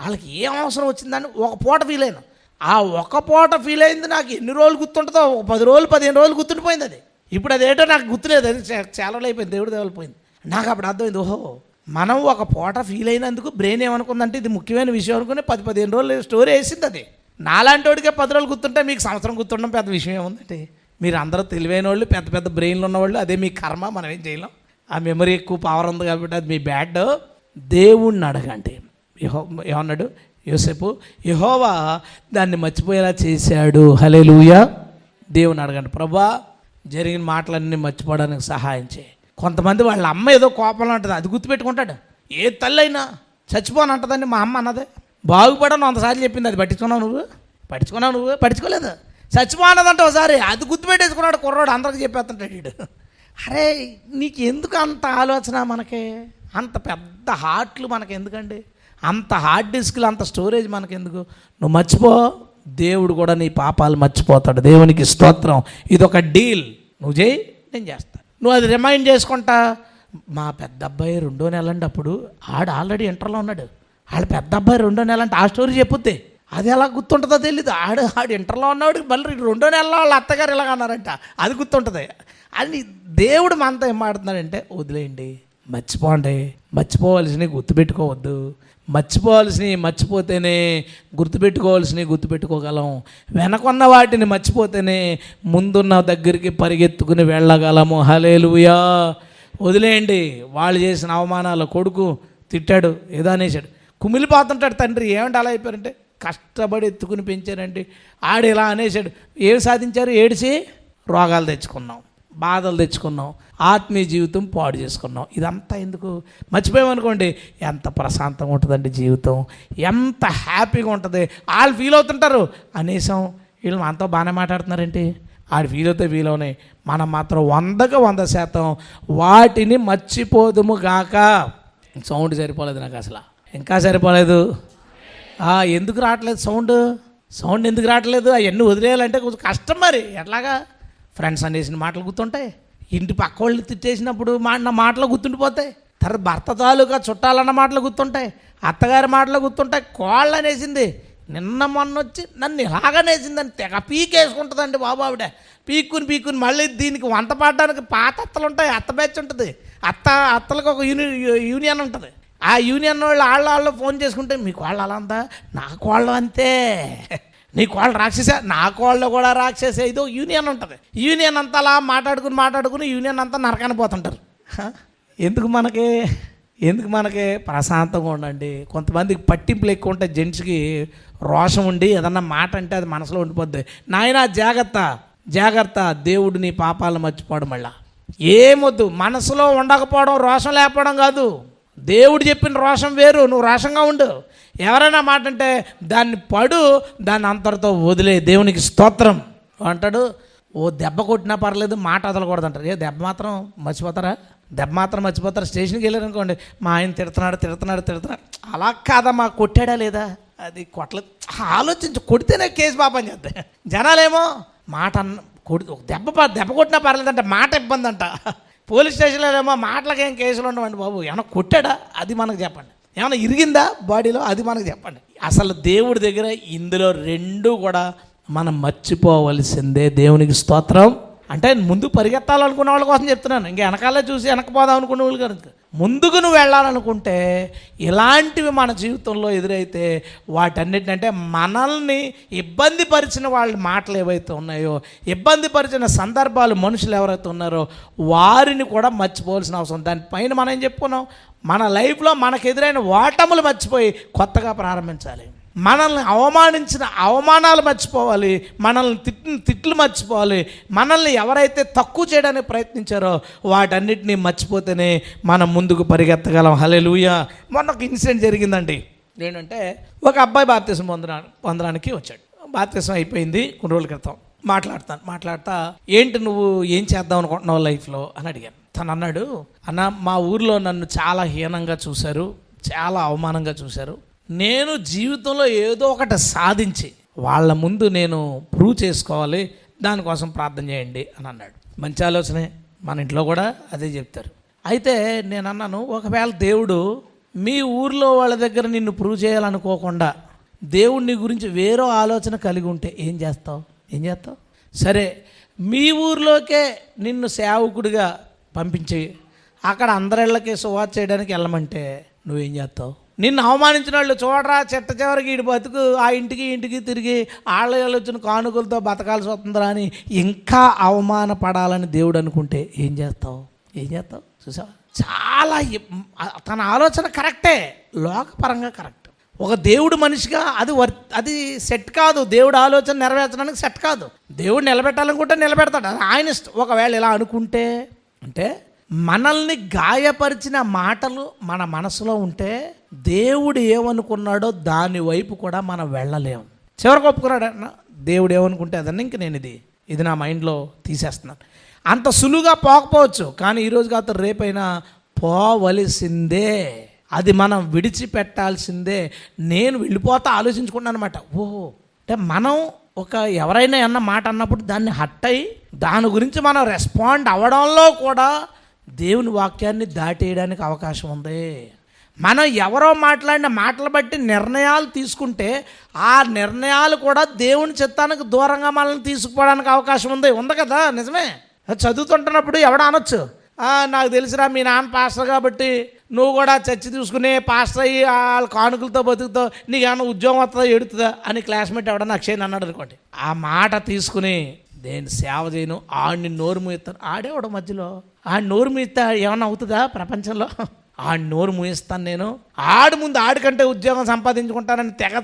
వాళ్ళకి ఏం అవసరం వచ్చిందని ఒక పూట ఫీల్ అయ్యాను. ఆ ఒక పూట ఫీల్ అయింది నాకు ఎన్ని రోజులు గుర్తుంటుందో, 10 రోజులు 15 రోజులు గుర్తుండిపోయింది అది. ఇప్పుడు అదేటో నాకు గుర్తులేదు, అది చాలా అయిపోయింది, దేవుడి దేవులిపోయింది. నాకు అప్పుడు అర్థమైంది, ఓహో మనం ఒక పూట ఫీల్ అయినందుకు బ్రెయిన్ ఏమనుకుందంటే ఇది ముఖ్యమైన విషయం అనుకుని 10-15 రోజులు స్టోరీ వేసింది. అది నాలాంటి వాడికే 10 రోజులు గుర్తుంటే మీకు సంవత్సరం గుర్తుండడం పెద్ద విషయం ఏముందంటే. మీరు అందరూ తెలివైన వాళ్ళు, పెద్ద బ్రెయిన్లు ఉన్నవాళ్ళు, అదే మీ కర్మ, మనం ఏం చేయలేం. ఆ మెమరీ ఎక్కువ పవర్ ఉంది కాబట్టి అది మీ బ్యాడ్. దేవుణ్ణి అడగండి. ఏమన్నాడు యోసేపు? యెహోవా దాన్ని మర్చిపోయేలా చేశాడు. హల్లెలూయా. దేవుని అడగండి, ప్రభువా జరిగిన మాటలన్నీ మర్చిపోవడానికి సహాయం చేయి. కొంతమంది వాళ్ళ అమ్మ ఏదో కోపంలో ఉంటుంది, అది గుర్తుపెట్టుకుంటాడు. ఏ తల్లి అయినా చచ్చిపోని అంటుందండి, మా అమ్మ అన్నదే. బాగుపడను 100 సార్లు చెప్పింది, అది పట్టించుకున్నావు నువ్వు? పట్టించుకోలేదు. చచ్చిపోనదంటే ఒకసారి అది గుర్తుపెట్టేసుకున్నాడు కుర్రాడు, అందరికి చెప్పేస్తుంటాడు వీడు. అరే నీకు ఎందుకు అంత ఆలోచన, మనకి అంత పెద్ద హార్ట్లు మనకి ఎందుకండి, అంత హార్డ్ డిస్క్లు, అంత స్టోరేజ్ మనకెందుకు? నువ్వు మర్చిపో, దేవుడు కూడా నీ పాపాలు మర్చిపోతాడు. దేవునికి స్తోత్రం. ఇదొక డీల్. నువ్వు చేయి, నేను చేస్తాను. నువ్వు అది రిమైండ్ చేసుకుంటా. మా పెద్ద అబ్బాయి 2వ నెల అండి, అప్పుడు ఆల్రెడీ ఇంటర్లో ఉన్నాడు, వాళ్ళ పెద్ద అబ్బాయి 2వ నెల అంటే ఆ స్టోరీ చెప్పుద్ది. అది ఎలా గుర్తుంటుందో తెలీదు. ఆడు ఇంటర్లో ఉన్నాడు, మళ్ళీ 2వ నెలలో వాళ్ళ అత్తగారు ఇలాగ అన్నారంట, అది గుర్తుంటుంది. అది దేవుడు మనతో ఏం మాడుతున్నాడంటే వదిలేయండి, మర్చిపోండి. మర్చిపోవలసినవి గుర్తుపెట్టుకోవద్దు. మర్చిపోవాల్సినవి మర్చిపోతేనే గుర్తుపెట్టుకోవాల్సినవి గుర్తుపెట్టుకోగలం. వెనకున్న వాటిని మర్చిపోతేనే ముందున్న దగ్గరికి పరిగెత్తుకుని వెళ్ళగలము. హల్లెలూయా. వదిలేయండి. వాళ్ళు చేసిన అవమానాలు. కొడుకు తిట్టాడు, ఏదో అనేసాడు, కుమిలిపోతుంటాడు తండ్రి. ఏమంటే అలా అయిపోయారంటే, కష్టపడి ఎత్తుకుని పెంచారండి, ఆడు ఇలా అనేసాడు. ఏం సాధించారు? ఏడిసి రోగాలు తెచ్చుకున్నాం, బాధలు తెచ్చుకున్నాం, ఆత్మీయ జీవితం పాడు చేసుకున్నాం. ఇదంతా ఎందుకు? మర్చిపోయామనుకోండి, ఎంత ప్రశాంతంగా ఉంటుందండి జీవితం, ఎంత హ్యాపీగా ఉంటుంది. వాళ్ళు ఫీల్ అవుతుంటారు, అనేసం వీళ్ళు మనతో బాగానే మాట్లాడుతున్నారేంటి, ఆడు ఫీల్ అవుతే ఫీల్ అవునాయి. మనం మాత్రం 100కి 100% వాటిని మర్చిపోదుము గాక. సౌండ్ సరిపోలేదు నాకు అసలు, ఇంకా సరిపోలేదు. ఎందుకు రావట్లేదు సౌండ్ ఎందుకు రావట్లేదు? అవన్నీ వదిలేయాలంటే కొంచెం కష్టం. మరి ఎట్లాగా? ఫ్రెండ్స్ అనేసిన మాటలు గుర్తుంటాయి, ఇంటి పక్క వాళ్ళు తిట్టేసినప్పుడు నా మాటలు గుర్తుండిపోతాయి, తర్వాత భర్త తాలూకా చుట్టాలన్న మాటలు గుర్తుంటాయి, అత్తగారి మాటలు గుర్తుంటాయి, కోళ్ళు అనేసింది నిన్న మొన్న వచ్చి నన్ను ఇలాగనేసిందని తెగ పీకేసుకుంటుందండి బాబు ఆవిడ. పీక్కుని మళ్ళీ దీనికి వంట పాడడానికి పాత అత్తలు ఉంటాయి, అత్త బ్యాచ్ ఉంటుంది, అత్తలకు ఒక యూనియన్ ఉంటుంది. ఆ యూనియన్ వాళ్ళు ఫోన్ చేసుకుంటే, మీ కోళ్ళు అలా అంతా, నా కోళ్ళు అంతే, నీ కోళ్ళు రాక్షసే, నా కోళ్ళు కూడా రాక్షసే. ఇదో యూనియన్ ఉంటుంది. యూనియన్ అంతా అలా మాట్లాడుకుని యూనియన్ అంతా నరకాని పోతుంటారు. ఎందుకు మనకి ప్రశాంతంగా ఉండండి. కొంతమందికి పట్టింపులు ఎక్కువ ఉంటాయి, జెంట్స్కి రోషం ఉండి ఏదన్నా మాట అంటే అది మనసులో ఉండిపోద్ది. నాయనా జాగ్రత్త, దేవుడు నీ పాపాలను మర్చిపోవడం. మళ్ళా ఏమొద్దు, మనసులో ఉండకపోవడం రోషం లేకపోవడం కాదు. దేవుడు చెప్పిన రోషం వేరు, నువ్వు రోషంగా ఉండు. ఎవరైనా మాట అంటే దాన్ని అంతటితో వదిలే. దేవునికి స్తోత్రం అంటాడు. ఓ దెబ్బ కొట్టినా పర్లేదు, మాట వదలకూడదు అంటారు. దెబ్బ మాత్రం మర్చిపోతారా? స్టేషన్కి వెళ్ళారు అనుకోండి, మా ఆయన తిడుతున్నాడు. అలా కాదమ్మా, కొట్టాడా లేదా, అది కొట్టలేదు, ఆలోచించి కొడితేనే కేసు పాపని చేద్దాం. జనాలేమో మాట దెబ్బ కొట్టినా పర్లేదంట, మాట ఇబ్బంది అంట. పోలీస్ స్టేషన్లో ఏమో మాటలకేం కేసులు ఉండవండి బాబు. ఏమన్నా కొట్టాడా అది మనకు చెప్పండి, ఏమన్నా ఇరిగిందా బాడీలో అది మనకు చెప్పండి. అసలు దేవుడి దగ్గర ఇందులో రెండు కూడా మనం మర్చిపోవలసిందే. దేవునికి స్తోత్రం. అంటే ముందు పరిగెత్తాలనుకున్న వాళ్ళ కోసం చెప్తున్నాను, ఇంకా వెనకాలే చూసి వెనకపోదాం అనుకునే వాళ్ళు కనుక. ముందుకు నువ్వు వెళ్ళాలనుకుంటే ఇలాంటివి మన జీవితంలో ఎదురైతే వాటన్నిటినంటే మనల్ని ఇబ్బంది పరిచిన వాళ్ళ మాటలు ఏవైతే ఉన్నాయో, ఇబ్బంది పరిచిన సందర్భాలు మనుషులు ఎవరైతే ఉన్నారో వారిని కూడా మర్చిపోవాల్సిన అవసరం. దానిపైన మనం ఏం చెప్పుకున్నాం, మన లైఫ్లో మనకు ఎదురైన ఓటములు మర్చిపోయి కొత్తగా ప్రారంభించాలి. మనల్ని అవమానించిన అవమానాలు మర్చిపోవాలి, మనల్ని తిట్లు మర్చిపోవాలి. మనల్ని ఎవరైతే తక్కువ చేయడానికి ప్రయత్నించారో వాటన్నిటినీ మర్చిపోతేనే మనం ముందుకు పరిగెత్తగలం. హల్లెలూయా. మొన్న ఒక ఇన్సిడెంట్ జరిగిందండి. ఏంటంటే ఒక అబ్బాయి బాప్తిసం పొందడానికి వచ్చాడు. బాప్తిసం అయిపోయింది కొన్ని రోజుల క్రితం. మాట్లాడతా ఏంటి నువ్వు ఏం చేద్దాం అనుకుంటున్నావు లైఫ్లో అని అడిగాను. తను అన్నాడు, అన్న మా ఊర్లో నన్ను చాలా హీనంగా చూశారు, చాలా అవమానంగా చూశారు. నేను జీవితంలో ఏదో ఒకటి సాధించి వాళ్ళ ముందు నేను ప్రూవ్ చేసుకోవాలి, దానికోసం ప్రార్థన చేయండి అని అన్నాడు. మంచి ఆలోచనే, మన ఇంట్లో కూడా అదే చెప్తారు. అయితే నేను అన్నాను, ఒకవేళ దేవుడు మీ ఊర్లో వాళ్ళ దగ్గర నిన్ను ప్రూవ్ చేయాలనుకోకుండా దేవుడిని గురించి వేరే ఆలోచన కలిగి ఉంటే ఏం చేస్తావు? సరే, మీ ఊర్లోకే నిన్ను సేవకుడిగా పంపించి అక్కడ అందరిళ్ళకి సువార్త చేయడానికి వెళ్ళమంటే నువ్వేం చేస్తావు? నిన్ను అవమానించిన వాళ్ళు చూడరా, చిట్ట చివరికి ఈడు బతుకు ఆ ఇంటికి తిరిగి వాళ్ళ వచ్చిన కానుకలతో బతకాల్సి వస్తుందిరా అని ఇంకా అవమానపడాలని దేవుడు అనుకుంటే ఏం చేస్తావు? చూసావా, చాలా తన ఆలోచన కరెక్టే, లోకపరంగా కరెక్ట్. ఒక దేవుడు మనిషిగా అది సెట్ కాదు. దేవుడు ఆలోచన నెరవేర్చడానికి సెట్ కాదు. దేవుడు నిలబెట్టాలనుకుంటే నిలబెడతాడు, ఆయన ఇష్టం. ఒకవేళ ఇలా అనుకుంటే, అంటే మనల్ని గాయపరిచిన మాటలు మన మనసులో ఉంటే దేవుడు ఏమనుకున్నాడో దాని వైపు కూడా మనం వెళ్ళలేము. చివరికి ఒప్పుకున్నాడు అన్న, దేవుడు ఏమనుకుంటే అదన్నా ఇంక నేను ఇది నా మైండ్లో తీసేస్తున్నాను. అంత సులువుగా పోకపోవచ్చు, కానీ ఈరోజు కాదు రేపైనా పోవలసిందే. అది మనం విడిచిపెట్టాల్సిందే. నేను వెళ్ళిపోతా ఆలోచించుకున్నాను అనమాట. అంటే మనం ఎవరైనా అన్న మాట అన్నప్పుడు దాన్ని హట్ అయ్యి దాని గురించి మనం రెస్పాండ్ అవ్వడంలో కూడా దేవుని వాక్యాన్ని దాటేయడానికి అవకాశం ఉంది. మనం ఎవరో మాట్లాడిన మాటలు బట్టి నిర్ణయాలు తీసుకుంటే ఆ నిర్ణయాలు కూడా దేవుని చిత్తానికి దూరంగా మనల్ని తీసుకుపోవడానికి అవకాశం ఉంది కదా. నిజమే. చదువుతుంటున్నప్పుడు ఎవడ అనొచ్చు, నాకు తెలుసురా మీ నాన్న పాస్టర్ కాబట్టి నువ్వు కూడా చర్చి చూసుకుని పాస్టర్ అయ్యి వాళ్ళ కానుకలతో బతుకుతావు, నీకు ఏమన్నా ఉద్యోగం వస్తుందా ఎడుతుందా అని క్లాస్మేట్ ఎవడన్నా అక్షయ్ అన్నాడు అనుకోండి. ఆ మాట తీసుకుని నేను సేవ చేయను, ఆడిని నోరు మూయిస్తాను. ఆడేవాడు మధ్యలో ఆడి నోరు మూయిస్తా ఏమన్నా అవుతుందా ప్రపంచంలో? ఆడి నోరు మూయిస్తాను నేను. ఆడి ముందు ఆడికంటే ఉద్యోగం సంపాదించుకుంటానని తెగ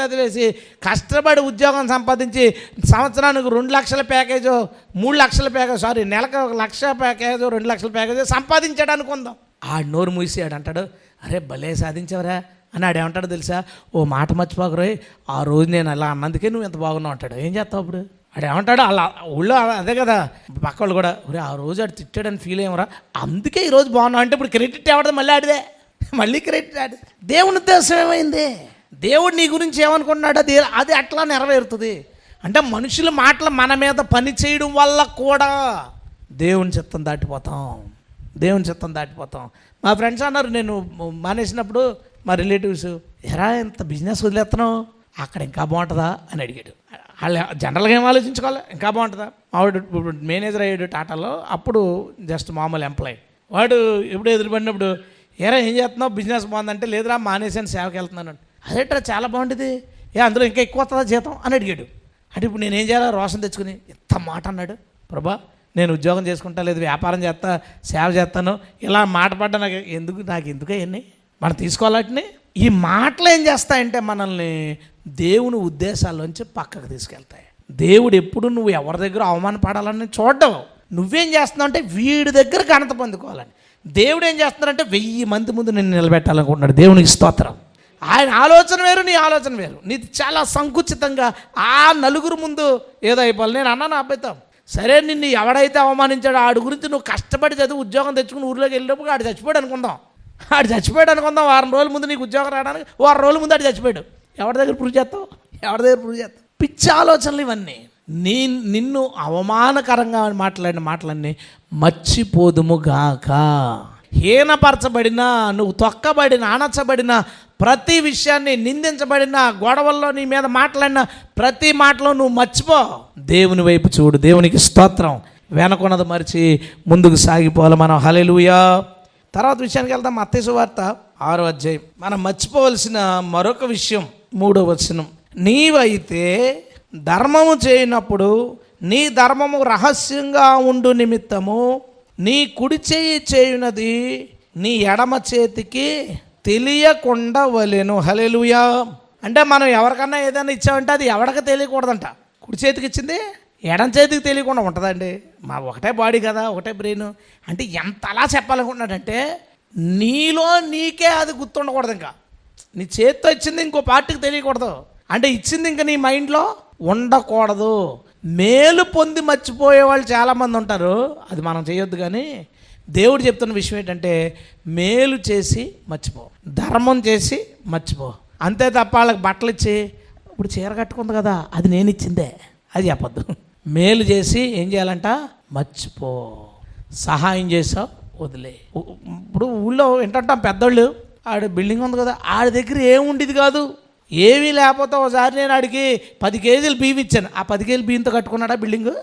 చదివేసి కష్టపడి ఉద్యోగం సంపాదించి సంవత్సరానికి 2 లక్షల ప్యాకేజో 3 లక్షల ప్యాకేజ్ నెలకు 1 లక్ష ప్యాకేజో 2 లక్షల ప్యాకేజో సంపాదించాడు అనుకుందాం. ఆడి నోరు మూసాడు అంటాడు, అరే భలే సాధించావరా అని. ఆడేమంటాడు తెలుసా, ఓ మాట మర్చిపోకరోయ్, ఆ రోజు నేను అలా అన్నందుకే నువ్వు ఎంత బాగున్నావు అంటాడు. ఏం చేస్తావు అప్పుడు? ఆడేమంటాడు, అలా ఊళ్ళో అదే కదా పక్క వాళ్ళు కూడా, ఒరే ఆ రోజు ఆడు తిట్టాడని ఫీల్ అయ్యమరా, అందుకే ఈరోజు బాగున్నావు అంటే ఇప్పుడు క్రెడిట్ ఎవడది? మళ్ళీ ఆడిదే, మళ్ళీ క్రెడిట్ ఆడి. దేవుని ఉద్దేశం ఏమైంది? దేవుడు నీ గురించి ఏమనుకున్నాడు అది అట్లా నెరవేరుతుంది. అంటే మనుషుల మాటలు మన మీద పని చేయడం వల్ల కూడా దేవుని చిత్తం దాటిపోతాం. మా ఫ్రెండ్స్ అన్నారు, నేను మానేసినప్పుడు మా రిలేటివ్స్, ఎరా ఎంత బిజినెస్ వదిలేస్తున్నావు, అక్కడ ఇంకా బాగుంటుందా అని అడిగాడు. వాళ్ళు జనరల్గా ఏం ఆలోచించుకోవాలి, ఇంకా బాగుంటుందా? వాడు ఇప్పుడు మేనేజర్ అయ్యాడు టాటాలో, అప్పుడు జస్ట్ మామూలు ఎంప్లాయీ. వాడు ఎప్పుడు ఎదురుపడినప్పుడు, ఎరా ఏం చేస్తున్నావు, బిజినెస్ బాగుందంటే, లేదురా మానేసాను సేవకి వెళ్తున్నాను. అదేట్రా చాలా బాగుంటుంది, అందులో ఇంకా ఎక్కువ వస్తుందా జీతం అని అడిగాడు. అంటే ఇప్పుడు నేనేం చేయాలా రోషం తెచ్చుకుని ఎంత మాట అన్నాడు. ప్రభా నేను ఉద్యోగం చేసుకుంటా, లేదు వ్యాపారం చేస్తా, సేవ చేస్తాను, ఇలా మాట పడ్డా నాకు ఎందుకు అవన్నీ మనం తీసుకోవాలంటే. ఈ మాటలు ఏం చేస్తాయంటే మనల్ని దేవుని ఉద్దేశాల్లోంచి పక్కకు తీసుకెళ్తాయి. దేవుడు ఎప్పుడు నువ్వు ఎవరి దగ్గర అవమానపడాలని చూడవు. నువ్వేం చేస్తున్నావు అంటే వీడి దగ్గర ఘనత పొందుకోవాలని. దేవుడు ఏం చేస్తున్నాడంటే 1000 మంది ముందు నిన్ను నిలబెట్టాలనుకుంటున్నాడు. దేవునికి స్తోత్రం. ఆయన ఆలోచన వేరు, నీ ఆలోచన వేరు. నీది చాలా సంకుచితంగా ఆ నలుగురు ముందు ఏదో అయిపోవాలి. నేను అన్నాను అబ్బాయితో, సరే నిన్ను ఎవడైతే అవమానించాడో ఆడి గురించి నువ్వు కష్టపడి చదివి ఉద్యోగం తెచ్చుకుని ఊర్లోకి వెళ్ళినప్పుడు ఆడు చచ్చిపోయాడు అనుకుందాం. వారం రోజుల ముందు నీకు ఉద్యోగం రావడానికి వారం రోజుల ముందు ఆడు చచ్చిపోయాడు. ఎవరి దగ్గర ప్రూవ్ చేస్తావు? పిచ్చి ఆలోచనలు ఇవన్నీ. నిన్ను అవమానకరంగా మాట్లాడిన మాటలన్నీ మర్చిపోదుముగాక. హీనపరచబడినా, నువ్వు తొక్కబడిన, అణచబడిన ప్రతి విషయాన్ని, నిందించబడిన, గొడవల్లో నీ మీద మాట్లాడిన ప్రతి మాటలో నువ్వు మర్చిపో, దేవుని వైపు చూడు. దేవునికి స్తోత్రం. వెనకున్నది మరిచి ముందుకు సాగిపోవాలి మనం. హల్లెలూయా. తర్వాత విషయానికి వెళ్దాం. మత్తయి సువార్త 6వ అధ్యాయం. మనం మర్చిపోవలసిన మరొక విషయం 3వ వచనం. నీవైతే ధర్మము చేయనప్పుడు నీ ధర్మము రహస్యంగా ఉండు నిమిత్తము నీ కుడి చేయి చేయునది నీ ఎడమ చేతికి తెలియకుండా వలెను. హల్లెలూయా. అంటే మనం ఎవరికన్నా ఏదైనా ఇచ్చామంటే అది ఎవరికి తెలియకూడదంట. కుడి చేతికి ఇచ్చింది ఎడం చేతికి తెలియకుండా ఉంటుందండి. మా ఒకటే బాడీ కదా, ఒకటే బ్రెయిన్. అంటే ఎంత అలా చెప్పాలనుకుంటున్నాడంటే నీలో నీకే అది గుర్తుండకూడదు. ఇంకా నీ చేతితో ఇచ్చింది ఇంకో పార్టీకి తెలియకూడదు. అంటే ఇచ్చింది ఇంకా నీ మైండ్లో ఉండకూడదు. మేలు పొంది మర్చిపోయే వాళ్ళు చాలామంది ఉంటారు. అది మనం చేయొద్దు. కానీ దేవుడు చెప్తున్న విషయం ఏంటంటే మేలు చేసి మర్చిపో, ధర్మం చేసి మర్చిపో. అంతే తప్ప వాళ్ళకి బట్టలు ఇచ్చి ఇప్పుడు చీర కట్టుకుంది కదా అది నేను ఇచ్చిందే అది చెప్పొద్దు. మేలు చేసి ఏం చేయాలంట? మర్చిపో. సహాయం చేసావు వదిలే. ఇప్పుడు ఊళ్ళో ఏంటంటాం పెద్దోళ్ళు, ఆడ బిల్డింగ్ ఉంది కదా, ఆడి దగ్గర ఏముండేది కాదు, ఏమీ లేకపోతే ఒకసారి నేను ఆడికి 10 కేజీలు బియ్యం ఇచ్చాను. ఆ 10 కేజీలు బియ్యంతో కట్టుకున్నాడా బిల్డింగ్?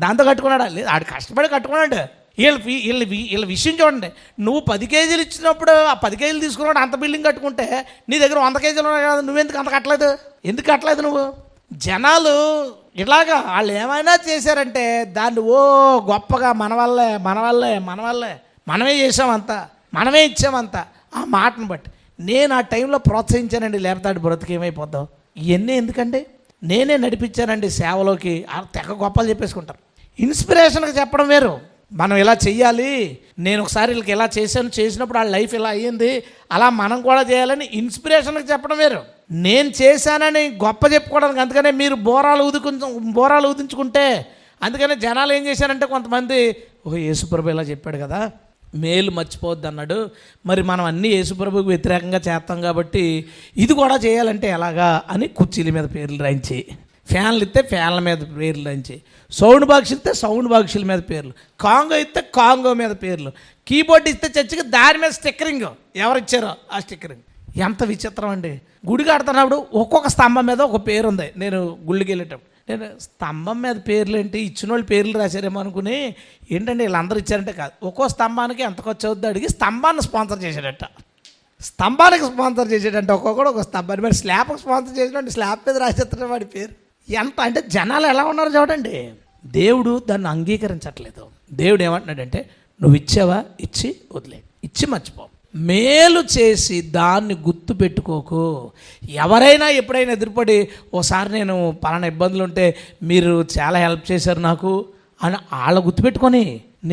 దాంతో కట్టుకున్నాడా? లేదు, ఆడు కష్టపడి కట్టుకున్నాడు. వీళ్ళ విషయం చూడండి. నువ్వు 10 కేజీలు ఇచ్చినప్పుడు ఆ 10 కేజీలు తీసుకున్నాడు అంత బిల్డింగ్ కట్టుకుంటే నీ దగ్గర 100 కేజీలు ఉన్నాయి కదా, నువ్వెందుకు అంత కట్టలేదు? ఎందుకు కట్టలేదు నువ్వు? జనాలు ఇలాగా వాళ్ళు ఏమైనా చేశారంటే దాన్ని గొప్పగా మన వల్లే మనమే చేసామంతా, మనమే ఇచ్చామంతా. ఆ మాటను బట్టి నేను ఆ టైంలో ప్రోత్సహించానండి. లేకపోతే ఆడు బ్రతుకు ఏమైపోద్దాం. ఇవన్నీ ఎందుకండి? నేనే నడిపించానండి సేవలోకి. తెగ గొప్పలు చెప్పేసుకుంటారు. ఇన్స్పిరేషన్గా చెప్పడం వేరు. మనం ఇలా చెయ్యాలి, నేను ఒకసారి వీళ్ళకి ఇలా చేసినప్పుడు వాళ్ళ లైఫ్ ఇలా అయ్యింది, అలా మనం కూడా చేయాలని ఇన్స్పిరేషన్కి చెప్పడం వేరు. నేను చేశానని గొప్ప చెప్పుకోవడానికి. అందుకనే మీరు బోరాలు ఊదించుకుంటే అందుకనే జనాలు ఏం చేశారంటే కొంతమంది, యేసుప్రభు ఇలా చెప్పాడు కదా, మేలు మర్చిపోవద్దు అన్నాడు, మరి మనం అన్నీ యేసుప్రభుకి వ్యతిరేకంగా చేస్తాం కాబట్టి ఇది కూడా చేయాలంటే ఎలాగా అని కుర్చీల మీద పేర్లు రాయించి, ఫ్యాన్లు ఇస్తే ఫ్యాన్ల మీద పేర్లు రాయించి, సౌండ్ బాక్స్ ఇస్తే సౌండ్ బాక్సుల మీద పేర్లు, కాంగో ఇస్తే కాంగో మీద పేర్లు, కీబోర్డ్ ఇస్తే చర్చికి దాని మీద స్టిక్కరింగ్, ఎవరు ఇచ్చారో ఆ స్టిక్కరింగ్. ఎంత విచిత్రం అండి. గుడి కడుతున్నప్పుడు ఒక్కొక్క స్తంభం మీద ఒక పేరు ఉంది. నేను గుళ్ళకి వెళ్ళేటప్పుడు నేను స్తంభం మీద పేర్లు ఏంటి, ఇచ్చిన వాళ్ళు పేర్లు రాశారేమో అనుకుని, ఏంటంటే వీళ్ళందరూ ఇచ్చారంటే కాదు, ఒక్కో స్తంభానికి ఎంత ఖర్చు అవుద్దో అడిగి స్తంభాన్ని స్పాన్సర్ చేశాడట. స్తంభానికి స్పాన్సర్ చేసాడంటే ఒక్కొక్కడు ఒక స్తంభాన్ని, మరి స్లాబ్కి స్పాన్సర్ చేసినట్టు స్లాబ్ మీద రాసేస్తాడు వాడి పేరు. ఎంత అంటే జనాలు ఎలా ఉన్నారు చూడండి. దేవుడు దాన్ని అంగీకరించట్లేదు. దేవుడు ఏమంటున్నాడంటే, నువ్వు ఇచ్చావా, ఇచ్చి వదిలే, ఇచ్చి మర్చిపో. మేలు చేసి దాన్ని గుర్తు పెట్టుకోకు. ఎవరైనా ఎప్పుడైనా ఎదురుపడి, ఓసారి నేను పలానా ఇబ్బందులు ఉంటే మీరు చాలా హెల్ప్ చేశారు నాకు అని వాళ్ళ గుర్తుపెట్టుకొని,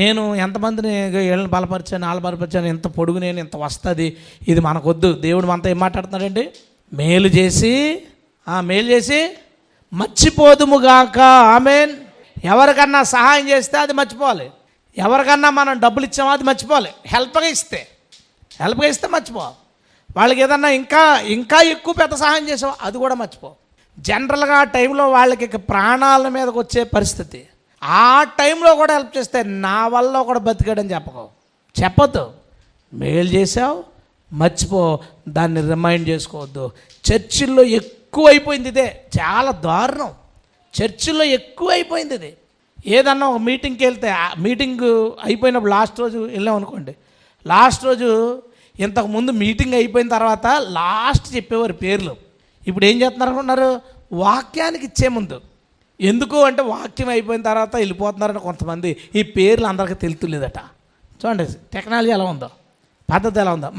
నేను ఎంతమందిని వీళ్ళని బలపరిచాను, వాళ్ళ బలపరిచాను, ఇంత పొడుగు నేను, ఇంత వస్తుంది, ఇది మనకొద్దు. దేవుడు మనతో ఏం మాట్లాడుతున్నాడండి? మేలు చేసి మర్చిపోదుముగాక. ఆమేన్. ఎవరికన్నా సహాయం చేస్తే అది మర్చిపోవాలి. ఎవరికన్నా మనం డబ్బులు ఇచ్చామో అది మర్చిపోవాలి. హెల్ప్గా ఇస్తే మర్చిపో. వాళ్ళకి ఏదన్నా ఇంకా ఎక్కువ పెద్ద సహాయం చేసావు అది కూడా మర్చిపో. జనరల్గా ఆ టైంలో వాళ్ళకి ప్రాణాల మీదకి వచ్చే పరిస్థితి, ఆ టైంలో కూడా హెల్ప్ చేస్తే నా వల్ల కూడా బతికాడని చెప్పొద్దు. మేలు చేసావు మర్చిపో, దాన్ని రిమైండ్ చేసుకోవద్దు. చర్చిల్లో ఎక్కువ అయిపోయింది ఇదే, చాలా దారుణం. చర్చిల్లో ఎక్కువ అయిపోయింది ఇది. ఏదన్నా ఒక మీటింగ్కి వెళ్తే, ఆ మీటింగ్ అయిపోయినప్పుడు లాస్ట్ రోజు వెళ్ళాం అనుకోండి, లాస్ట్ రోజు ఇంతకుముందు మీటింగ్ అయిపోయిన తర్వాత లాస్ట్ చెప్పేవారు పేర్లు. ఇప్పుడు ఏం చేస్తున్నారు అనుకున్నారు? వాక్యానికి ఇచ్చే ముందు. ఎందుకు అంటే వాక్యం అయిపోయిన తర్వాత వెళ్ళిపోతున్నారని కొంతమంది. ఈ పేర్లు అందరికీ తెలుతులేదట. చూడండి టెక్నాలజీ ఎలా ఉందో, పద్ధతి ఎలా ఉందో.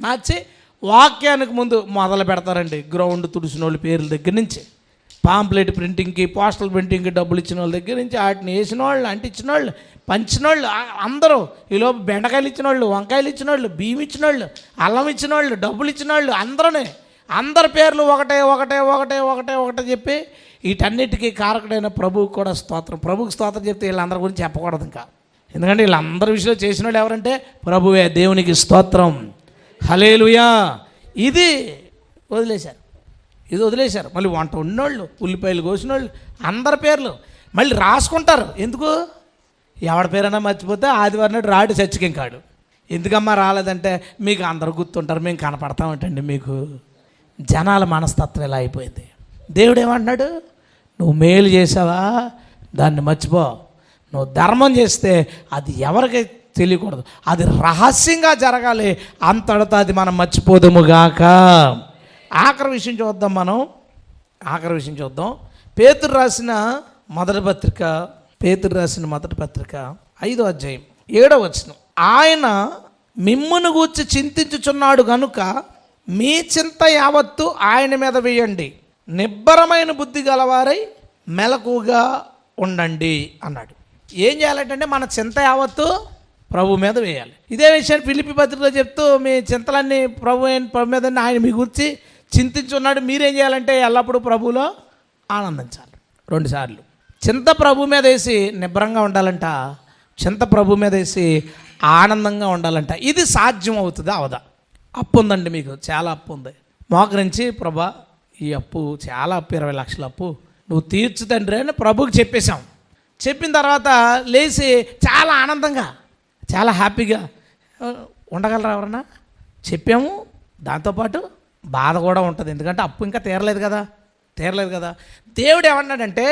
మార్చి వాక్యానికి ముందు మొదలు పెడతారండి. గ్రౌండ్ తుడిసిన వాళ్ళు పేర్ల దగ్గర నుంచి, పాంప్లెట్ ప్రింటింగ్కి, పోస్టల్ ప్రింటింగ్కి డబ్బులు ఇచ్చిన వాళ్ళ దగ్గర నుంచి, వాటిని వేసిన వాళ్ళు, అంటించిన వాళ్ళు, పంచిన వాళ్ళు, అందరూ ఈలోపు బెండకాయలు ఇచ్చిన వాళ్ళు, వంకాయలు ఇచ్చిన వాళ్ళు, బియ్యం ఇచ్చిన వాళ్ళు, అల్లం ఇచ్చిన వాళ్ళు, డబ్బులు ఇచ్చిన వాళ్ళు, అందరి పేర్లు ఒకటే చెప్పి, వీటన్నిటికీ కారకుడైన ప్రభువుకి కూడా స్తోత్రం. ప్రభువుకి స్తోత్రం చెప్తే వీళ్ళందరి గురించి చెప్పకూడదు ఇంకా. ఎందుకంటే వీళ్ళందరి విషయంలో చేసిన వాళ్ళు ఎవరంటే ప్రభువే. దేవునికి స్తోత్రం, హల్లెలూయా. ఇది వదిలేశారు. మళ్ళీ వంట ఉన్నోళ్ళు, ఉల్లిపాయలు కోసిన వాళ్ళు, అందరి పేర్లు మళ్ళీ రాసుకుంటారు. ఎందుకు? ఎవడి పేరైనా మర్చిపోతే ఆదివారం నాడు రాడు చర్చికి కాడు. ఎందుకమ్మా రాలేదంటే, మీకు అందరు గుర్తుంటారు, మేము కనపడతామంటండి. మీకు జనాల మనస్తత్వం ఎలా అయిపోయింది. దేవుడు ఏమంటున్నాడు? నువ్వు మేలు చేసావా దాన్ని మర్చిపో. నువ్వు ధర్మం చేస్తే అది ఎవరికి తెలియకూడదు, అది రహస్యంగా జరగాలి. అంతటితో అది మనం మర్చిపోదుముగాక. ఆఖరి విషయం చూద్దాం. పేతురు రాసిన మొదటి పత్రిక 5వ అధ్యాయం 7వ వచనం. ఆయన మిమ్మును గూర్చి చింతించుచున్నాడు గనుక మీ చింత యావత్తు ఆయన మీద వేయండి, నిబ్బరమైన బుద్ధి గలవారై మెలకుగా ఉండండి అన్నాడు. ఏం చేయాలంటే మన చింత యావత్తు ప్రభు మీద వేయాలి. ఇదే విషయాన్ని ఫిలిప్పీ పత్రికలో చెప్తూ, మీ చింతలన్నీ ప్రభు మీద ఆయన మీ గురించి చింతించున్నాడు. మీరేం చేయాలంటే ఎల్లప్పుడూ ప్రభువులో ఆనందించాలి. 2 సార్లు చింత ప్రభు మీద వేసి నిబ్బరంగా ఉండాలంట, చింత ప్రభు మీద వేసి ఆనందంగా ఉండాలంట. ఇది సాధ్యం అవుతుందా అవదా? అప్పు ఉందండి, మీకు చాలా అప్పు ఉంది. మోకరించి, ప్రభా ఈ అప్పు చాలా అప్పు, 20 లక్షల అప్పు నువ్వు తీర్చు తండ్రి అని ప్రభుకి చెప్పేశాం. చెప్పిన తర్వాత లేచి చాలా ఆనందంగా, చాలా హ్యాపీగా ఉండగలరా ఎవరన్నా? చెప్పాము. దాంతోపాటు బాధ కూడా ఉంటుంది, ఎందుకంటే అప్పు ఇంకా తీరలేదు కదా. దేవుడు ఏమన్నాడంటే,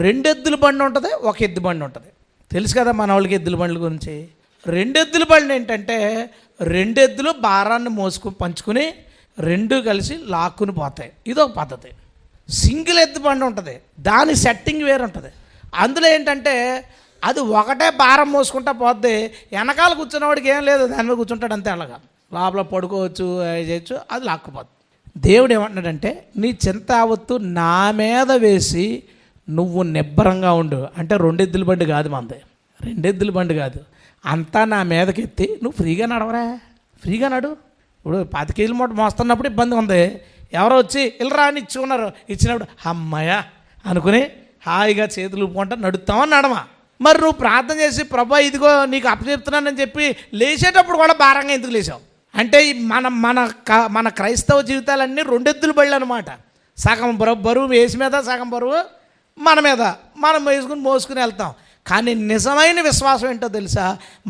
2 ఎద్దుల బండి ఉంటుంది, 1 ఎద్దు బండి ఉంటుంది. తెలుసు కదా మన వాళ్ళకి ఎద్దుల బండ్ల గురించి. 2 ఎద్దుల బండి ఏంటంటే, 2 ఎద్దులు భారాన్ని పంచుకుని 2 కలిసి లాక్కుని పోతాయి. ఇదొక పద్ధతి. సింగిల్ ఎద్దు బండి ఉంటుంది, దాని సెట్టింగ్ వేరు ఉంటుంది. అందులో ఏంటంటే అది ఒకటే భారం మోసుకుంటా పోద్ది, వెనకాల కూర్చున్నవాడికి ఏం లేదు, దాని మీద కూర్చుంటాడు అంతే. అలాగా లోపల పడుకోవచ్చు, చేయొచ్చు, అది లాక్కుపోద్ది. దేవుడు ఏమంటున్నాడంటే, నీ చింత యావత్తు నా మీద వేసి నువ్వు నిబ్బరంగా ఉండు. అంటే 2 ఎద్దుల బండి కాదు మనది, 2 ఎద్దుల బండి కాదు, అంతా నా మీదకి ఎత్తి నువ్వు ఫ్రీగా నడు. ఇప్పుడు 10 కేజీల మూట మోస్తున్నప్పుడు ఇబ్బంది ఉంది. ఎవరో వచ్చి ఇల్లరా అని ఇచ్చినప్పుడు అమ్మాయ అనుకుని హాయిగా చేతులు ఊపుకుంటా నడుస్తామని నడమా. మరి నువ్వు ప్రార్థన చేసి, ప్రభా ఇదిగో నీకు అప్పచెప్తున్నానని చెప్పి లేచేటప్పుడు కూడా భారంగా ఎందుకు లేచావు? అంటే మన క్రైస్తవ జీవితాలన్నీ 2 ఎద్దుల బళ్ళు అనమాట. సగం బరువు వేసి మీద, సగం బరువు మన మీద, మనం మోసుకుని వెళ్తాం. కానీ నిజమైన విశ్వాసం ఏంటో తెలుసా?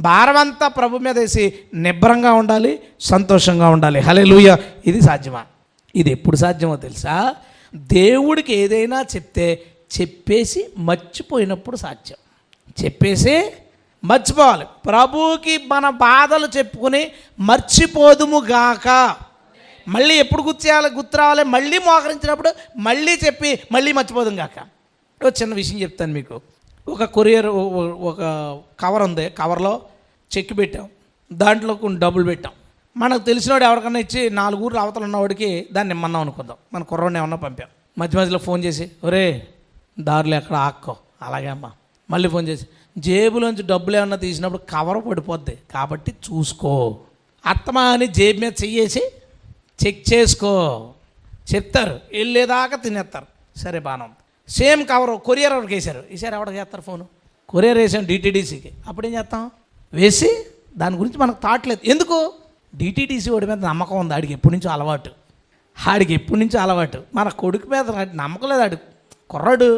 భారమంతా ప్రభు మీద వేసి నిబ్బరంగా ఉండాలి, సంతోషంగా ఉండాలి. హల్లెలూయా. ఇది సాధ్యమా? ఇది ఎప్పుడు సాధ్యమో తెలుసా? దేవుడికి ఏదైనా చెప్తే చెప్పేసి మర్చిపోయినప్పుడు సాధ్యం. చెప్పేసి మర్చిపోవాలి. ప్రభువుకి మన బాధలు చెప్పుకుని మర్చిపోదుము గాక. మళ్ళీ ఎప్పుడు గుర్తు రావాలి, మళ్ళీ మోకరించినప్పుడు మళ్ళీ చెప్పి మళ్ళీ మర్చిపోదుం గాక. ఒక చిన్న విషయం చెప్తాను మీకు. ఒక కొరియర్ ఒక కవర్ ఉంది, కవర్లో చెక్ పెట్టాం, దాంట్లో కొన్ని డబ్బులు పెట్టాం. మనకు తెలిసినవాడు ఎవరికన్నా ఇచ్చి 4 ఊర్లు అవతల ఉన్నవాడికి దాన్ని ఇమ్మన్నాం అనుకుందాం. మన కుర్రోడిని ఏమన్నా పంపాం. మధ్యలో ఫోన్ చేసి, ఒరే దారిలో ఎక్కడ ఆక్కో. అలాగే అమ్మా. మళ్ళీ ఫోన్ చేసి, జేబులోంచి డబ్బులు ఏమన్నా తీసినప్పుడు కవర్ పడిపోద్ది కాబట్టి చూసుకో. అత్తమా అని జేబు మీద చెయ్యేసి చెక్ చేసుకో చెప్తారు. వెళ్ళేదాకా తినేస్తారు. సరే బాగానే ఉంది. సేమ్ కవర్ కొరియర్ ఎవరికి వేశారు. ఈసారి ఎవరికి చేస్తారు ఫోను? కొరియర్ వేసాం డిటీడీసీకి. అప్పుడు ఏం చేస్తాం? వేసి దాని గురించి మనకు థాట్ లేదు. ఎందుకు? డిటీడీసీ వాడి మీద నమ్మకం ఉంది. ఆడికి ఎప్పటి నుంచో అలవాటు. మన కొడుకు మీద నమ్మకం లేదు. ఆడు కుర్రాడు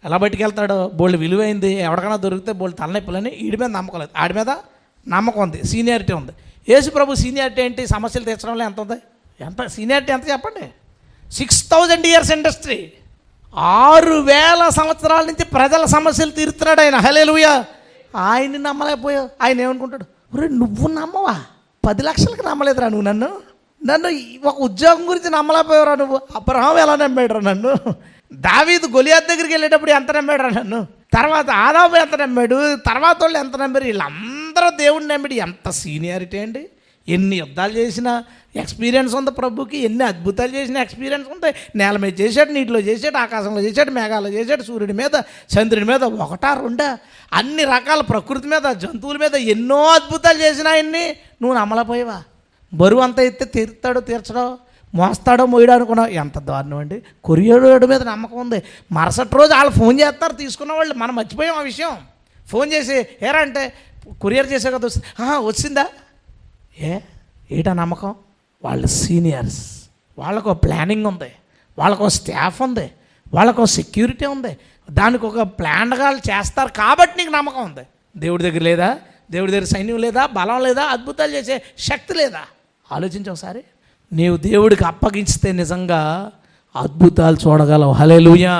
ఎలా బయటికెళ్తాడో, బోల్డ్ విలువైంది, ఎవరికైనా దొరికితే బోల్డ్ తలనొప్పులని వీడి మీద నమ్మకం లేదు. ఆడి మీద నమ్మకం ఉంది, సీనియారిటీ ఉంది. యేసు ప్రభు సీనియారిటీ ఏంటి? సమస్యలు తీర్చడంలో ఎంత ఉంది? ఎంత సీనియారిటీ ఎంత చెప్పండి? 6000 years ఇండస్ట్రీ, 6000 సంవత్సరాల నుంచి ప్రజల సమస్యలు తీరుతున్నాడు ఆయన. హల్లెలూయా. ఆయన్ని నమ్మలేకపోయావు. ఆయన ఏమనుకుంటాడు? ఒరే నువ్వు నమ్మవా? 10 లక్షలకి నమ్మలేదురా నువ్వు నన్ను ఒక ఉద్యోగం గురించి నమ్మలేకపోయావురా నువ్వు. అబ్రహాం ఎలా నమ్మాడురా నన్ను? దావీదు గొలియాత్ దగ్గరికి వెళ్ళేటప్పుడు ఎంత నమ్మాడురా నన్ను? తర్వాత ఆదాము ఎంత నమ్మాడు? తర్వాత వాళ్ళు ఎంత నమ్మారు? వీళ్ళందరూ దేవుడిని నమ్మాడు. ఎంత సీనియారిటీ అండి! ఎన్ని యుద్ధాలు చేసిన ఎక్స్పీరియన్స్ ఉంది ప్రభుకి, ఎన్ని అద్భుతాలు చేసిన ఎక్స్పీరియన్స్ ఉంది. నేల మీద చేశాడు, నీటిలో చేశాడు, ఆకాశంలో చేశాడు, మేఘాల్లో చేశాడు, సూర్యుడి మీద, చంద్రుడి మీద, 1 2 అన్ని రకాల ప్రకృతి మీద, జంతువుల మీద ఎన్నో అద్భుతాలు చేసిన ఆయన్ని నువ్వు నమ్మలేకపోయావా? బరువు అంతా ఎత్తే తీర్చడో మోస్తాడో మోయడో అనుకున్నావు. ఎంత దారుణం అండి! కొరియర్ మీద నమ్మకం ఉంది. మరుసటి రోజు వాళ్ళు ఫోన్ చేస్తారు తీసుకున్న వాళ్ళు. మనం మర్చిపోయాం ఆ విషయం. ఫోన్ చేసి ఏరా అంటే కొరియర్ చేసే కదా వచ్చిందా? ఏటా నమ్మకం? వాళ్ళు సీనియర్స్, వాళ్ళకు ప్లానింగ్ ఉంది, వాళ్ళకు స్టాఫ్ ఉంది, వాళ్ళకు సెక్యూరిటీ ఉంది, దానికి ఒక ప్లాన్గా చేస్తారు కాబట్టి నీకు నమ్మకం ఉంది. దేవుడి దగ్గర లేదా? దేవుడి దగ్గర సైన్యం లేదా? బలం లేదా? అద్భుతాలు చేసే శక్తి లేదా? ఆలోచించు ఒకసారి. నీవు దేవుడికి అప్పగించితే నిజంగా అద్భుతాలు చూడగలవు. హల్లెలూయా.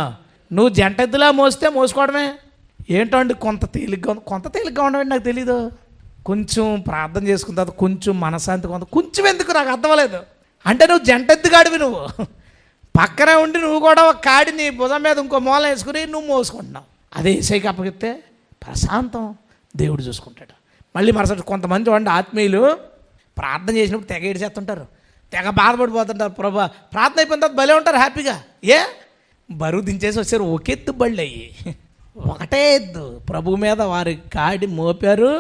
నువ్వు జంటెద్దులా మోస్తే మోసుకోవడమే. ఏంటో అండి కొంత తేలిగ్గా ఉండడం నాకు తెలీదు. కొంచెం ప్రార్థన చేసుకున్న తర్వాత కొంచెం మనశాంతి కొంచెం ఎందుకు నాకు అర్థమలేదు. అంటే నువ్వు జంటెద్దుగాడివి. నువ్వు పక్కనే ఉండి నువ్వు కూడా ఒక కాడి నీ భుజం మీద ఇంకో మూల వేసుకుని నువ్వు మోసుకుంటున్నావు. అదే ఏసైకి అప్పగిస్తే ప్రశాంతం, దేవుడు చూసుకుంటాడు. మళ్ళీ మరుసటి కొంతమంది చూడండి ఆత్మీయులు ప్రార్థన చేసినప్పుడు తెగ ఏడిచేస్తుంటారు, తెగ బాధపడిపోతుంటారు. ప్రభా ప్రార్థన అయిపోయిన తర్వాత భలే ఉంటారు హ్యాపీగా. బరువు దించేసి వచ్చారు. ఒకెత్తు బళ్ళు అయ్యి ఒకటే ఎద్దు ప్రభు మీద వారి కాడి మోపారు.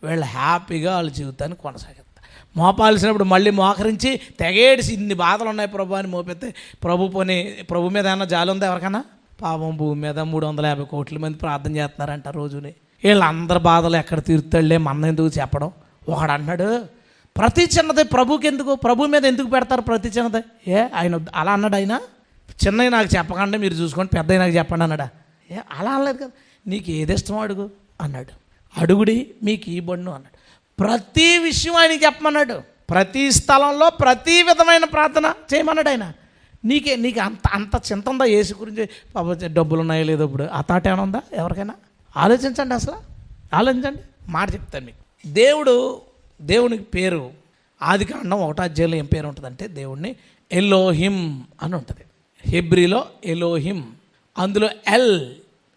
వీళ్ళు హ్యాపీగా వాళ్ళ జీవితాన్ని కొనసాగిస్తారు. మోపాల్సినప్పుడు మళ్ళీ మోకరించి తెగేడిసి ఇన్ని బాధలు ఉన్నాయి ప్రభు అని మోపితే ప్రభు మీద ఏమన్నా జాలి ఉందా ఎవరికైనా? పాపం భూమి మీద 350 కోట్ల మంది ప్రార్థన చేస్తున్నారంట రోజుని. వీళ్ళందరి బాధలు ఎక్కడ తీరుతాడులే, మన ఎందుకు చెప్పడం? ఒకడు అన్నాడు, ప్రతి చిన్నది ప్రభుకి ఎందుకు, ప్రభు మీద ఎందుకు పెడతారు ప్రతి చిన్నది? ఆయన అలా అన్నాడు. ఆయన చిన్నవి నాకు చెప్పకండి, మీరు చూసుకోండి, పెద్దవి నాకు చెప్పండి అన్నాడా? అలా అనలేదు కదా. నీకు ఏది ఇష్టమో అడుగు అన్నాడు. అడుగుడి మీకు ఈ బొన్ను అన్నాడు. ప్రతి విషయం ఆయనకి చెప్పమన్నాడు. ప్రతి స్థలంలో ప్రతి విధమైన ప్రార్థన చేయమన్నాడు ఆయన. నీకు అంత చింత ఉందా యేసు గురించి? డబ్బులు ఉన్నాయో లేదో ఇప్పుడు ఆ తాట ఏమైనా ఉందా ఎవరికైనా? ఆలోచించండి, అసలు ఆలోచించండి. మాట చెప్తాను మీకు. దేవునికి పేరు ఆదికాండం 1వ అధ్యాయంలో ఏం పేరు ఉంటుందంటే దేవుడిని ఎలోహిం అని ఉంటుంది. హెబ్రీలో ఎలోహిం, అందులో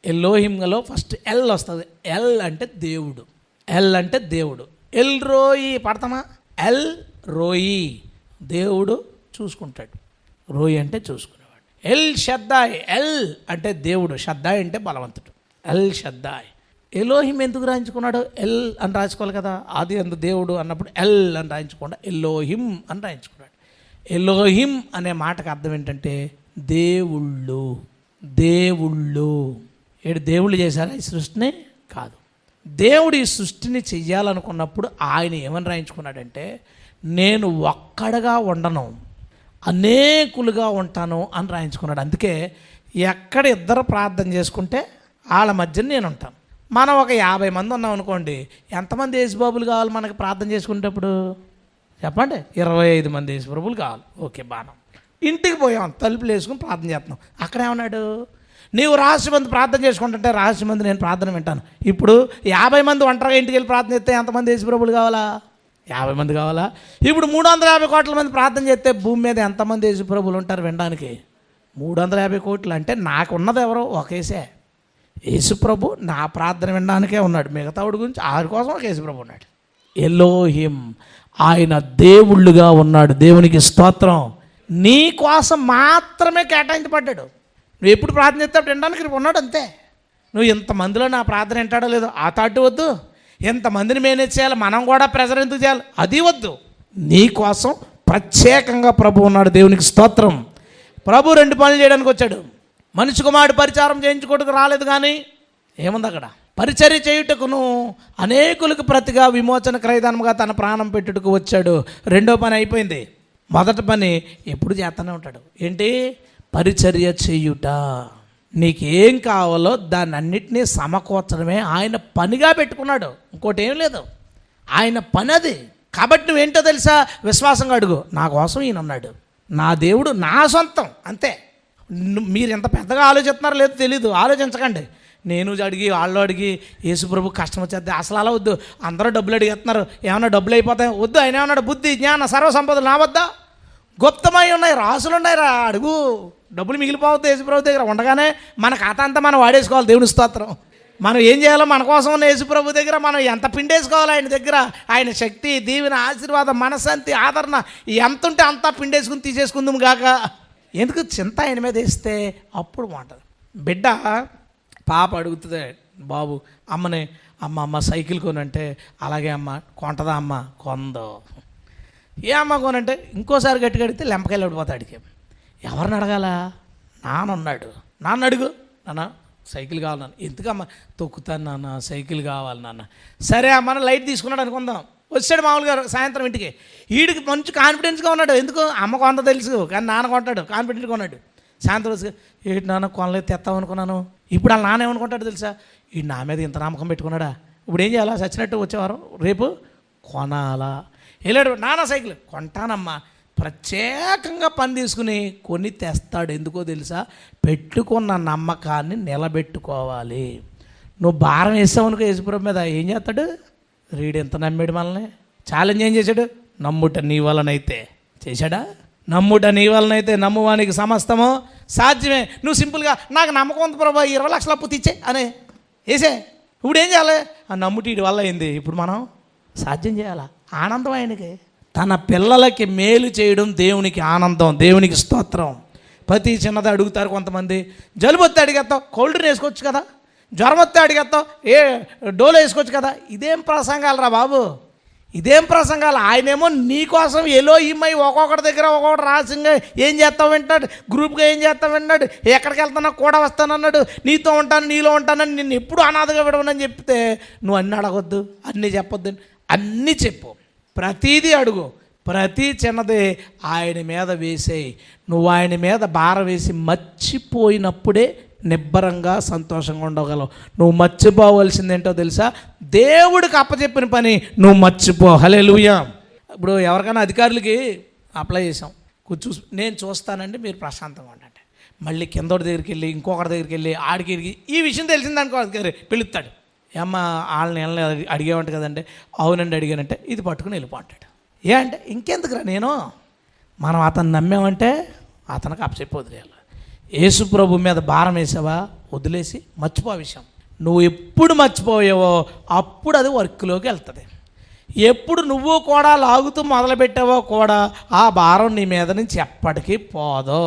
ఎలోహింలో ఫస్ట్ ఎల్ వస్తుంది. ఎల్ అంటే దేవుడు. ఎల్ రోయి పడతామా? ఎల్ రోయి, దేవుడు చూసుకుంటాడు. రోయి అంటే చూసుకునేవాడు. ఎల్ షద్దాయ్, ఎల్ అంటే దేవుడు, షద్దాయ్ అంటే బలవంతుడు. ఎల్ షద్దాయ్. ఎలోహిం ఎందుకు రాయించుకున్నాడు? ఎల్ అని రాయించుకోవాలి కదా. ఆది అందు దేవుడు అన్నప్పుడు ఎల్ అని రాయించకుండా ఎలోహిం అని రాయించుకున్నాడు. ఎలోహిం అనే మాటకు అర్థం ఏంటంటే దేవుళ్ళు. దేవుళ్ళు చేశారా ఈ సృష్టిని? కాదు. దేవుడు ఈ సృష్టిని చెయ్యాలనుకున్నప్పుడు ఆయన ఏమని రాయించుకున్నాడంటే నేను ఒక్కడగా ఉండను, అనేకులుగా ఉంటాను అని రాయించుకున్నాడు. అందుకే ఎక్కడ ఇద్దరు ప్రార్థన చేసుకుంటే వాళ్ళ మధ్య నేను ఉంటాను. మనం ఒక 50 మంది ఉన్నాం అనుకోండి, ఎంతమంది యేసుబాబులు కావాలి మనకి ప్రార్థన చేసుకునేటప్పుడు? చెప్పండి. 25 మంది యేసుబాబులు కావాలి. ఓకే బాణం. ఇంటికి పోయాం, తలుపులు వేసుకుని ప్రార్థన చేస్తున్నాం. అక్కడ ఏమన్నాడు? నీవు రహస్యమంది ప్రార్థన చేసుకుంటుంటే రహస్యమంది నేను ప్రార్థన వింటాను. ఇప్పుడు 50 మంది ఒంటరిగా ఇంటికి వెళ్ళి ప్రార్థన చేస్తే ఎంతమంది యేసుప్రభులు కావాలా? 50 మంది కావాలా? ఇప్పుడు 350 కోట్ల మంది ప్రార్థన చేస్తే భూమి మీద ఎంతమంది యేసుప్రభులు ఉంటారు వినడానికి? 350 కోట్లు అంటే నాకు ఉన్నది ఎవరో ఒకేసే యేసుప్రభు. నా ప్రార్థన వినడానికే ఉన్నాడు. మిగతావుడి గురించి ఆడి కోసం ఒక యేసుప్రభు ఉన్నాడు. ఎలోహిం, ఆయన దేవుళ్ళుగా ఉన్నాడు. దేవునికి స్తోత్రం. నీ కోసం మాత్రమే కేటాయించబడ్డాడు. నువ్వు ఎప్పుడు ప్రార్థన చేస్తావు వినడానికి ఉన్నాడు అంతే. నువ్వు ఇంతమందిలో నా ప్రార్థన వింటాడో లేదో ఆ తాటు వద్దు. ఎంతమందిని మేనేజ్ చేయాలి, మనం కూడా ప్రెజర్ ఎందుకు చేయాలి, అది వద్దు. నీ కోసం ప్రత్యేకంగా ప్రభు ఉన్నాడు. దేవునికి స్తోత్రం. ప్రభు 2 పనులు చేయడానికి వచ్చాడు. మనిషి కుమారుడు పరిచారం చేయించుకోవడానికి రాలేదు, కానీ ఏముంది అక్కడ? పరిచర్య చేయుటకును అనేకులకు ప్రతిగా విమోచన క్రయధనముగా తన ప్రాణం పెట్టుటకు వచ్చాడు. 2వ పని అయిపోయింది. మొదటి పని ఎప్పుడు చేస్తూనే ఉంటాడు. ఏంటి? పరిచర్య చేయుట. నీకేం కావాలో దాన్ని అన్నిటినీ సమకూర్చడమే ఆయన పనిగా పెట్టుకున్నాడు. ఇంకోటి ఏం లేదు, ఆయన పని అది. కాబట్టి నువ్వేంటో తెలుసా? విశ్వాసంగా అడుగు. నా కోసం ఈయన ఉన్నాడు, నా దేవుడు నా సొంతం, అంతే. మీరు ఎంత పెద్దగా ఆలోచిస్తున్నారో లేదో తెలీదు, ఆలోచించకండి. నేను అడిగి వాళ్ళు అడిగి యేసుప్రభు కష్టం వచ్చేది అసలు అలా వద్దు. అందరూ డబ్బులు అడిగేస్తున్నారు, ఏమన్నా డబ్బులు అయిపోతాయి వద్దు. ఆయన ఏమన్నాడు? బుద్ధి జ్ఞాన సర్వసంపదలు నా వద్ద గుప్తమై ఉన్నాయి, రాసులు ఉన్నాయి రా అడుగు. డబ్బులు మిగిలిపోవద్దు యేసుప్రభు దగ్గర ఉండగానే మన ఖాతా అంతా మనం వాడేసుకోవాలి. దేవుని స్తోత్రం. మనం ఏం చేయాలో మన కోసం ఉన్న యేసుప్రభు దగ్గర మనం ఎంత పిండేసుకోవాలి ఆయన దగ్గర. ఆయన శక్తి, దీవెన, ఆశీర్వాదం, మనశాంతి, ఆదరణ ఎంత ఉంటే అంతా పిండేసుకుని తీసేసుకుందాం గాక. ఎందుకు? చింత ఆయన మీద వేస్తే అప్పుడు బాగుంటుంది. బిడ్డ పాప అడుగుతుంది, బాబు అమ్మని, అమ్మ సైకిల్ కొనంటే, అలాగే అమ్మ కొంటదా? అమ్మ కొందో. ఏ అమ్మ కొనంటే ఇంకోసారి గట్టిగా అడిగితే లెంపకాయలు అడిపోతాడికి. ఎవరిని అడగాల? నాన్న ఉన్నాడు, నాన్న అడుగు. నాన్న సైకిల్ కావాలి నాన్న. ఎందుకమ్మ? తొక్కుతాను నాన్న, సైకిల్ కావాలి నాన్న. సరే అమ్మ లైట్ తీసుకున్నాడు అనుకుందాం. వచ్చాడు మామూలుగా సాయంత్రం ఇంటికి. వీడికి మంచి కాన్ఫిడెన్స్గా ఉన్నాడు. ఎందుకు? అమ్మ కొంత తెలుసు, కానీ నాన్న కొంటాడు, కాన్ఫిడెంట్గా ఉన్నాడు. సాయంత్రం వచ్చి ఏంటి నాన్న కొనలేదు, తెస్తావు అనుకున్నాను. ఇప్పుడు వాళ్ళ నాన్న ఏమనుకుంటాడు తెలుసా? ఈ నా మీద ఇంత నమ్మకం పెట్టుకున్నాడా, ఇప్పుడు ఏం చేయాలా? చచ్చినట్టు వచ్చేవారు రేపు కొనాలా? వెళ్ళాడు, నాన్న సైకిల్ కొంటానమ్మా. ప్రత్యేకంగా పని తీసుకుని కొని తెస్తాడు. ఎందుకో తెలుసా? పెట్టుకున్న నమ్మకాన్ని నిలబెట్టుకోవాలి. నువ్వు భారం వేసావు అనుకో యేసుప్రభు మీద, ఏం చేస్తాడు? రీడు ఎంత నమ్మాడు మనల్ని. ఛాలెంజ్ ఏం చేశాడు? నమ్ముట నీ వలనైతే. చేశాడా? నమ్ముట నీ వలనైతే నమ్మువానికి సమస్తము సాధ్యమే. నువ్వు సింపుల్గా నాకు నమ్మకం ఉంది ప్రభా 20 లక్షల అప్పు తీచ్చే అనే వేసే. ఇప్పుడు ఏం చేయాలి? ఆ నమ్ముటి వీడి వల్ల అయింది, ఇప్పుడు మనం సాధ్యం చేయాలా? ఆనందం ఆయనకి. తన పిల్లలకి మేలు చేయడం దేవునికి ఆనందం. దేవునికి స్తోత్రం. ప్రతి చిన్నది అడుగుతారు కొంతమంది. జలుబు వస్తే అడిగేస్తావు, కోల్డ్ డ్రింక్ వేసుకోవచ్చు కదా. జ్వరం వస్తే అడిగేస్తావు, ఏ డోలో వేసుకోవచ్చు కదా. ఇదేం ప్రసంగాలు రా బాబు, ఇదేం ప్రసంగాలు? ఆయనేమో నీకోసం ఎలోహిమై ఒక్కొక్కటి దగ్గర ఒక్కొక్కటి రహస్యంగా ఏం చేస్తావు వింటాడు, గ్రూప్గా ఏం చేస్తావు విన్నాడు, ఎక్కడికి వెళ్తానో కూడా వస్తానన్నాడు, నీతో ఉంటాను నీలో ఉంటానని నిన్ను ఎప్పుడు అనాథగా విడవనని చెప్తే నువ్వు అన్నీ అడగొద్దు, అన్నీ చెప్పొద్దు, అన్నీ చెప్పు. ప్రతీదీ అడుగు. ప్రతి చిన్నదే ఆయన మీద వేసేయి. నువ్వు ఆయన మీద భారం వేసి మర్చిపోయినప్పుడే నిబ్బరంగా సంతోషంగా ఉండగలవు. నువ్వు మర్చిపోవలసిందేంటో తెలుసా? దేవుడికి అప్పచెప్పిన పని నువ్వు మర్చిపో. హల్లెలూయా. ఇప్పుడు ఎవరికైనా అధికారులకి అప్లై చేసాం, నేను చూస్తానండి మీరు ప్రశాంతంగా ఉండండి. మళ్ళీ కిందోడి దగ్గరికి వెళ్ళి ఇంకొకటి దగ్గరికి వెళ్ళి ఆడికి ఈ విషయం తెలిసిందనుకో అధికారి పిలుస్తాడు. ఏమ్మా వాళ్ళని వెళ్ళని అడిగేవంట కదండి. అవునండి అడిగానంటే ఇది పట్టుకుని వెళ్ళిపోతాడు. ఏ అంటే ఇంకెందుకురా నేను, మనం అతను నమ్మామంటే అతనికి అప్పచెప్పొదిలేయాలి. యేసు ప్రభు మీద భారం వేసావా, వదిలేసి మర్చిపో విషయం. నువ్వు ఎప్పుడు మర్చిపోయావో అప్పుడు అది వర్క్లోకి వెళ్తుంది. ఎప్పుడు నువ్వు కూడా లాగుతూ మొదలుపెట్టావో కూడా ఆ భారం నీ మీద నుంచి ఎప్పటికీ పోదు.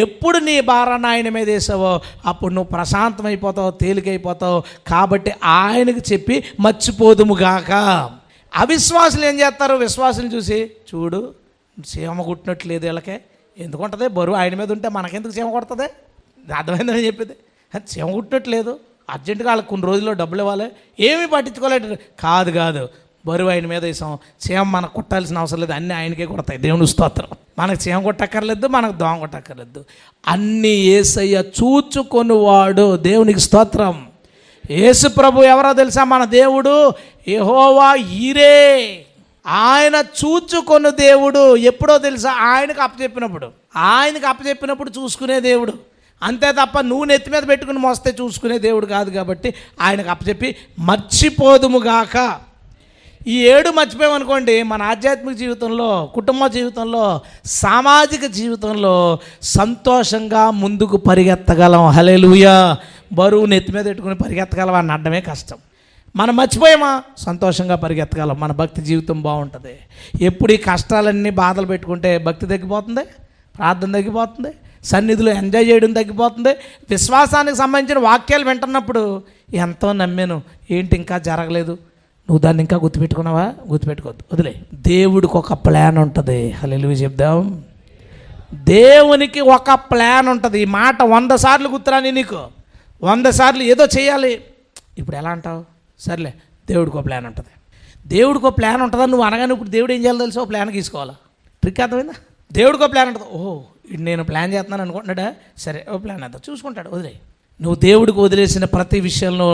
ఎప్పుడు నీ భారాన్ని ఆయన మీద వేసావో అప్పుడు నువ్వు ప్రశాంతమైపోతావు, తేలికైపోతావు. కాబట్టి ఆయనకు చెప్పి మర్చిపోదుముగాక. అవిశ్వాసులు ఏం చేస్తారు? విశ్వాసులు చూసి చూడు చీమ కుట్టినట్లేదు వీళ్ళకే, ఎందుకు ఉంటుంది బరువు ఆయన మీద ఉంటే మనకెందుకు చీమ కొడుతుంది, అర్థమైందని చెప్పేది. చీమ కుట్టినట్లేదు, అర్జెంటుగా వాళ్ళకి కొన్ని రోజుల్లో డబ్బులు ఇవ్వాలి, ఏమీ పట్టించుకోలేదు. కాదు బరువు ఆయన మీద వేసాం, చీమ మనకు కుట్టాల్సిన అవసరం లేదు, అన్నీ ఆయనకే కొడతాయి. దేవుని స్తోత్రం. మనకు చీమ కొట్టక్కర్లేదు, మనకు దోమ కొట్టక్కర్లేదు, అన్నీ యేసయ్య చూచుకొనివాడు. దేవునికి స్తోత్రం. యేసు ప్రభు ఎవరో తెలుసా? మన దేవుడు యెహోవా ఈరే. ఆయన చూచుకొను దేవుడు. ఎప్పుడో తెలుసా? ఆయనకు అప్పచెప్పినప్పుడు చూసుకునే దేవుడు. అంతే తప్ప నువ్వు నెత్తి మీద పెట్టుకుని మోస్తే చూసుకునే దేవుడు కాదు. కాబట్టి ఆయనకు అప్పచెప్పి మర్చిపోదుముగాక. ఈ 7 మర్చిపోయామనుకోండి, మన ఆధ్యాత్మిక జీవితంలో, కుటుంబ జీవితంలో, సామాజిక జీవితంలో సంతోషంగా ముందుకు పరిగెత్తగలం. హల్లెలూయా. బరువు నెత్తి మీద పెట్టుకుని పరిగెత్తగలం అని అడ్డమే కష్టం. మనం మర్చిపోయామా, సంతోషంగా పరిగెత్తగలం. మన భక్తి జీవితం బాగుంటుంది. ఎప్పుడు ఈ కష్టాలన్నీ బాధలు పెట్టుకుంటే భక్తి తగ్గిపోతుంది, ప్రార్థన తగ్గిపోతుంది, సన్నిధిలో ఎంజాయ్ చేయడం తగ్గిపోతుంది. విశ్వాసానికి సంబంధించిన వాక్యాలు వింటున్నప్పుడు ఎంతో నమ్మాను, ఏంటి ఇంకా జరగలేదు, నువ్వు దాన్ని ఇంకా గుర్తుపెట్టుకున్నావా? గుర్తుపెట్టుకోవద్దు, వదిలే. దేవుడికి ఒక ప్లాన్ ఉంటుంది. హల్లెలూయా చెప్దాం. దేవునికి ఒక ప్లాన్ ఉంటుంది. ఈ మాట 100 సార్లు గుర్తురాని నీకు, 100 సార్లు ఏదో చేయాలి. ఇప్పుడు ఎలా అంటావు? సర్లే, దేవుడికి ఒక ప్లాన్ ఉంటుంది. దేవుడికి ఒక ప్లాన్ ఉంటుందా నువ్వు అనగానే ఇప్పుడు దేవుడు ఏం చేయాలో తెలుసు, ఒక ప్లాన్ తీసుకోవాలా? ట్రిక్ అర్థమైందా? దేవుడికి ఒక ప్లాన్ ఉంటుంది. ఓహో, నేను ప్లాన్ చేస్తున్నాను అనుకుంటున్నాడా? సరే, ఓ ప్లాన్ అంతా చూసుకుంటాడు, వదిలే. నువ్వు దేవుడికి వదిలేసిన ప్రతి విషయంలో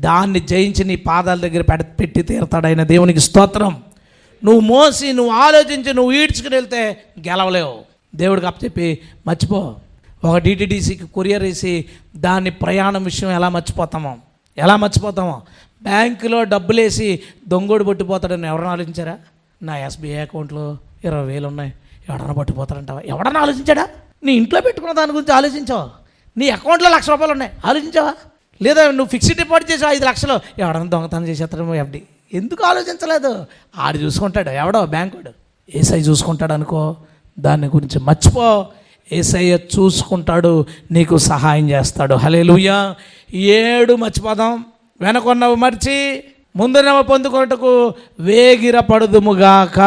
దాన్ని జయించి నీ పాదాల దగ్గర పెట్టి తీరుతాడైన దేవునికి స్తోత్రం. నువ్వు మోసి, నువ్వు ఆలోచించి, నువ్వు ఈడ్చుకుని వెళ్తే గెలవలేవు. దేవుడికి అప్పచెప్పి మర్చిపో. ఒక డిటిడిసికి కొరియర్ వేసి దాని ప్రయాణం విషయం ఎలా మర్చిపోతామో, బ్యాంకులో డబ్బులు వేసి దొంగోడు పట్టిపోతాడని ఎవరన్నా ఆలోచించారా? నా ఎస్బీఐ అకౌంట్లో 20,000 ఉన్నాయి, ఎవడన్నా పట్టిపోతాడంటావా? ఎవడన్నా ఆలోచించాడా? నీ ఇంట్లో పెట్టుకున్న దాని గురించి ఆలోచించావా? నీ అకౌంట్లో ₹1,00,000 ఉన్నాయి, ఆలోచించావా? లేదా నువ్వు ఫిక్స్డ్ డిపాజిట్ చేసావు 5 లక్షలు, ఎవడన్నా దొంగతనం చేసేస్తాడేమో ఎఫ్డి, ఎందుకు ఆలోచించలేదు? ఆడు చూసుకుంటాడు, ఎవడో బ్యాంకుడు. ఏసై చూసుకుంటాడు అనుకో, దాని గురించి మర్చిపో. ఏసయ్య చూసుకుంటాడు, నీకు సహాయం చేస్తాడు. హల్లెలూయా. 7 మర్చిపోదాం. వెనకొన్నవి మర్చి ముందునవ పొందుకొనుటకు వేగిరపడుదుముగాక.